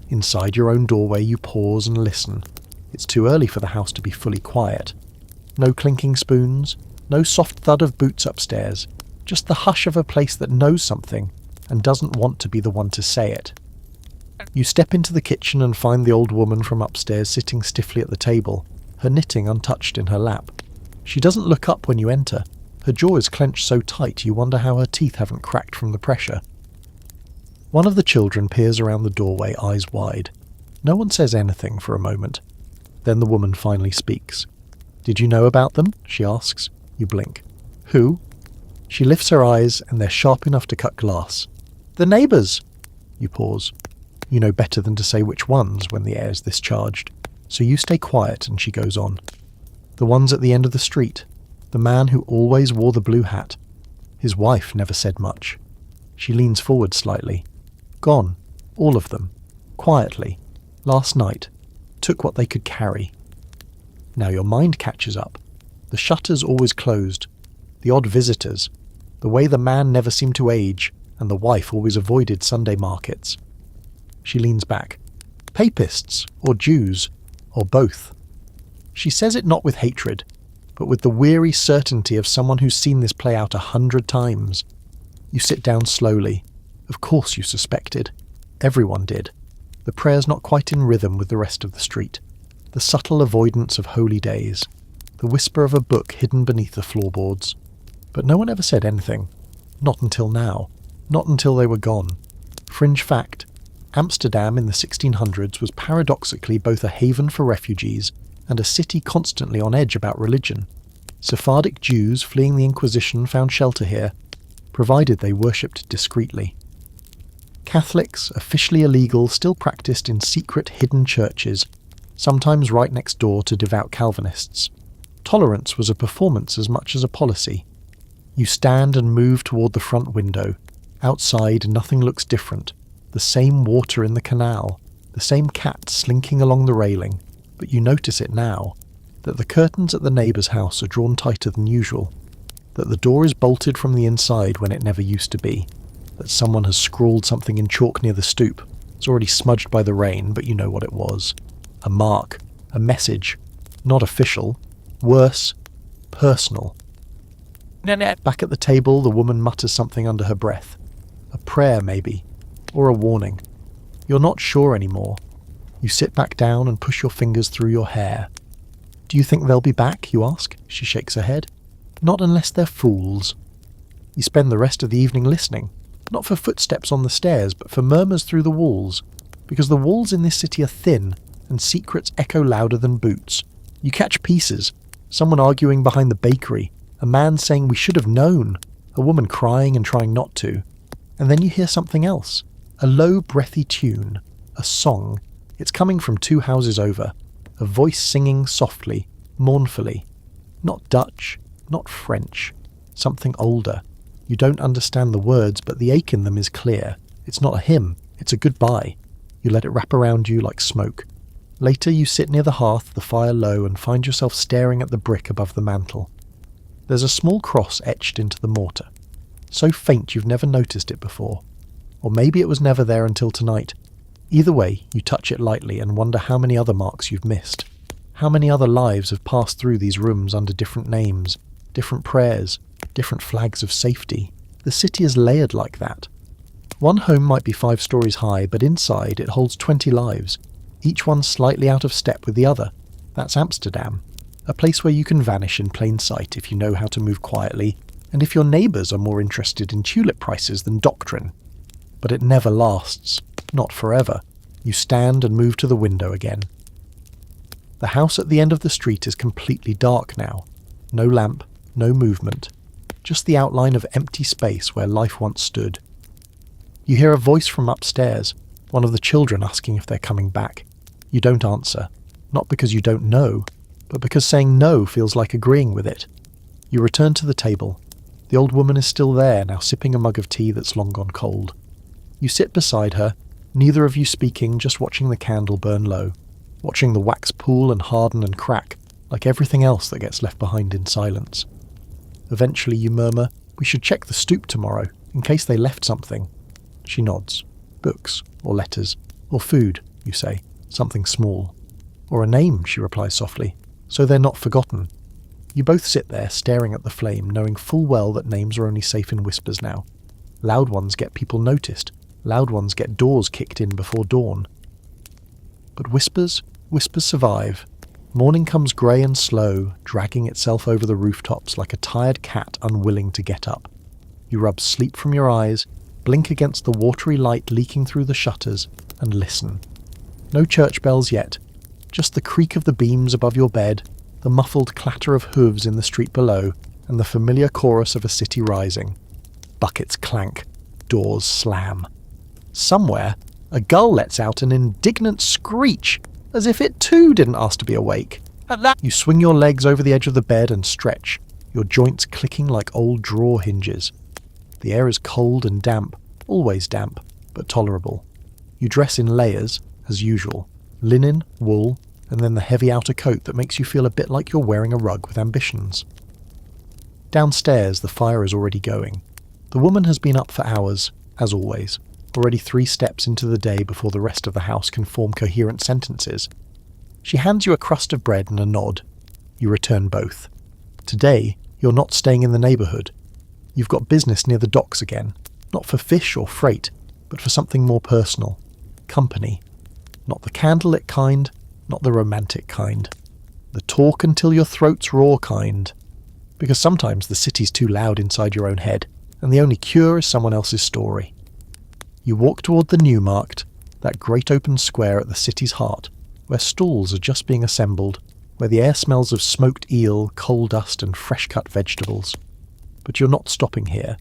Inside your own doorway you pause and listen. It's too early for the house to be fully quiet. No clinking spoons, no soft thud of boots upstairs, just the hush of a place that knows something and doesn't want to be the one to say it. You step into the kitchen and find the old woman from upstairs sitting stiffly at the table, her knitting untouched in her lap. She doesn't look up when you enter. Her jaw is clenched so tight you wonder how her teeth haven't cracked from the pressure. One of the children peers around the doorway, eyes wide. No one says anything for a moment. Then the woman finally speaks. "Did you know about them?" she asks. You blink. "Who?" She lifts her eyes, and they're sharp enough to cut glass. "The neighbours." You pause. You know better than to say which ones when the air's this charged, so you stay quiet and she goes on. "The ones at the end of the street. The man who always wore the blue hat. His wife never said much." She leans forward slightly. "Gone. All of them. Quietly. Last night. Took what they could carry." Now your mind catches up. The shutters always closed. The odd visitors. The way the man never seemed to age, and the wife always avoided Sunday markets. She leans back. Papists, or Jews, or both. She says it not with hatred, but with the weary certainty of someone who's seen this play out 100 times. You sit down slowly. Of course you suspected. Everyone did. The prayer's not quite in rhythm with the rest of the street. The subtle avoidance of holy days. The whisper of a book hidden beneath the floorboards. But no one ever said anything. Not until now. Not until they were gone. Fringe fact. Amsterdam in the 1600s was paradoxically both a haven for refugees and a city constantly on edge about religion. Sephardic Jews fleeing the Inquisition found shelter here, provided they worshipped discreetly. Catholics, officially illegal, still practiced in secret hidden churches, sometimes right next door to devout Calvinists. Tolerance was a performance as much as a policy. You stand and move toward the front window. Outside, nothing looks different. The same water in the canal, the same cat slinking along the railing, but you notice it now, that the curtains at the neighbour's house are drawn tighter than usual, that the door is bolted from the inside when it never used to be, that someone has scrawled something in chalk near the stoop. It's already smudged by the rain, but you know what it was. A mark, a message, not official, worse, personal. Back at the table, the woman mutters something under her breath. A prayer, maybe, or a warning. You're not sure anymore. You sit back down and push your fingers through your hair. Do you think they'll be back, you ask? She shakes her head. Not unless they're fools. You spend the rest of the evening listening, not for footsteps on the stairs, but for murmurs through the walls, because the walls in this city are thin, and secrets echo louder than boots. You catch pieces, someone arguing behind the bakery, a man saying we should have known, a woman crying and trying not to. And then you hear something else, a low, breathy tune, a song. It's coming from 2 houses over, a voice singing softly, mournfully. Not Dutch, not French, something older. You don't understand the words, but the ache in them is clear. It's not a hymn, it's a goodbye. You let it wrap around you like smoke. Later you sit near the hearth, the fire low, and find yourself staring at the brick above the mantel. There's a small cross etched into the mortar, so faint you've never noticed it before. Or maybe it was never there until tonight. Either way, you touch it lightly and wonder how many other marks you've missed. How many other lives have passed through these rooms under different names, different prayers, different flags of safety. The city is layered like that. One home might be 5 stories high, but inside it holds 20 lives, each one slightly out of step with the other. That's Amsterdam. A place where you can vanish in plain sight if you know how to move quietly, and if your neighbours are more interested in tulip prices than doctrine. But it never lasts. Not forever. You stand and move to the window again. The house at the end of the street is completely dark now. No lamp, no movement. Just the outline of empty space where life once stood. You hear a voice from upstairs, one of the children asking if they're coming back. You don't answer. Not because you don't know, but because saying no feels like agreeing with it. You return to the table. The old woman is still there, now sipping a mug of tea that's long gone cold. You sit beside her, neither of you speaking, just watching the candle burn low, watching the wax pool and harden and crack, like everything else that gets left behind in silence. Eventually you murmur, "We should check the stoop tomorrow, in case they left something." She nods. "Books, or letters, or food," you say, "something small." "Or a name," she replies softly, "so they're not forgotten." You both sit there, staring at the flame, knowing full well that names are only safe in whispers now. Loud ones get people noticed. Loud ones get doors kicked in before dawn. But whispers survive. Morning comes grey and slow, dragging itself over the rooftops like a tired cat unwilling to get up. You rub sleep from your eyes, blink against the watery light leaking through the shutters, and listen. No church bells yet, just the creak of the beams above your bed, the muffled clatter of hooves in the street below, and the familiar chorus of a city rising. Buckets clank, doors slam. Somewhere, a gull lets out an indignant screech, as if it too didn't ask to be awake. You swing your legs over the edge of the bed and stretch, your joints clicking like old drawer hinges. The air is cold and damp, always damp, but tolerable. You dress in layers, as usual, linen, wool, and then the heavy outer coat that makes you feel a bit like you're wearing a rug with ambitions. Downstairs, the fire is already going. The woman has been up for hours, as always, already 3 steps into the day before the rest of the house can form coherent sentences. She hands you a crust of bread and a nod. You return both. Today, you're not staying in the neighbourhood. You've got business near the docks again, not for fish or freight, but for something more personal. Company. Not the candlelit kind, not the romantic kind. The talk until your throat's raw kind. Because sometimes the city's too loud inside your own head, and the only cure is someone else's story. You walk toward the Newmarkt, that great open square at the city's heart, where stalls are just being assembled, where the air smells of smoked eel, coal dust and fresh-cut vegetables. But you're not stopping here.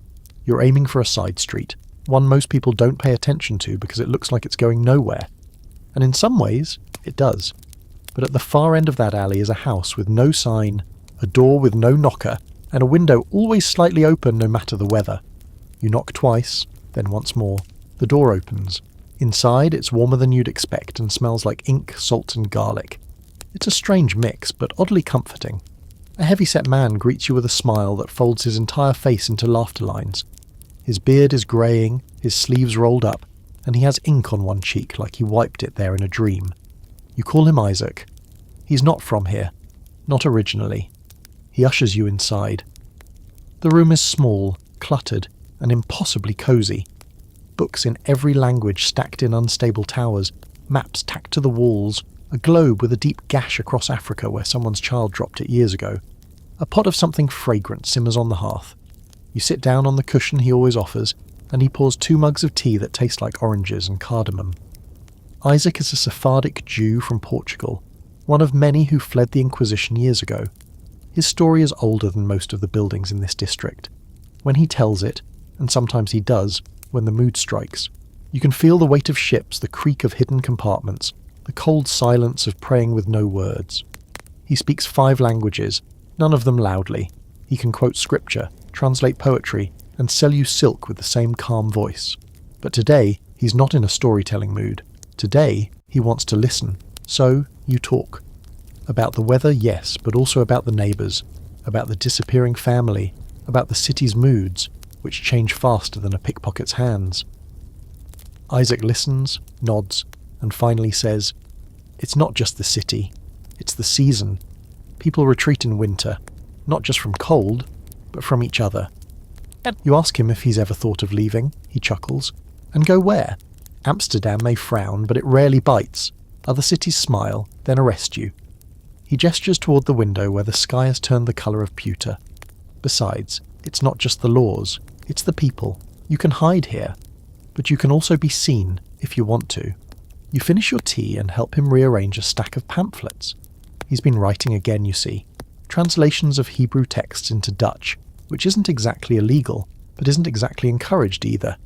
You're aiming for a side street, one most people don't pay attention to because it looks like it's going nowhere. And in some ways, it does. But at the far end of that alley is a house with no sign, a door with no knocker, and a window always slightly open no matter the weather. You knock twice, then once more. The door opens. Inside, it's warmer than you'd expect and smells like ink, salt and garlic. It's a strange mix, but oddly comforting. A heavy-set man greets you with a smile that folds his entire face into laughter lines. His beard is greying, his sleeves rolled up, and he has ink on one cheek like he wiped it there in a dream. You call him Isaac. He's not from here. Not originally. He ushers you inside. The room is small, cluttered, and impossibly cosy. Books in every language stacked in unstable towers, maps tacked to the walls, a globe with a deep gash across Africa where someone's child dropped it years ago. A pot of something fragrant simmers on the hearth. You sit down on the cushion he always offers, and he pours 2 mugs of tea that taste like oranges and cardamom. Isaac is a Sephardic Jew from Portugal, one of many who fled the Inquisition years ago. His story is older than most of the buildings in this district. When he tells it, and sometimes he does, when the mood strikes, you can feel the weight of ships, the creak of hidden compartments, the cold silence of praying with no words. He speaks 5 languages, none of them loudly. He can quote scripture, translate poetry, and sell you silk with the same calm voice. But today, he's not in a storytelling mood. Today, he wants to listen. So, you talk. About the weather, yes, but also about the neighbours, about the disappearing family, about the city's moods, which change faster than a pickpocket's hands. Isaac listens, nods, and finally says, "It's not just the city, it's the season. People retreat in winter, not just from cold, but from each other." You ask him if he's ever thought of leaving. He chuckles. And go where? Amsterdam may frown, but it rarely bites. Other cities smile, then arrest you. He gestures toward the window where the sky has turned the colour of pewter. Besides, it's not just the laws, it's the people. You can hide here, but you can also be seen if you want to. You finish your tea and help him rearrange a stack of pamphlets. He's been writing again, you see. Translations of Hebrew texts into Dutch, which isn't exactly illegal, but isn't exactly encouraged either.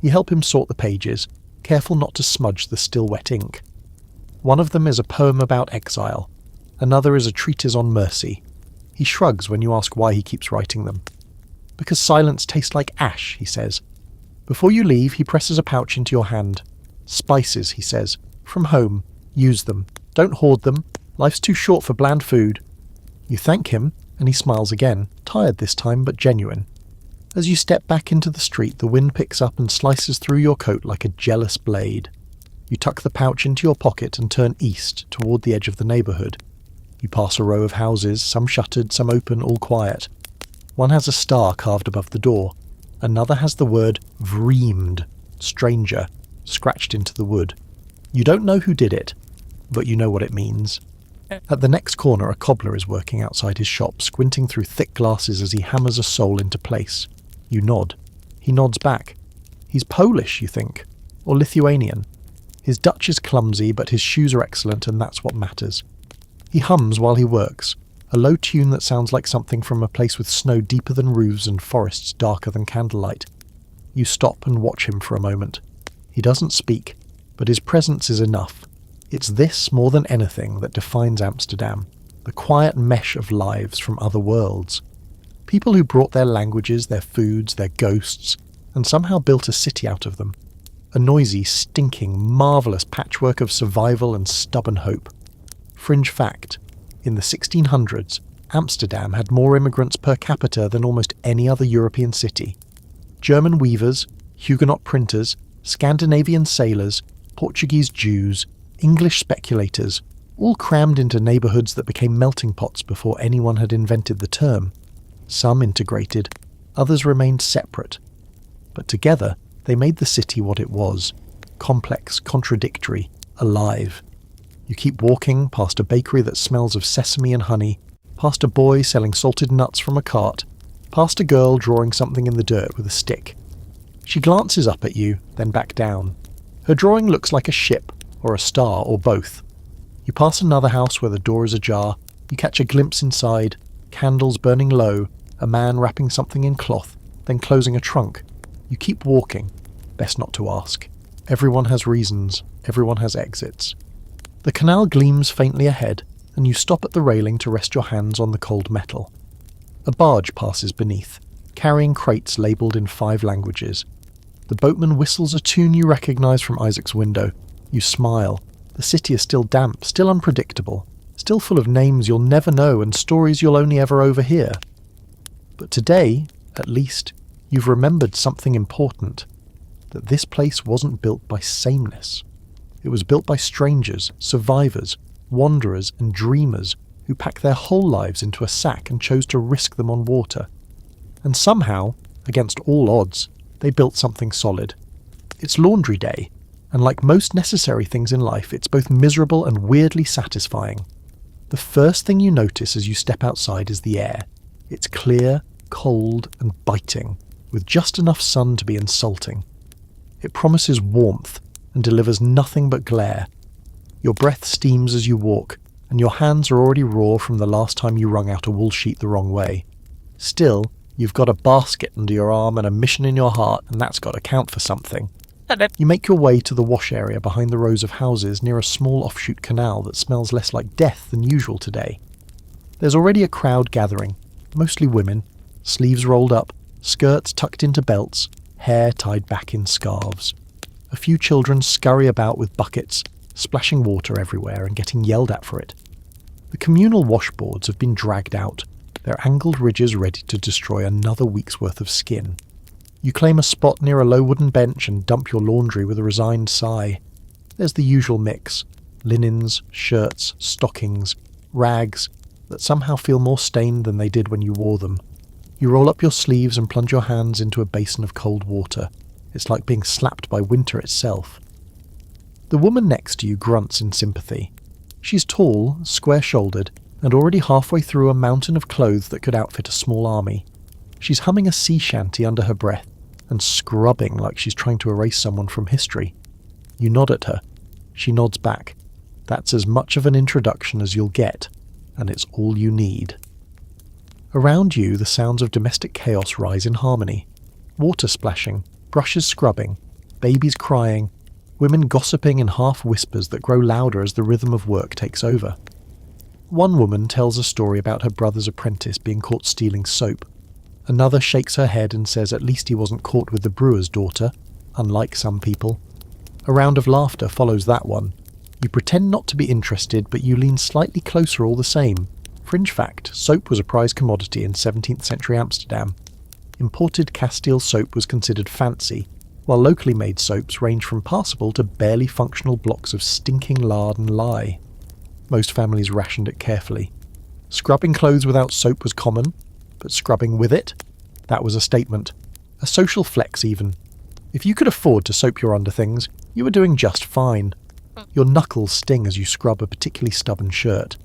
You help him sort the pages, careful not to smudge the still wet ink. One of them is a poem about exile. Another is a treatise on mercy. He shrugs when you ask why he keeps writing them. Because silence tastes like ash, he says. Before you leave, he presses a pouch into your hand. Spices, he says. From home. Use them. Don't hoard them. Life's too short for bland food. You thank him, and he smiles again, tired this time, but genuine. As you step back into the street, the wind picks up and slices through your coat like a jealous blade. You tuck the pouch into your pocket and turn east, toward the edge of the neighbourhood. You pass a row of houses, some shuttered, some open, all quiet. One has a star carved above the door. Another has the word vreemd, stranger, scratched into the wood. You don't know who did it, but you know what it means. At the next corner, a cobbler is working outside his shop, squinting through thick glasses as he hammers a sole into place. You nod. He nods back. He's Polish, you think, or Lithuanian. His Dutch is clumsy, but his shoes are excellent, and that's what matters. He hums while he works, a low tune that sounds like something from a place with snow deeper than roofs and forests darker than candlelight. You stop and watch him for a moment. He doesn't speak, but his presence is enough. It's this, more than anything, that defines Amsterdam, the quiet mesh of lives from other worlds. People who brought their languages, their foods, their ghosts, and somehow built a city out of them. A noisy, stinking, marvellous patchwork of survival and stubborn hope. Fringe fact, in the 1600s, Amsterdam had more immigrants per capita than almost any other European city. German weavers, Huguenot printers, Scandinavian sailors, Portuguese Jews, English speculators, all crammed into neighbourhoods that became melting pots before anyone had invented the term. Some integrated, others remained separate. But together, they made the city what it was, complex, contradictory, alive. You keep walking past a bakery that smells of sesame and honey, past a boy selling salted nuts from a cart, past a girl drawing something in the dirt with a stick. She glances up at you, then back down. Her drawing looks like a ship, or a star, or both. You pass another house where the door is ajar, you catch a glimpse inside, candles burning low, a man wrapping something in cloth, then closing a trunk. You keep walking. Best not to ask. Everyone has reasons, everyone has exits. The canal gleams faintly ahead, and you stop at the railing to rest your hands on the cold metal. A barge passes beneath, carrying crates labelled in 5 languages. The boatman whistles a tune you recognise from Isaac's window. You smile. The city is still damp, still unpredictable, still full of names you'll never know and stories you'll only ever overhear. But today, at least, you've remembered something important. That this place wasn't built by sameness. It was built by strangers, survivors, wanderers and dreamers who packed their whole lives into a sack and chose to risk them on water. And somehow, against all odds, they built something solid. It's laundry day, and like most necessary things in life, it's both miserable and weirdly satisfying. The first thing you notice as you step outside is the air. It's clear, cold and biting, with just enough sun to be insulting. It promises warmth and delivers nothing but glare. Your breath steams as you walk, and your hands are already raw from the last time you wrung out a wool sheet the wrong way. Still, you've got a basket under your arm and a mission in your heart, and that's got to count for something. You make your way to the wash area behind the rows of houses near a small offshoot canal that smells less like death than usual today. There's already a crowd gathering, mostly women, sleeves rolled up, skirts tucked into belts, hair tied back in scarves. A few children scurry about with buckets, splashing water everywhere and getting yelled at for it. The communal washboards have been dragged out, their angled ridges ready to destroy another week's worth of skin. You claim a spot near a low wooden bench and dump your laundry with a resigned sigh. There's the usual mix: linens, shirts, stockings, rags that somehow feel more stained than they did when you wore them. You roll up your sleeves and plunge your hands into a basin of cold water. It's like being slapped by winter itself. The woman next to you grunts in sympathy. She's tall, square-shouldered, and already halfway through a mountain of clothes that could outfit a small army. She's humming a sea shanty under her breath and scrubbing like she's trying to erase someone from history. You nod at her. She nods back. That's as much of an introduction as you'll get, and it's all you need. Around you, the sounds of domestic chaos rise in harmony. Water splashing, brushes scrubbing, babies crying, women gossiping in half whispers that grow louder as the rhythm of work takes over. One woman tells a story about her brother's apprentice being caught stealing soap. Another shakes her head and says at least he wasn't caught with the brewer's daughter, unlike some people. A round of laughter follows that one. You pretend not to be interested, but you lean slightly closer all the same. Fringe fact, soap was a prized commodity in 17th century Amsterdam. Imported Castile soap was considered fancy, while locally made soaps range from passable to barely functional blocks of stinking lard and lye. Most families rationed it carefully. Scrubbing clothes without soap was common, but scrubbing with it? That was a statement. A social flex even. If you could afford to soap your underthings, you were doing just fine. Your knuckles sting as you scrub a particularly stubborn shirt.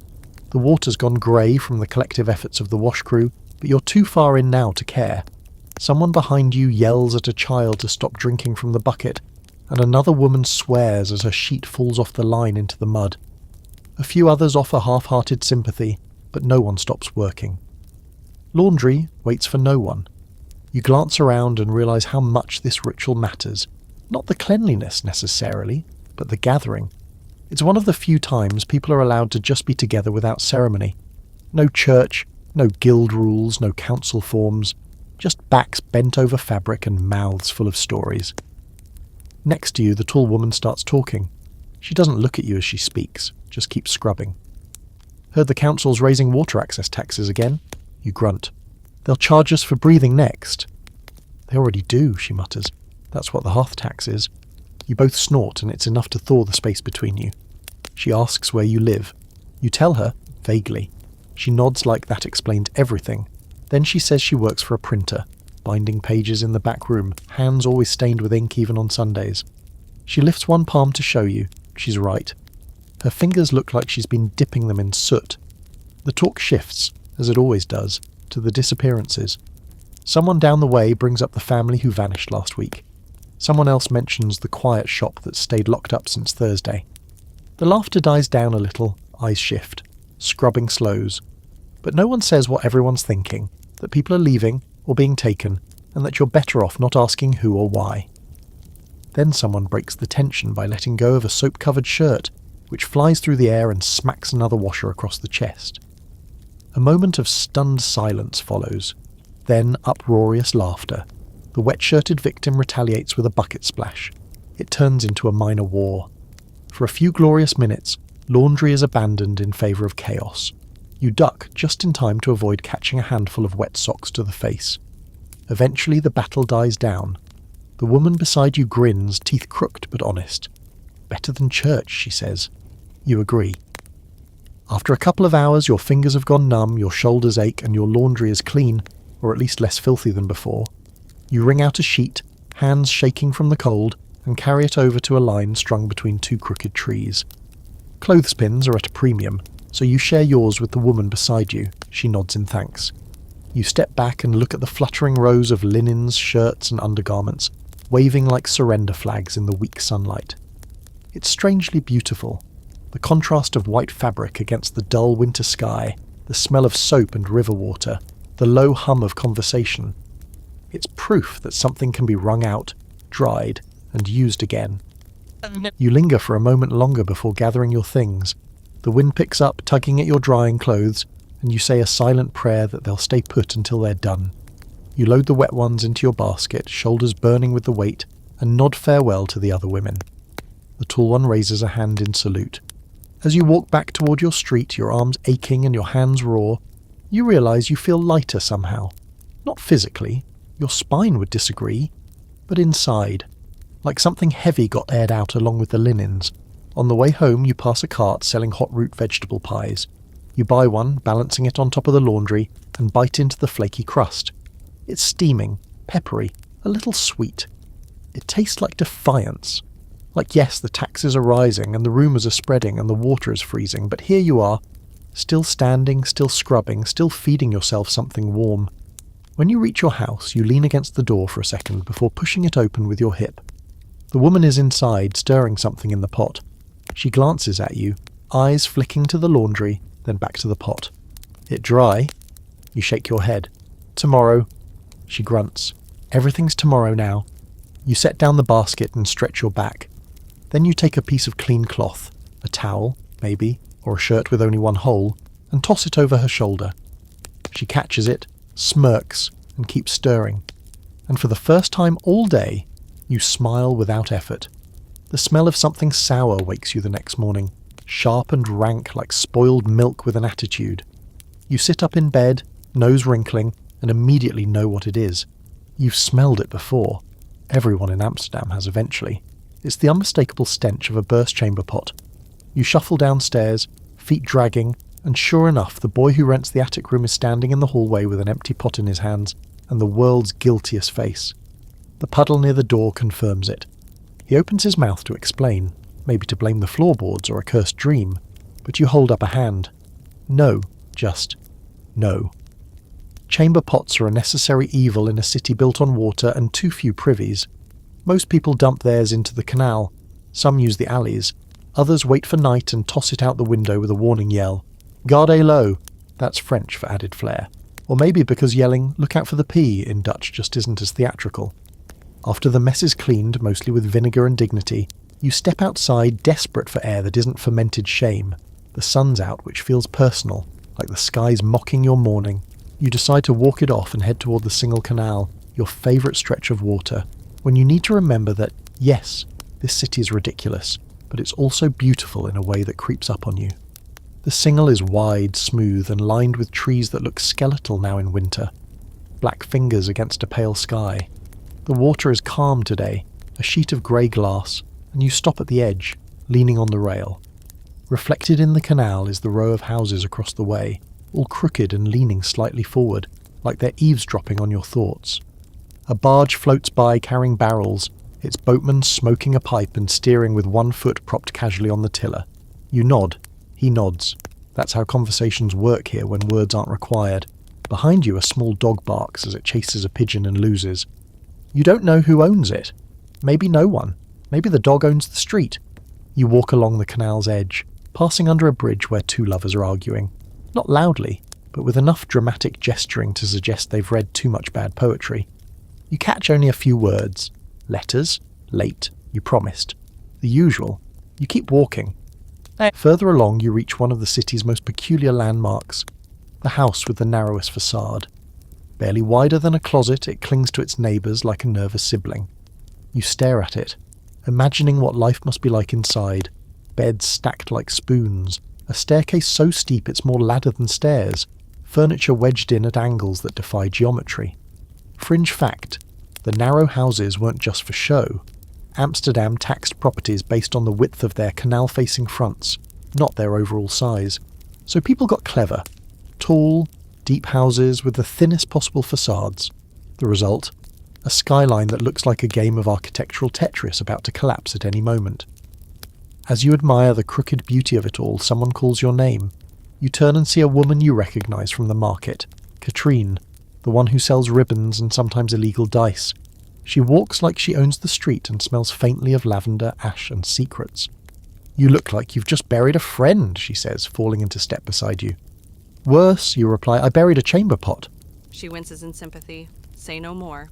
The water's gone grey from the collective efforts of the wash crew, but you're too far in now to care. Someone behind you yells at a child to stop drinking from the bucket, and another woman swears as her sheet falls off the line into the mud. A few others offer half-hearted sympathy, but no one stops working. Laundry waits for no one. You glance around and realise how much this ritual matters. Not the cleanliness necessarily, but the gathering. It's one of the few times people are allowed to just be together without ceremony. No church, no guild rules, no council forms, just backs bent over fabric and mouths full of stories. Next to you, the tall woman starts talking. She doesn't look at you as she speaks, just keeps scrubbing. Heard the council's raising water access taxes again? You grunt. They'll charge us for breathing next. They already do, she mutters. That's what the hearth tax is. You both snort, and it's enough to thaw the space between you. She asks where you live. You tell her, vaguely. She nods like that explained everything. Then she says she works for a printer, binding pages in the back room, hands always stained with ink even on Sundays. She lifts one palm to show you. She's right. Her fingers look like she's been dipping them in soot. The talk shifts, as it always does, to the disappearances. Someone down the way brings up the family who vanished last week. Someone else mentions the quiet shop that stayed locked up since Thursday. The laughter dies down a little, eyes shift. Scrubbing slows. But no one says what everyone's thinking, that people are leaving or being taken, and that you're better off not asking who or why. Then someone breaks the tension by letting go of a soap-covered shirt, which flies through the air and smacks another washer across the chest. A moment of stunned silence follows, then uproarious laughter. The wet-shirted victim retaliates with a bucket splash. It turns into a minor war. For a few glorious minutes, laundry is abandoned in favour of chaos. You duck just in time to avoid catching a handful of wet socks to the face. Eventually the battle dies down. The woman beside you grins, teeth crooked but honest. "Better than church," she says. You agree. After a couple of hours, your fingers have gone numb, your shoulders ache, and your laundry is clean, or at least less filthy than before. You wring out a sheet, hands shaking from the cold, and carry it over to a line strung between two crooked trees. Clothespins are at a premium, so you share yours with the woman beside you. She nods in thanks. You step back and look at the fluttering rows of linens, shirts, and undergarments, waving like surrender flags in the weak sunlight. It's strangely beautiful. The contrast of white fabric against the dull winter sky, the smell of soap and river water, the low hum of conversation. It's proof that something can be wrung out, dried, and used again. You linger for a moment longer before gathering your things. The wind picks up, tugging at your drying clothes, and you say a silent prayer that they'll stay put until they're done. You load the wet ones into your basket, shoulders burning with the weight, and nod farewell to the other women. The tall one raises a hand in salute. As you walk back toward your street, your arms aching and your hands raw, you realise you feel lighter somehow. Not physically, your spine would disagree, but inside. Like something heavy got aired out along with the linens. On the way home you pass a cart selling hot root vegetable pies. You buy one, balancing it on top of the laundry, and bite into the flaky crust. It's steaming, peppery, a little sweet. It tastes like defiance. Like, yes, the taxes are rising, and the rumours are spreading, and the water is freezing, but here you are, still standing, still scrubbing, still feeding yourself something warm. When you reach your house, you lean against the door for a second before pushing it open with your hip. The woman is inside, stirring something in the pot. She glances at you, eyes flicking to the laundry, then back to the pot. "It dry?" You shake your head. "Tomorrow." She grunts. "Everything's tomorrow now." You set down the basket and stretch your back. Then you take a piece of clean cloth, a towel, maybe, or a shirt with only one hole, and toss it over her shoulder. She catches it, smirks, and keeps stirring. And for the first time all day, you smile without effort. The smell of something sour wakes you the next morning, sharp and rank like spoiled milk with an attitude. You sit up in bed, nose wrinkling, and immediately know what it is. You've smelled it before. Everyone in Amsterdam has eventually. It's the unmistakable stench of a burst chamber pot. You shuffle downstairs, feet dragging, and sure enough, the boy who rents the attic room is standing in the hallway with an empty pot in his hands and the world's guiltiest face. The puddle near the door confirms it. He opens his mouth to explain, maybe to blame the floorboards or a cursed dream, but you hold up a hand. No, just no. Chamber pots are a necessary evil in a city built on water and too few privies. Most people dump theirs into the canal. Some use the alleys. Others wait for night and toss it out the window with a warning yell. Garde l'eau. That's French for added flair. Or maybe because yelling, "Look out for the pee" in Dutch just isn't as theatrical. After the mess is cleaned, mostly with vinegar and dignity, you step outside desperate for air that isn't fermented shame. The sun's out, which feels personal, like the sky's mocking your mourning. You decide to walk it off and head toward the single canal, your favourite stretch of water, when you need to remember that, yes, this city is ridiculous, but it's also beautiful in a way that creeps up on you. The single is wide, smooth, and lined with trees that look skeletal now in winter. Black fingers against a pale sky. The water is calm today, a sheet of grey glass, and you stop at the edge, leaning on the rail. Reflected in the canal is the row of houses across the way, all crooked and leaning slightly forward, like they're eavesdropping on your thoughts. A barge floats by carrying barrels, its boatman smoking a pipe and steering with one foot propped casually on the tiller. You nod. He nods. That's how conversations work here when words aren't required. Behind you a small dog barks as it chases a pigeon and loses. You don't know who owns it. Maybe no one. Maybe the dog owns the street. You walk along the canal's edge, passing under a bridge where two lovers are arguing. Not loudly, but with enough dramatic gesturing to suggest they've read too much bad poetry. You catch only a few words. Letters, late, You promised. The usual. You keep walking. Further along, you reach one of the city's most peculiar landmarks, the house with the narrowest facade. Barely wider than a closet, it clings to its neighbours like a nervous sibling. You stare at it, imagining what life must be like inside. Beds stacked like spoons, a staircase so steep it's more ladder than stairs, furniture wedged in at angles that defy geometry. Fringe fact, the narrow houses weren't just for show. Amsterdam taxed properties based on the width of their canal-facing fronts, not their overall size. So people got clever. Tall, deep houses with the thinnest possible facades. The result? A skyline that looks like a game of architectural Tetris about to collapse at any moment. As you admire the crooked beauty of it all, someone calls your name. You turn and see a woman you recognise from the market, Katrine, the one who sells ribbons and sometimes illegal dice. She walks like she owns the street and smells faintly of lavender, ash and secrets. You look like you've just buried a friend, she says, falling into step beside you. Worse, you reply, I buried a chamber pot. She winces in sympathy. Say no more.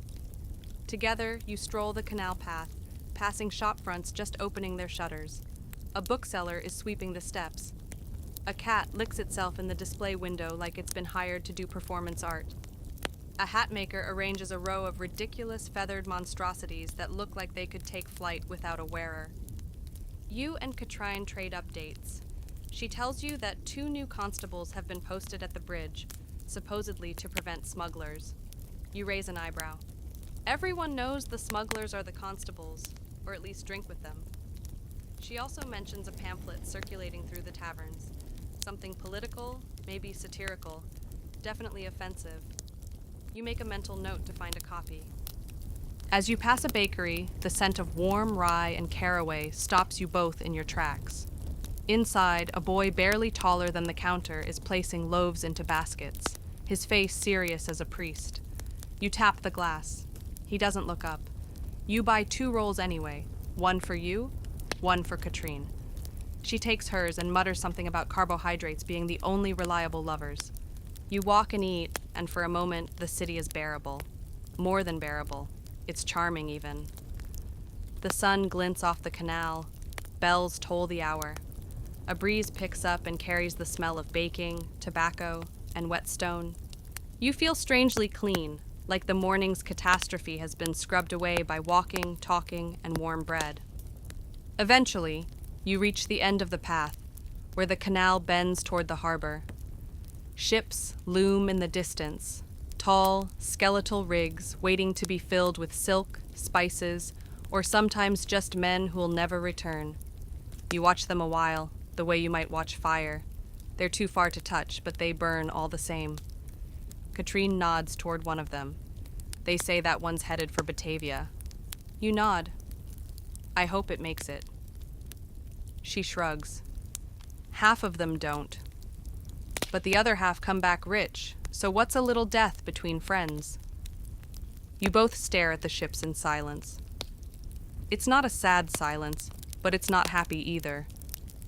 Together, you stroll the canal path, passing shop fronts just opening their shutters. A bookseller is sweeping the steps. A cat licks itself in the display window like it's been hired to do performance art. A hat maker arranges a row of ridiculous feathered monstrosities that look like they could take flight without a wearer. You and Katrine trade updates. She tells you that 2 new constables have been posted at the bridge, supposedly to prevent smugglers. You raise an eyebrow. Everyone knows the smugglers are the constables, or at least drink with them. She also mentions a pamphlet circulating through the taverns. Something political, maybe satirical, definitely offensive. You make a mental note to find a copy. As you pass a bakery, the scent of warm rye and caraway stops you both in your tracks. Inside, a boy barely taller than the counter is placing loaves into baskets, his face serious as a priest. You tap the glass. He doesn't look up. You buy 2 rolls anyway, one for you, one for Katrine. She takes hers and mutters something about carbohydrates being the only reliable lovers. You walk and eat, and for a moment, the city is bearable. More than bearable. It's charming, even. The sun glints off the canal. Bells toll the hour. A breeze picks up and carries the smell of baking, tobacco, and whetstone. You feel strangely clean, like the morning's catastrophe has been scrubbed away by walking, talking, and warm bread. Eventually, you reach the end of the path, where the canal bends toward the harbor. Ships loom in the distance, tall, skeletal rigs waiting to be filled with silk, spices, or sometimes just men who'll never return. You watch them a while, the way you might watch fire. They're too far to touch, but they burn all the same. Katrine nods toward one of them. They say that one's headed for Batavia. You nod. I hope it makes it. She shrugs. Half of them don't. But the other half come back rich, so what's a little death between friends? You both stare at the ships in silence. It's not a sad silence, but it's not happy either.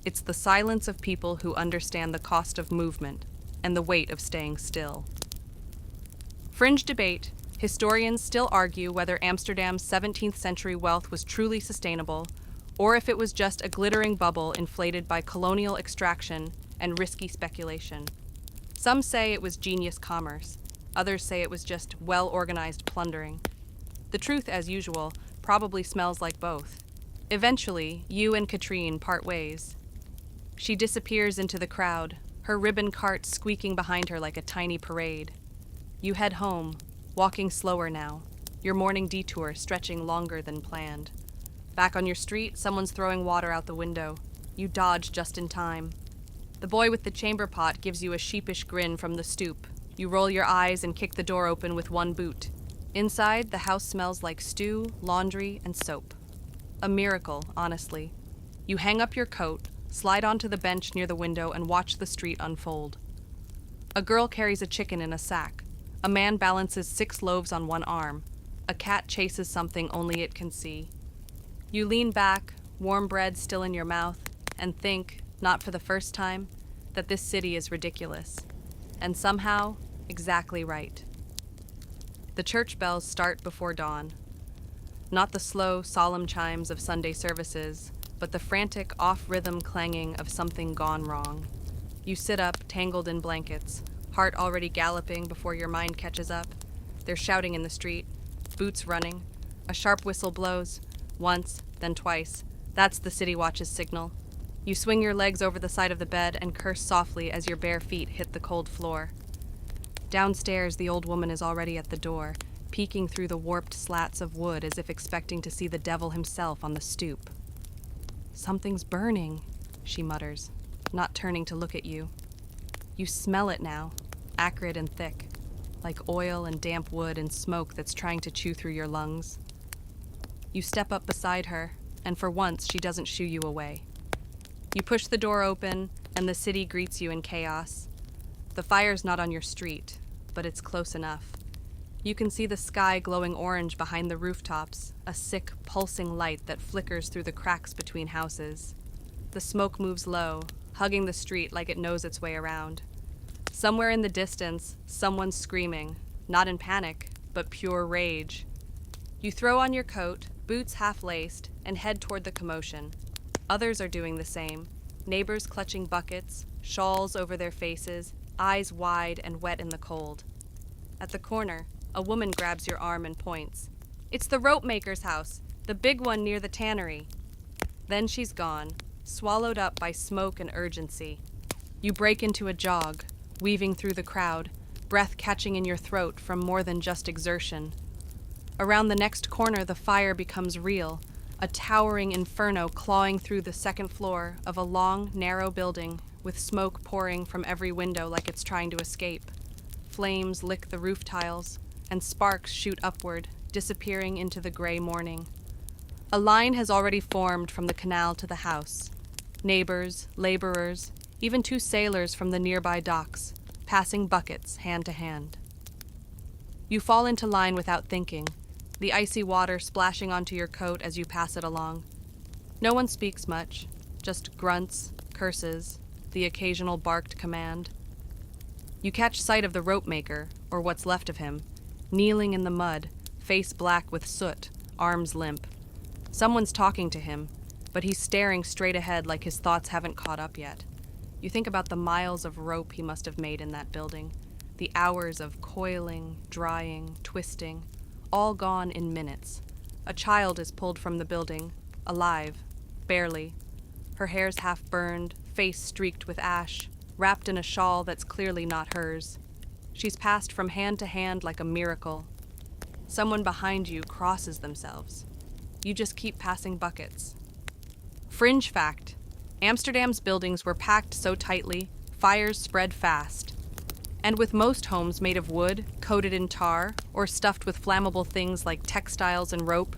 It's the silence of people who understand the cost of movement and the weight of staying still. Fringe debate, historians still argue whether Amsterdam's 17th century wealth was truly sustainable, or if it was just a glittering bubble inflated by colonial extraction and risky speculation. Some say it was genius commerce. Others say it was just well-organized plundering. The truth, as usual, probably smells like both. Eventually, you and Katrine part ways. She disappears into the crowd, her ribbon cart squeaking behind her like a tiny parade. You head home, walking slower now, your morning detour stretching longer than planned. Back on your street, someone's throwing water out the window. You dodge just in time. The boy with the chamber pot gives you a sheepish grin from the stoop. You roll your eyes and kick the door open with one boot. Inside, the house smells like stew, laundry, and soap. A miracle, honestly. You hang up your coat, slide onto the bench near the window, and watch the street unfold. A girl carries a chicken in a sack. A man balances 6 loaves on one arm. A cat chases something only it can see. You lean back, warm bread still in your mouth, and think, not for the first time, that this city is ridiculous. And somehow, exactly right. The church bells start before dawn. Not the slow, solemn chimes of Sunday services, but the frantic, off-rhythm clanging of something gone wrong. You sit up, tangled in blankets, heart already galloping before your mind catches up. They're shouting in the street, boots running. A sharp whistle blows, once, then twice. That's the City Watch's signal. You swing your legs over the side of the bed and curse softly as your bare feet hit the cold floor. Downstairs, the old woman is already at the door, peeking through the warped slats of wood as if expecting to see the devil himself on the stoop. "Something's burning," she mutters, not turning to look at you. You smell it now, acrid and thick, like oil and damp wood and smoke that's trying to chew through your lungs. You step up beside her, and for once she doesn't shoo you away. You push the door open, and the city greets you in chaos. The fire's not on your street, but it's close enough. You can see the sky glowing orange behind the rooftops, a sick, pulsing light that flickers through the cracks between houses. The smoke moves low, hugging the street like it knows its way around. Somewhere in the distance, someone's screaming, not in panic, but pure rage. You throw on your coat, boots half-laced, and head toward the commotion. Others are doing the same, neighbors clutching buckets, shawls over their faces, eyes wide and wet in the cold. At the corner, a woman grabs your arm and points. "It's the rope maker's house, the big one near the tannery." Then she's gone, swallowed up by smoke and urgency. You break into a jog, weaving through the crowd, breath catching in your throat from more than just exertion. Around the next corner, the fire becomes real, a towering inferno clawing through the second floor of a long, narrow building with smoke pouring from every window like it's trying to escape. Flames lick the roof tiles, and sparks shoot upward, disappearing into the gray morning. A line has already formed from the canal to the house. Neighbors, laborers, even two sailors from the nearby docks, passing buckets hand to hand. You fall into line without thinking, the icy water splashing onto your coat as you pass it along. No one speaks much, just grunts, curses, the occasional barked command. You catch sight of the rope maker, or what's left of him, kneeling in the mud, face black with soot, arms limp. Someone's talking to him, but he's staring straight ahead like his thoughts haven't caught up yet. You think about the miles of rope he must have made in that building, the hours of coiling, drying, twisting, all gone in minutes. A child is pulled from the building, alive, barely. Her hair's half burned, face streaked with ash, wrapped in a shawl that's clearly not hers. She's passed from hand to hand like a miracle. Someone behind you crosses themselves. You just keep passing buckets. Fringe fact: Amsterdam's buildings were packed so tightly, fires spread fast. And with most homes made of wood, coated in tar, or stuffed with flammable things like textiles and rope,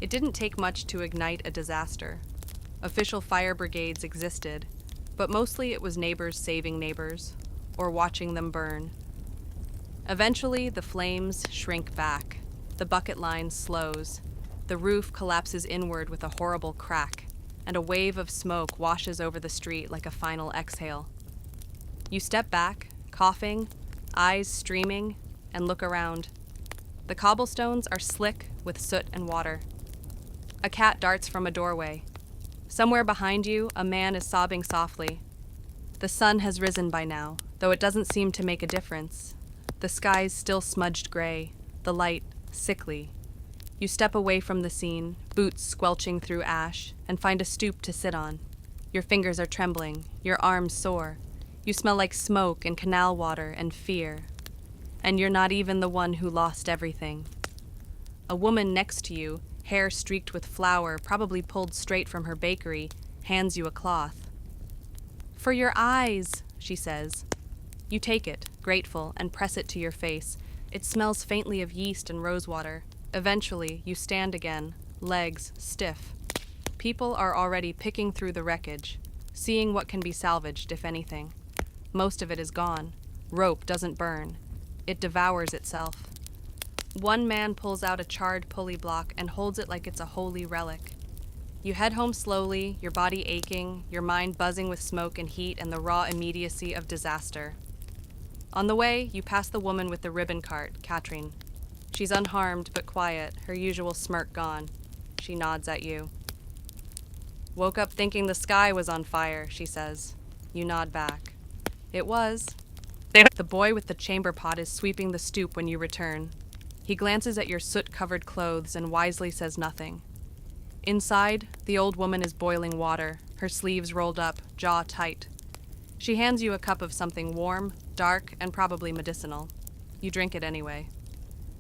it didn't take much to ignite a disaster. Official fire brigades existed, but mostly it was neighbors saving neighbors, or watching them burn. Eventually, the flames shrink back. The bucket line slows. The roof collapses inward with a horrible crack, and a wave of smoke washes over the street like a final exhale. You step back, coughing, eyes streaming, and look around. The cobblestones are slick with soot and water. A cat darts from a doorway. Somewhere behind you, a man is sobbing softly. The sun has risen by now, though it doesn't seem to make a difference. The sky's still smudged gray, the light sickly. You step away from the scene, boots squelching through ash, and find a stoop to sit on. Your fingers are trembling, your arms sore. You smell like smoke and canal water and fear. And you're not even the one who lost everything. A woman next to you, hair streaked with flour, probably pulled straight from her bakery, hands you a cloth. "For your eyes," she says. You take it, grateful, and press it to your face. It smells faintly of yeast and rosewater. Eventually, you stand again, legs stiff. People are already picking through the wreckage, seeing what can be salvaged, if anything. Most of it is gone. Rope doesn't burn. It devours itself. One man pulls out a charred pulley block and holds it like it's a holy relic. You head home slowly, your body aching, your mind buzzing with smoke and heat and the raw immediacy of disaster. On the way, you pass the woman with the ribbon cart, Katrin. She's unharmed but quiet, her usual smirk gone. She nods at you. Woke up thinking the sky was on fire, she says. You nod back. It was. The boy with the chamber pot is sweeping the stoop when you return. He glances at your soot-covered clothes and wisely says nothing. Inside, the old woman is boiling water, her sleeves rolled up, jaw tight. She hands you a cup of something warm, dark, and probably medicinal. You drink it anyway.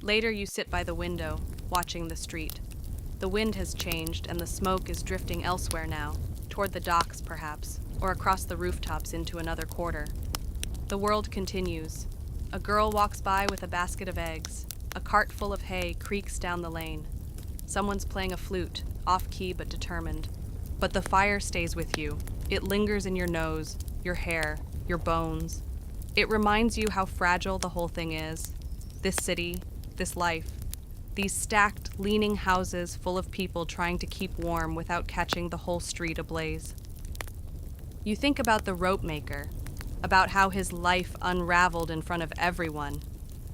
Later, you sit by the window, watching the street. The wind has changed, and the smoke is drifting elsewhere now, toward the docks, perhaps, or across the rooftops into another quarter. The world continues. A girl walks by with a basket of eggs. A cart full of hay creaks down the lane. Someone's playing a flute, off-key but determined. But the fire stays with you. It lingers in your nose, your hair, your bones. It reminds you how fragile the whole thing is. This city, this life. These stacked, leaning houses full of people trying to keep warm without catching the whole street ablaze. You think about the rope maker, about how his life unraveled in front of everyone,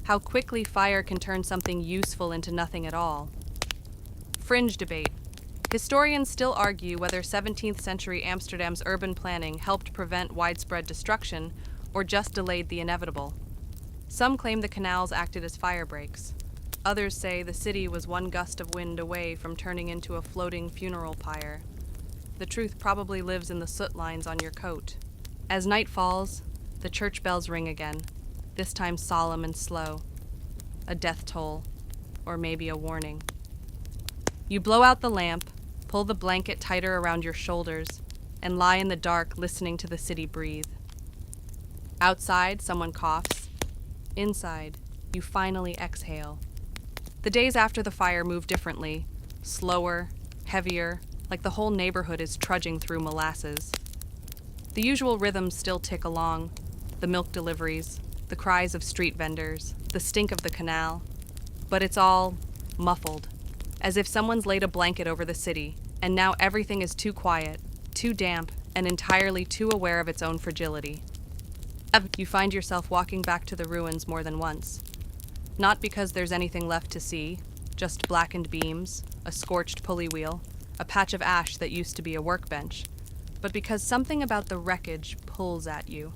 how quickly fire can turn something useful into nothing at all. Fringe debate. Historians still argue whether 17th century Amsterdam's urban planning helped prevent widespread destruction or just delayed the inevitable. Some claim the canals acted as fire breaks. Others say the city was one gust of wind away from turning into a floating funeral pyre. The truth probably lives in the soot lines on your coat. As night falls, the church bells ring again, this time solemn and slow. A death toll, or maybe a warning. You blow out the lamp, pull the blanket tighter around your shoulders, and lie in the dark listening to the city breathe. Outside, someone coughs. Inside, you finally exhale. The days after the fire move differently, slower, heavier, like the whole neighborhood is trudging through molasses. The usual rhythms still tick along, the milk deliveries, the cries of street vendors, the stink of the canal, but it's all muffled, as if someone's laid a blanket over the city, and now everything is too quiet, too damp, and entirely too aware of its own fragility. You find yourself walking back to the ruins more than once. Not because there's anything left to see, just blackened beams, a scorched pulley wheel, a patch of ash that used to be a workbench, but because something about the wreckage pulls at you.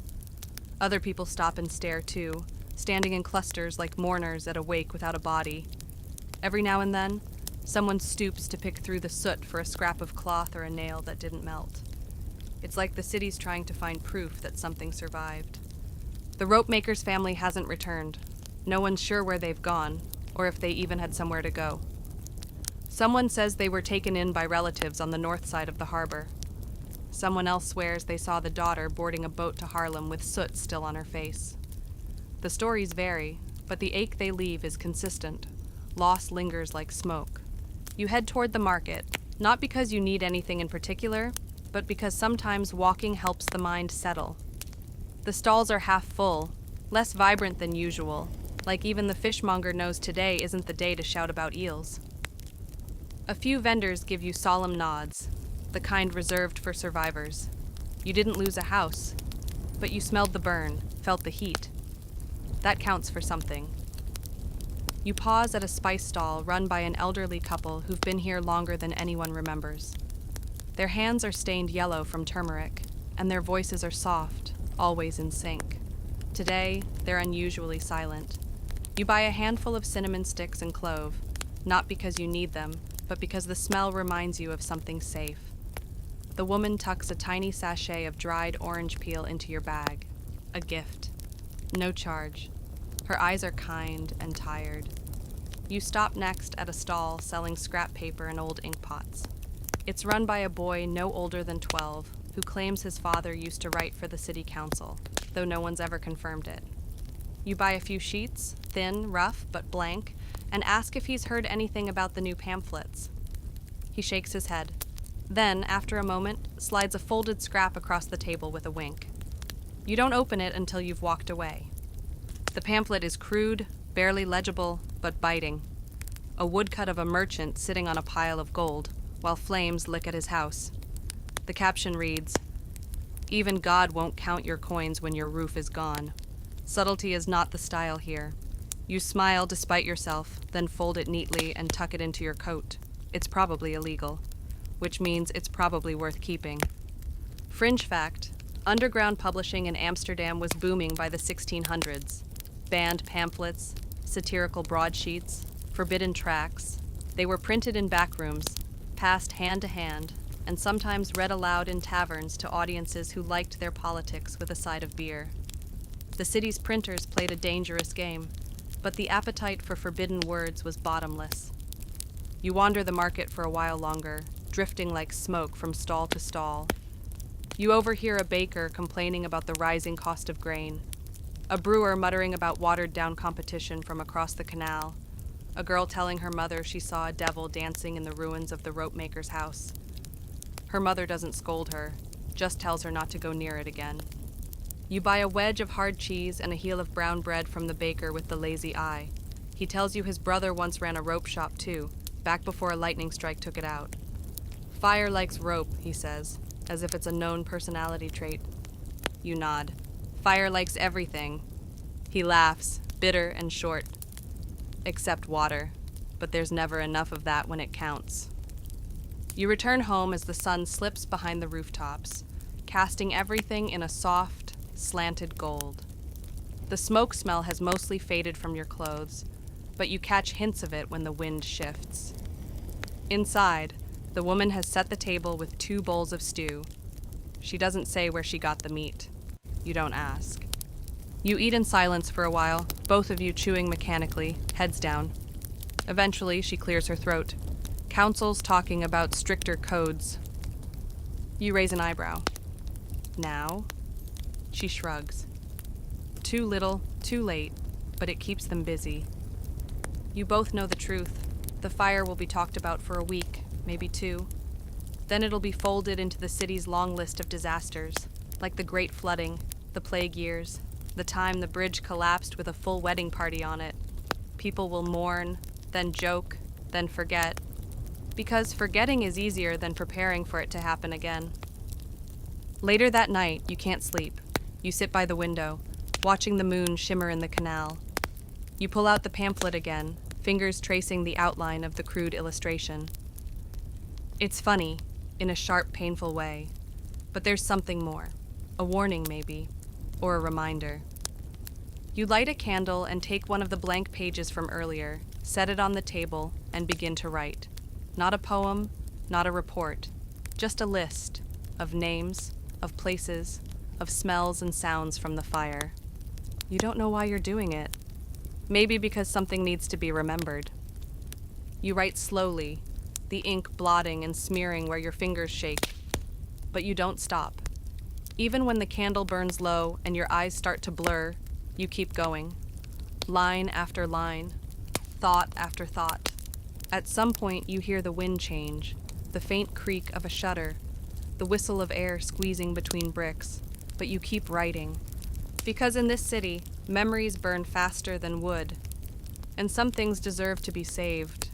Other people stop and stare too, standing in clusters like mourners at a wake without a body. Every now and then, someone stoops to pick through the soot for a scrap of cloth or a nail that didn't melt. It's like the city's trying to find proof that something survived. The rope maker's family hasn't returned. No one's sure where they've gone, or if they even had somewhere to go. Someone says they were taken in by relatives on the north side of the harbor. Someone else swears they saw the daughter boarding a boat to Harlem with soot still on her face. The stories vary, but the ache they leave is consistent. Loss lingers like smoke. You head toward the market, not because you need anything in particular, but because sometimes walking helps the mind settle. The stalls are half full, less vibrant than usual, like even the fishmonger knows today isn't the day to shout about eels. A few vendors give you solemn nods, the kind reserved for survivors. You didn't lose a house, but you smelled the burn, felt the heat. That counts for something. You pause at a spice stall run by an elderly couple who've been here longer than anyone remembers. Their hands are stained yellow from turmeric, and their voices are soft, always in sync. Today, they're unusually silent. You buy a handful of cinnamon sticks and clove, not because you need them, but because the smell reminds you of something safe. The woman tucks a tiny sachet of dried orange peel into your bag. A gift. No charge. Her eyes are kind and tired. You stop next at a stall selling scrap paper and old ink pots. It's run by a boy no older than 12, who claims his father used to write for the city council, though no one's ever confirmed it. You buy a few sheets, thin, rough, but blank, and ask if he's heard anything about the new pamphlets. He shakes his head. Then, after a moment, slides a folded scrap across the table with a wink. You don't open it until you've walked away. The pamphlet is crude, barely legible, but biting. A woodcut of a merchant sitting on a pile of gold, while flames lick at his house. The caption reads, "Even God won't count your coins when your roof is gone. Subtlety is not the style here. You smile despite yourself, then fold it neatly and tuck it into your coat. It's probably illegal, which means it's probably worth keeping. Fringe fact, underground publishing in Amsterdam was booming by the 1600s. Banned pamphlets, satirical broadsheets, forbidden tracts. They were printed in backrooms, passed hand to hand, and sometimes read aloud in taverns to audiences who liked their politics with a side of beer. The city's printers played a dangerous game, but the appetite for forbidden words was bottomless. You wander the market for a while longer, drifting like smoke from stall to stall. You overhear a baker complaining about the rising cost of grain, a brewer muttering about watered-down competition from across the canal, a girl telling her mother she saw a devil dancing in the ruins of the rope maker's house. Her mother doesn't scold her, just tells her not to go near it again. You buy a wedge of hard cheese and a heel of brown bread from the baker with the lazy eye. He tells you his brother once ran a rope shop too, back before a lightning strike took it out. Fire likes rope, he says, as if it's a known personality trait. You nod. Fire likes everything. He laughs, bitter and short. Except water, but there's never enough of that when it counts. You return home as the sun slips behind the rooftops, casting everything in a soft, slanted gold. The smoke smell has mostly faded from your clothes, but you catch hints of it when the wind shifts. Inside, the woman has set the table with 2 bowls of stew. She doesn't say where she got the meat. You don't ask. You eat in silence for a while, both of you chewing mechanically, heads down. Eventually, she clears her throat. Council's talking about stricter codes. You raise an eyebrow. Now? She shrugs. Too little, too late, but it keeps them busy. You both know the truth. The fire will be talked about for a week, maybe 2. Then it'll be folded into the city's long list of disasters, like the Great Flooding, the Plague Years, the time the bridge collapsed with a full wedding party on it. People will mourn, then joke, then forget. Because forgetting is easier than preparing for it to happen again. Later that night, you can't sleep. You sit by the window, watching the moon shimmer in the canal. You pull out the pamphlet again, fingers tracing the outline of the crude illustration. It's funny, in a sharp, painful way, but there's something more. A warning, maybe, or a reminder. You light a candle and take one of the blank pages from earlier, set it on the table, and begin to write. Not a poem, not a report, just a list of names, of places, of smells and sounds from the fire. You don't know why you're doing it. Maybe because something needs to be remembered. You write slowly, the ink blotting and smearing where your fingers shake. But you don't stop. Even when the candle burns low and your eyes start to blur, you keep going. Line after line, thought after thought. At some point, you hear the wind change, the faint creak of a shutter, the whistle of air squeezing between bricks, but you keep writing. Because in this city, memories burn faster than wood, and some things deserve to be saved.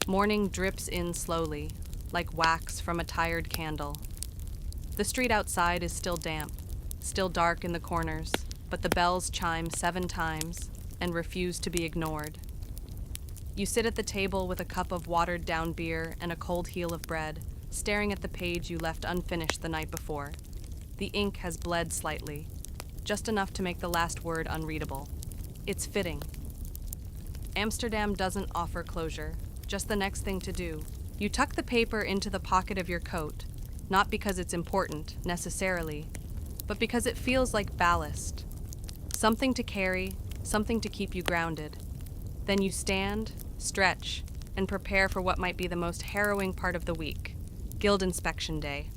Morning drips in slowly, like wax from a tired candle. The street outside is still damp, still dark in the corners, but the bells chime 7 times and refuse to be ignored. You sit at the table with a cup of watered-down beer and a cold heel of bread, staring at the page you left unfinished the night before. The ink has bled slightly, just enough to make the last word unreadable. It's fitting. Amsterdam doesn't offer closure, just the next thing to do. You tuck the paper into the pocket of your coat, not because it's important, necessarily, but because it feels like ballast. Something to carry, something to keep you grounded. Then you stand, stretch, and prepare for what might be the most harrowing part of the week, Guild Inspection Day.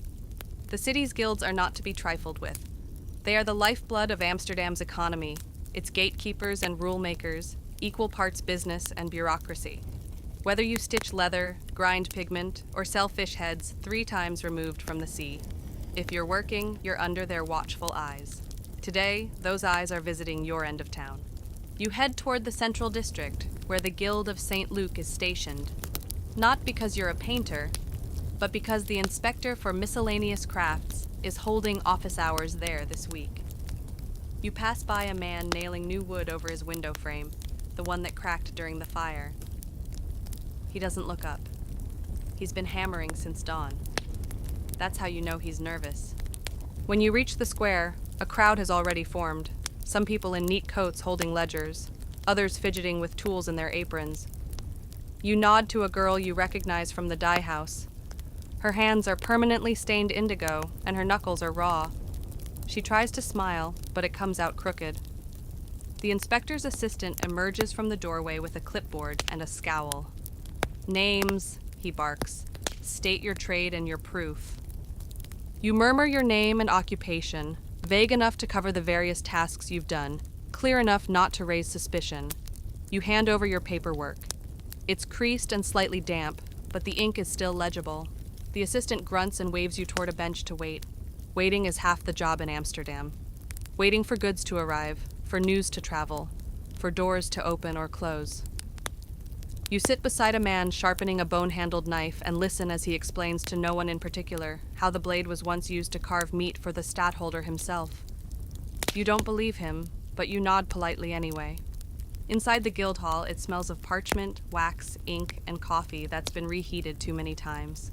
The city's guilds are not to be trifled with. They are the lifeblood of Amsterdam's economy, its gatekeepers and rule makers, equal parts business and bureaucracy. Whether you stitch leather, grind pigment, or sell fish heads 3 times removed from the sea, if you're working, you're under their watchful eyes. Today, those eyes are visiting your end of town. You head toward the Central District, where the Guild of St. Luke is stationed. Not because you're a painter, but because the Inspector for Miscellaneous Crafts is holding office hours there this week. You pass by a man nailing new wood over his window frame, the one that cracked during the fire. He doesn't look up. He's been hammering since dawn. That's how you know he's nervous. When you reach the square, a crowd has already formed. Some people in neat coats holding ledgers, others fidgeting with tools in their aprons. You nod to a girl you recognize from the dye house. Her hands are permanently stained indigo, and her knuckles are raw. She tries to smile, but it comes out crooked. The inspector's assistant emerges from the doorway with a clipboard and a scowl. "Names," he barks. "State your trade and your proof." You murmur your name and occupation, vague enough to cover the various tasks you've done, clear enough not to raise suspicion. You hand over your paperwork. It's creased and slightly damp, but the ink is still legible. The assistant grunts and waves you toward a bench to wait. Waiting is half the job in Amsterdam. Waiting for goods to arrive, for news to travel, for doors to open or close. You sit beside a man sharpening a bone-handled knife and listen as he explains to no one in particular how the blade was once used to carve meat for the stadtholder himself. You don't believe him, but you nod politely anyway. Inside the guild hall, it smells of parchment, wax, ink, and coffee that's been reheated too many times.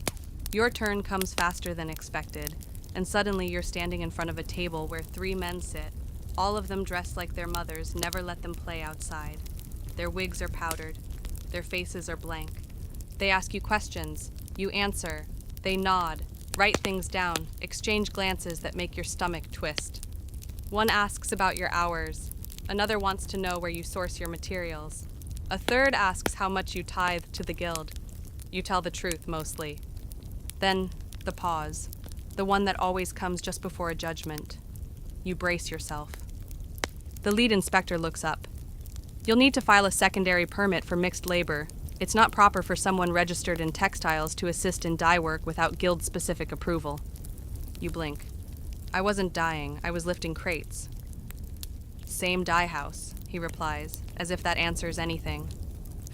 Your turn comes faster than expected, and suddenly you're standing in front of a table where 3 men sit, all of them dressed like their mothers never let them play outside. Their wigs are powdered. Their faces are blank. They ask you questions. You answer. They nod, write things down, exchange glances that make your stomach twist. One asks about your hours. Another wants to know where you source your materials. A third asks how much you tithe to the guild. You tell the truth, mostly. Then, the pause. The one that always comes just before a judgment. You brace yourself. The lead inspector looks up. You'll need to file a secondary permit for mixed labor. It's not proper for someone registered in textiles to assist in dye work without guild-specific approval. You blink. I wasn't dyeing, I was lifting crates. Same dye house, he replies, as if that answers anything.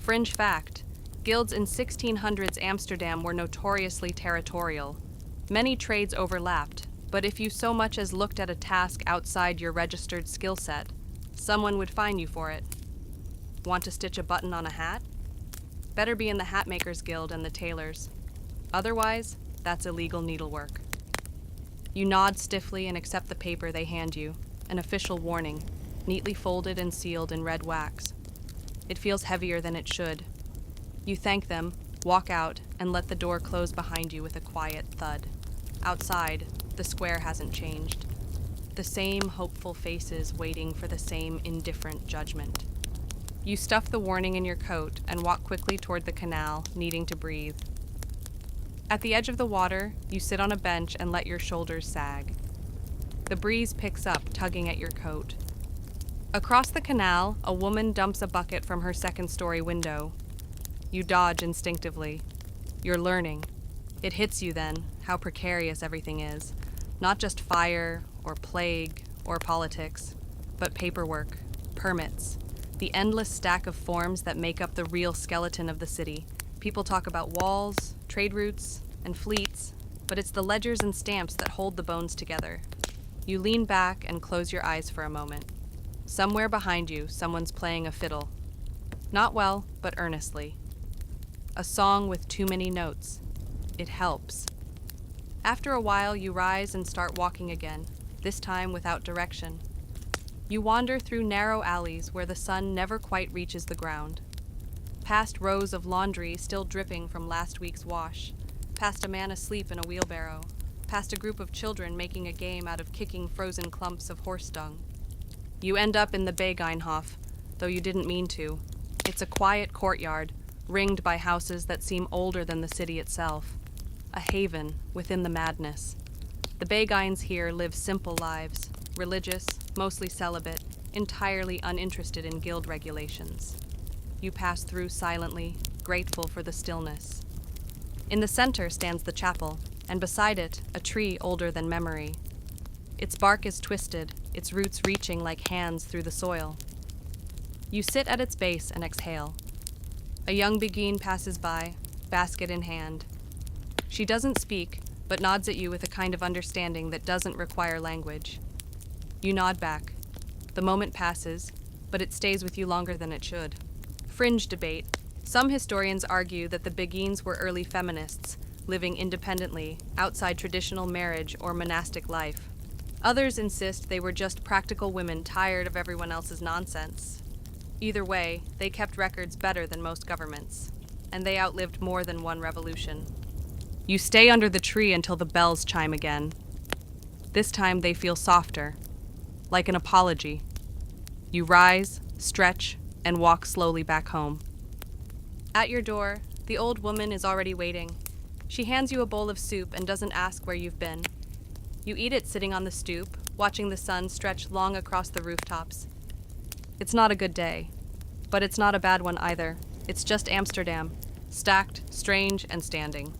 Fringe fact, guilds in 1600s Amsterdam were notoriously territorial. Many trades overlapped, but if you so much as looked at a task outside your registered skill set, someone would fine you for it. Want to stitch a button on a hat? Better be in the Hatmakers Guild and the tailors. Otherwise, that's illegal needlework. You nod stiffly and accept the paper they hand you, an official warning, neatly folded and sealed in red wax. It feels heavier than it should. You thank them, walk out, and let the door close behind you with a quiet thud. Outside, the square hasn't changed. The same hopeful faces waiting for the same indifferent judgment. You stuff the warning in your coat and walk quickly toward the canal, needing to breathe. At the edge of the water, you sit on a bench and let your shoulders sag. The breeze picks up, tugging at your coat. Across the canal, a woman dumps a bucket from her second-story window. You dodge instinctively. You're learning. It hits you then, how precarious everything is. Not just fire, or plague, or politics, but paperwork, permits, the endless stack of forms that make up the real skeleton of the city. People talk about walls, trade routes, and fleets, but it's the ledgers and stamps that hold the bones together. You lean back and close your eyes for a moment. Somewhere behind you, someone's playing a fiddle. Not well, but earnestly. A song with too many notes. It helps. After a while, you rise and start walking again, this time without direction. You wander through narrow alleys where the sun never quite reaches the ground. Past rows of laundry still dripping from last week's wash. Past a man asleep in a wheelbarrow. Past a group of children making a game out of kicking frozen clumps of horse dung. You end up in the Begijnhof, though you didn't mean to. It's a quiet courtyard, ringed by houses that seem older than the city itself. A haven within the madness. The Begijns here live simple lives, religious, mostly celibate, entirely uninterested in guild regulations. You pass through silently, grateful for the stillness. In the center stands the chapel, and beside it, a tree older than memory. Its bark is twisted, its roots reaching like hands through the soil. You sit at its base and exhale. A young beguine passes by, basket in hand. She doesn't speak, but nods at you with a kind of understanding that doesn't require language. You nod back. The moment passes, but it stays with you longer than it should. Fringe debate. Some historians argue that the Beguines were early feminists, living independently, outside traditional marriage or monastic life. Others insist they were just practical women tired of everyone else's nonsense. Either way, they kept records better than most governments, and they outlived more than one revolution. You stay under the tree until the bells chime again. This time they feel softer, like an apology. You rise, stretch, and walk slowly back home. At your door, the old woman is already waiting. She hands you a bowl of soup and doesn't ask where you've been. You eat it sitting on the stoop, watching the sun stretch long across the rooftops. It's not a good day, but it's not a bad one either. It's just Amsterdam, stacked, strange, and standing.